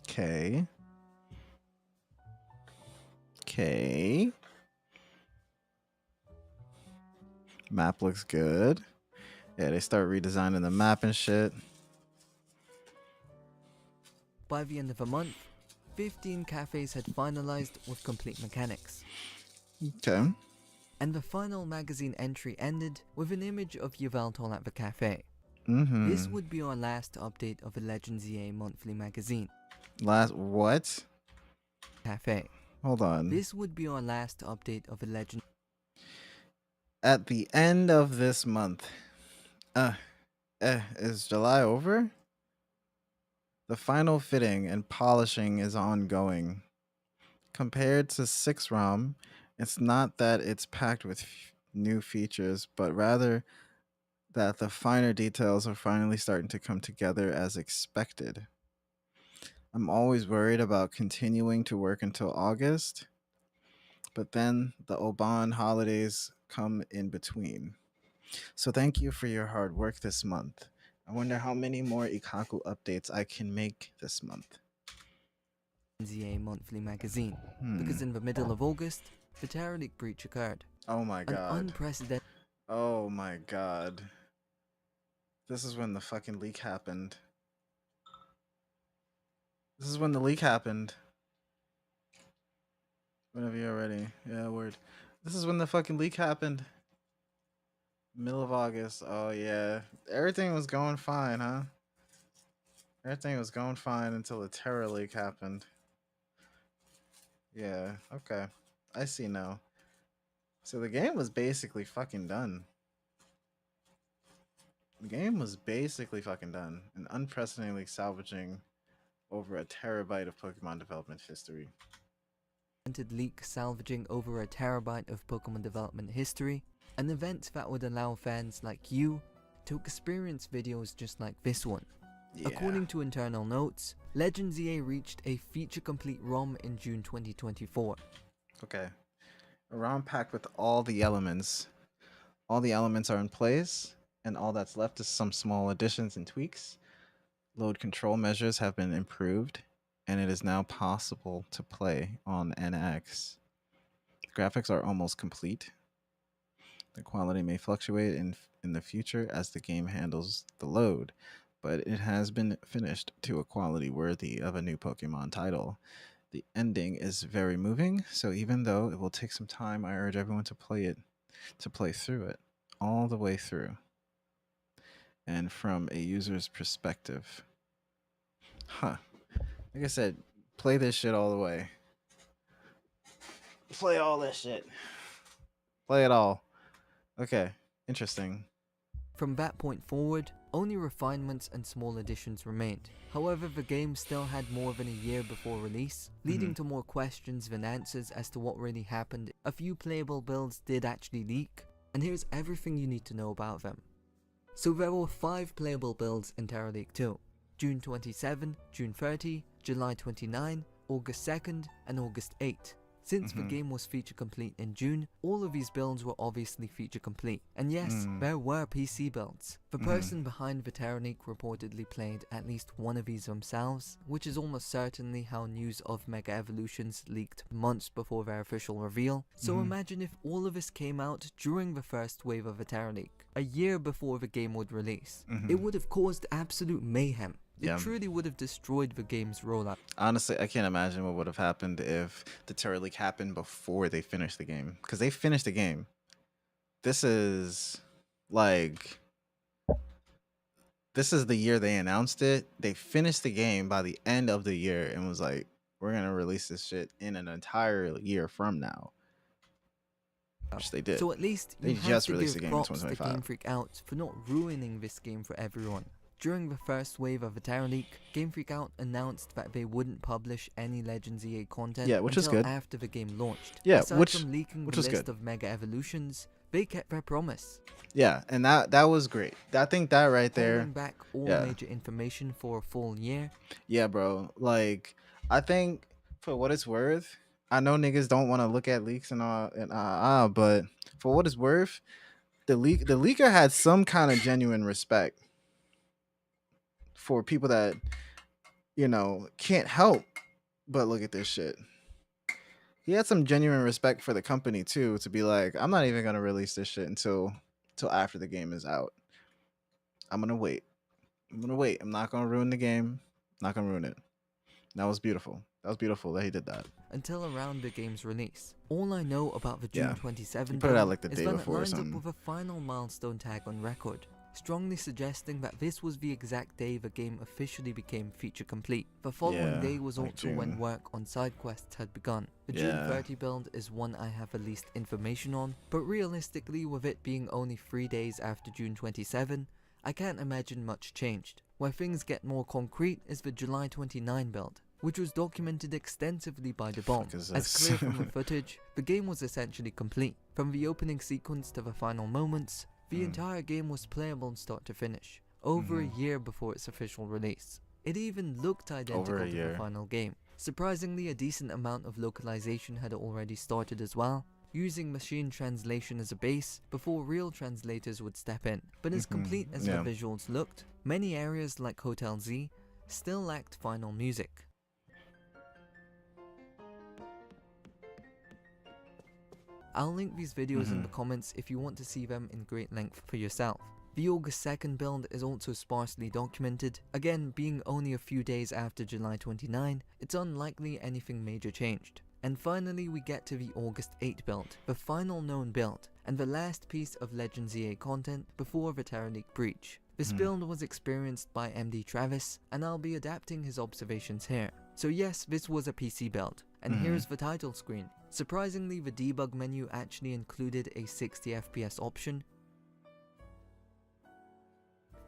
Okay. Okay. Map looks good. Yeah, they start redesigning the map and shit. By the end of the month, 15 cafes had finalized with complete mechanics. Okay. And the final magazine entry ended with an image of Yveltal at the cafe. Mm-hmm. This would be our last update of the Legends EA monthly magazine. Last what? Cafe. Hold on. This would be our last update of the Legend. At the end of this month. Is July over? The final fitting and polishing is ongoing. compared to 6 ROM, it's not that it's packed with new features, but rather that the finer details are finally starting to come together as expected. I'm always worried about continuing to work until August, but then the Oban holidays come in between. So thank you for your hard work this month. I wonder how many more Ikaku updates I can make this month. ZA Monthly Magazine, Hmm. because in the middle of August, the Terra League breach occurred. Oh my An god. unprecedented Oh my god. This is when the fucking leak happened. This is when the leak happened. Whenever you're ready. Yeah, word. This is when the fucking leak happened. Middle of August. Oh yeah. Everything was going fine, huh? Everything was going fine until the Terror leak happened. Yeah, okay. I see now. So the game was basically fucking done. The game was basically fucking done. And unprecedentedly salvaging over a terabyte of Pokemon development history. leak salvaging over a terabyte of Pokemon development history, an event that would allow fans like you to experience videos just like this one. Yeah. According to internal notes, Legends EA reached a feature-complete ROM in June 2024. Okay. A ROM packed with all the elements. All the elements are in place, and all that's left is some small additions and tweaks. Load control measures have been improved, and it is now possible to play on NX. The graphics are almost complete. The quality may fluctuate in the future as the game handles the load, but it has been finished to a quality worthy of a new Pokemon title. The ending is very moving, so even though it will take some time, I urge everyone to play through it all the way through. And from a user's perspective. Huh. Like I said, play this shit all the way. Play all this shit. Play it all. Okay, interesting. From that point forward, only refinements and small additions remained. However, the game still had more than a year before release, leading to more questions than answers as to what really happened. A few playable builds did actually leak, and here's everything you need to know about them. So there were 5 playable builds in Terra League 2. June 27, June 30, July 29, August 2nd, and August 8. Since the game was feature complete in June, all of these builds were obviously feature complete. And yes, there were PC builds. The person behind the Terra League reportedly played at least one of these themselves, which is almost certainly how news of Mega Evolutions leaked months before their official reveal. So imagine if all of this came out during the first wave of the Terra League, a year before the game would release. It would have caused absolute mayhem. It truly would have destroyed the game's rollout. Honestly, I can't imagine what would have happened if the Terror League happened before they finished the game. Because they finished the game. This is like... This is the year they announced it. They finished the game by the end of the year and was like, we're going to release this shit in an entire year from now. Which they did. So at least They you have just to released give the game in props to 2025. Game Freak Out for not ruining this game for everyone. During the first wave of the Terra League, Game Freak Out announced that they wouldn't publish any Legends EA content Which is until good. after the game launched. Yeah, Aside which from leaking was the list good. of Mega Evolutions, they kept their promise. Yeah, and that was great. I think that right there... Holding back all yeah. major information for a full year. Yeah, bro. Like, I think for what it's worth, I know niggas don't want to look at leaks and all, but for what it's worth, the leaker had some kind of genuine respect for people that, can't help but look at this shit. He had some genuine respect for the company too, to be like, I'm not even gonna release this shit until after the game is out. I'm gonna wait. I'm not gonna ruin the game. Not gonna ruin it. That was beautiful. That was beautiful that he did that. Until around the game's release. All I know about the June Yeah. 27 He put it out build like the is day that it before or lines up something. with a final milestone tag on record, strongly suggesting that this was the exact day the game officially became feature complete. The following Yeah, day was like also when June. work on side quests had begun. The June Yeah. 30 build is one I have the least information on, but realistically, with it being only 3 days after June 27, I can't imagine much changed. Where things get more concrete is the July 29 build. which was documented extensively by the bomb. Fuck is As this? clear from the footage, the game was essentially complete. From the opening sequence to the final moments, the entire game was playable start to finish, over a year before its official release. It even looked identical to the final game. Surprisingly, a decent amount of localization had already started as well, using machine translation as a base before real translators would step in. But as complete as the visuals looked, many areas like Hotel Z still lacked final music. I'll link these videos in the comments if you want to see them in great length for yourself. The August 2nd build is also sparsely documented. Again, being only a few days after July 29, it's unlikely anything major changed. And finally we get to the August 8 build, the final known build, and the last piece of Legends EA content before the Terra League breach. This build was experienced by MD Travis, and I'll be adapting his observations here. So yes, this was a PC build, and here's the title screen. Surprisingly, the debug menu actually included a 60 FPS option.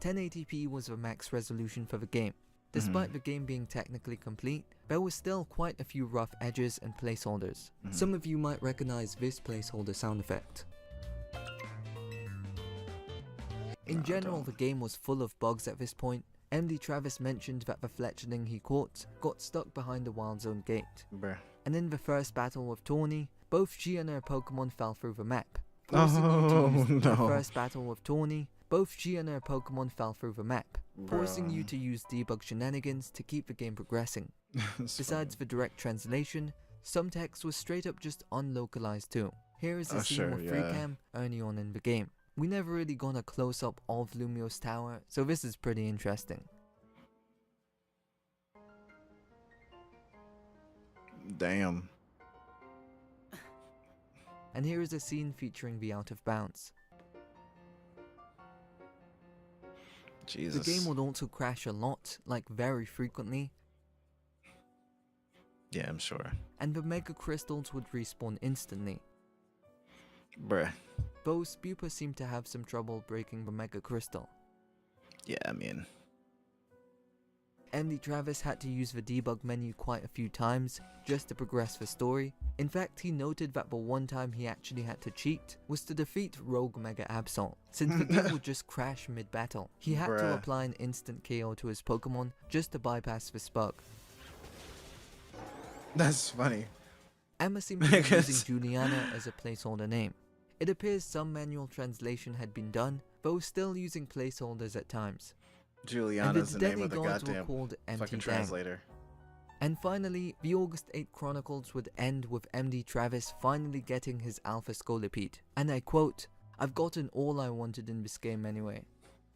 1080p was the max resolution for the game. Despite the game being technically complete, there was still quite a few rough edges and placeholders. Some of you might recognize this placeholder sound effect. In general, the game was full of bugs at this point. MD Travis mentioned that the fletchling he caught got stuck behind the Wild Zone gate. Bruh. And in the first battle with Tawny, both G and her Pokemon fell through the map. Forcing you to use the first battle with Tawny, both G and her Pokemon fell through the map, forcing you to use debug shenanigans to keep the game progressing. Besides the direct translation, some text was straight up just unlocalized too. Here is a scene with Freecam early on in the game. We never really got a close up of Lumio's tower, so this is pretty interesting. Damn. And here is a scene featuring the Out of Bounds. Jesus. The game would also crash a lot, like very frequently. Yeah, I'm sure. And the Mega Crystals would respawn instantly. Bruh. Though Spupa seemed to have some trouble breaking the Mega Crystal. Yeah, I mean. MD Travis had to use the debug menu quite a few times just to progress the story. In fact, he noted that the one time he actually had to cheat was to defeat Rogue Mega Absol, since the game would just crash mid-battle. He had to apply an instant KO to his Pokemon just to bypass this bug. That's funny. Emma seemed to be using Juliana as a placeholder name. It appears some manual translation had been done, but was still using placeholders at times. Juliana's the name of the goddamn called fucking translator. And finally, the August 8 Chronicles would end with MD Travis finally getting his Alpha Scolipede. And I quote, "I've gotten all I wanted in this game anyway."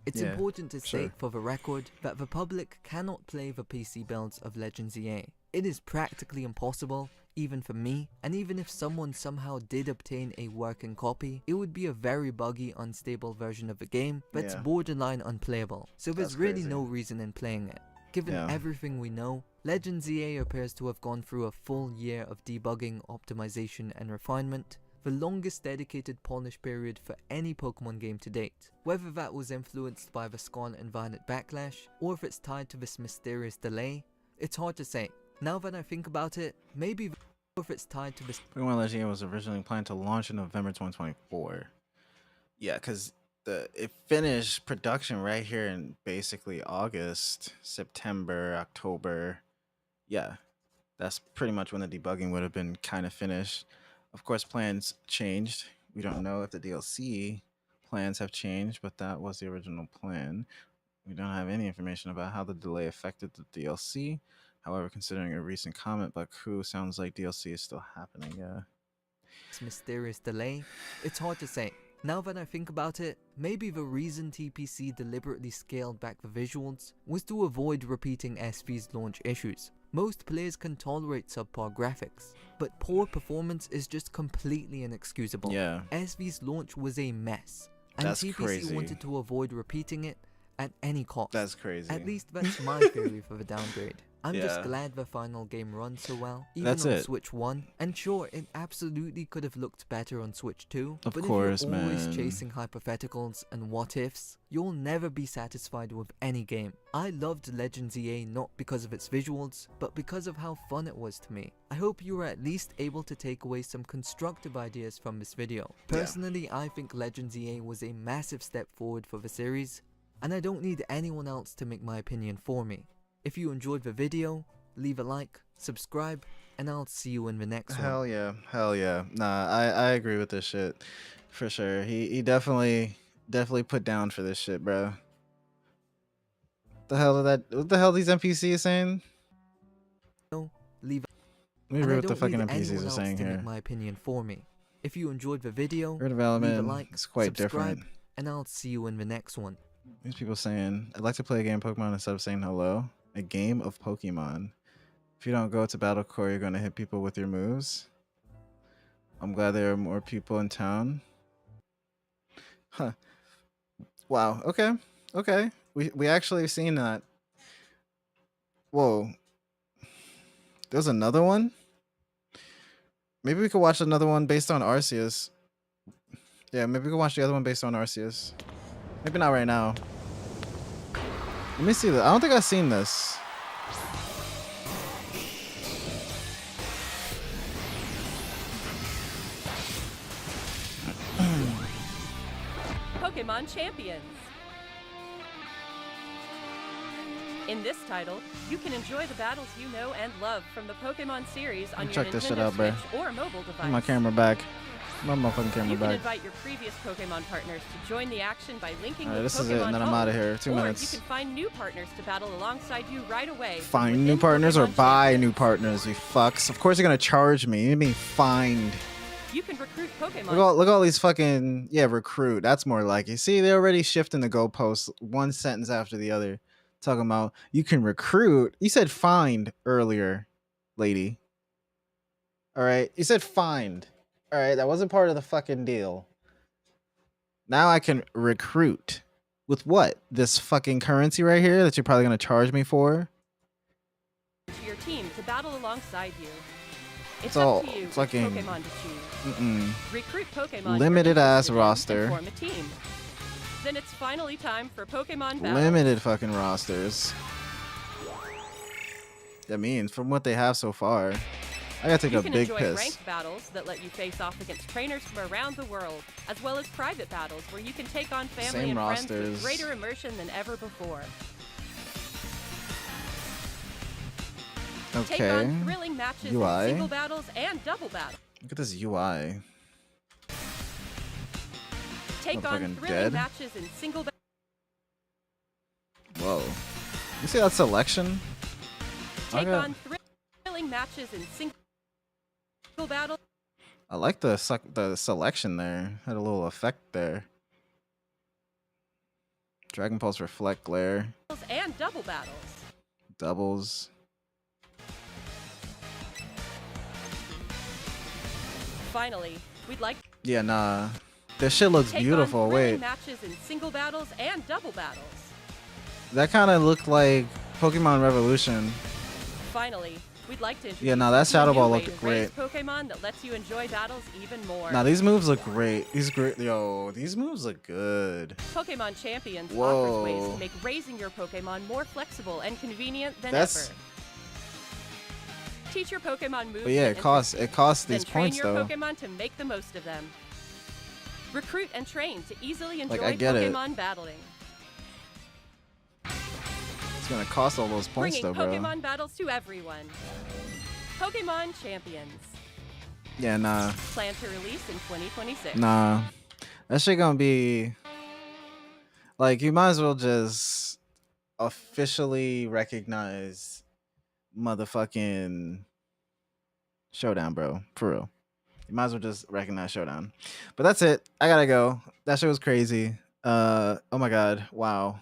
It's important to state for the record that the public cannot play the PC builds of Legends EA. It is practically impossible, even for me, and even if someone somehow did obtain a working copy, it would be a very buggy, unstable version of the game that's borderline unplayable, so there's really no reason in playing it. Given everything we know, Legends EA appears to have gone through a full year of debugging, optimization and refinement, the longest dedicated polish period for any Pokemon game to date. Whether that was influenced by the Scarlet and Violet backlash, or if it's tied to this mysterious delay, it's hard to say. Now that I think about it, maybe if it's tied to this... Pokemon Legends was originally planned to launch in November 2024. Yeah, because it finished production right here in basically August, September, October. Yeah, that's pretty much when the debugging would have been kind of finished. Of course, plans changed. We don't know if the DLC plans have changed, but that was the original plan. We don't have any information about how the delay affected the DLC. However, considering a recent comment by Crew, sounds like DLC is still happening, yeah. This mysterious delay, it's hard to say. Now that I think about it, maybe the reason TPC deliberately scaled back the visuals was to avoid repeating SV's launch issues. Most players can tolerate subpar graphics, but poor performance is just completely inexcusable. Yeah. SV's launch was a mess, and That's TPC crazy. wanted to avoid repeating it at any cost. That's crazy. At least that's my theory for the downgrade. I'm just Yeah. glad the final game runs so well, even That's on it. Switch 1. And sure, it absolutely could have looked better on Switch 2. Of but course, if you're always man. chasing hypotheticals and what ifs, you'll never be satisfied with any game. I loved Legends EA not because of its visuals, but because of how fun it was to me. I hope you were at least able to take away some constructive ideas from this video. Yeah. Personally, I think Legends EA was a massive step forward for the series, and I don't need anyone else to make my opinion for me. If you enjoyed the video, leave a like, subscribe, and I'll see you in the next one. Hell yeah. Hell yeah. Nah, I agree with this shit. For sure. He definitely put down for this shit, bro. What the hell these NPCs saying? Leave Let me and read I what the don't fucking need NPCs anyone are else saying to here. make my opinion for me. If you enjoyed the video, Your leave a development like, is quite subscribe, different. and I'll see you in the next one. These people saying, I'd like to play a game of Pokemon instead of saying hello. A game of Pokemon. If you don't go to Battle Core, you're going to hit people with your moves. I'm glad there are more people in town. Huh. Wow. Okay. Okay. We actually seen that. Whoa. There's another one? Maybe we could watch another one based on Arceus. Yeah, maybe we could watch the other one based on Arceus. Maybe not right now. Let me see that. I don't think I've seen this. Pokemon Champions. In this title, you can enjoy the battles you know and love from the Pokemon series on your Check this shit Nintendo out, bruh. Switch or mobile Put device. my camera back. My motherfucking camera You can back. invite your previous Pokemon partners to join the action by linking Alright, with this Pokemon is it, and then I'm Home, outta here. 2 or minutes. you can find new partners to battle alongside you right away. from Find new within partners or Pokemon buy Champions. new partners, you fucks. Of course you're gonna charge me. You mean find. You can recruit Pokemon. Look at all these fucking recruit. That's more like it. See, they're already shifting the goalposts one sentence after the other. Talking about you can recruit. You said find earlier, lady. Alright. You said find. Alright, that wasn't part of the fucking deal. Now I can recruit. With what? This fucking currency right here that you're probably gonna charge me for? To your team to battle alongside you. It's all up to you which fucking- Pokemon to choose. Mm-mm. Recruit Pokemon. Limited you're ass interested in and roster. Form a team. Then it's finally time for Pokemon Battle. Limited fucking rosters. That means from what they have so far, I gotta take You a can big enjoy piss. ranked battles that let you face off against trainers from around the world, as well as private battles where you can take on family Same and friends rosters. with greater immersion than ever before. Take Okay. on thrilling matches in UI. single battles and double battles. Look at this UI. Take on Motherfucking thrilling dead. matches in single battles. Whoa. You see that selection? Take Okay. on thrilling matches in single battles. I like the selection there. Had a little effect there. Dragon Pulse Reflect Glare. And double battles. Doubles. Finally, we'd like to Yeah, nah. This shit looks take beautiful. on thrilling Wait. matches in single battles and double battles. That kind of looked like Pokemon Revolution. Finally, we'd like to introduce Yeah, nah, that you to a Shadow new Ball way looked to raise great. Pokemon that lets you enjoy battles even more. Nah, these moves look great. These moves look good. Pokemon Champions Whoa. offers ways to make raising your Pokemon more flexible and convenient than That's- ever. Teach your Pokemon moves. But yeah, and it costs then these train points your though. Pokemon to make the most of them. Recruit and train to easily enjoy I get it. Pokemon battling. It's gonna cost all those points Bringing though, bro. Pokemon battles to everyone. Pokemon Champions. Yeah, nah. Plan to release in 2026. Nah. That shit gonna be like you might as well just officially recognize motherfucking Showdown, bro. For real. You might as well just recognize Showdown. But that's it. I gotta go. That shit was crazy. Oh my god. Wow.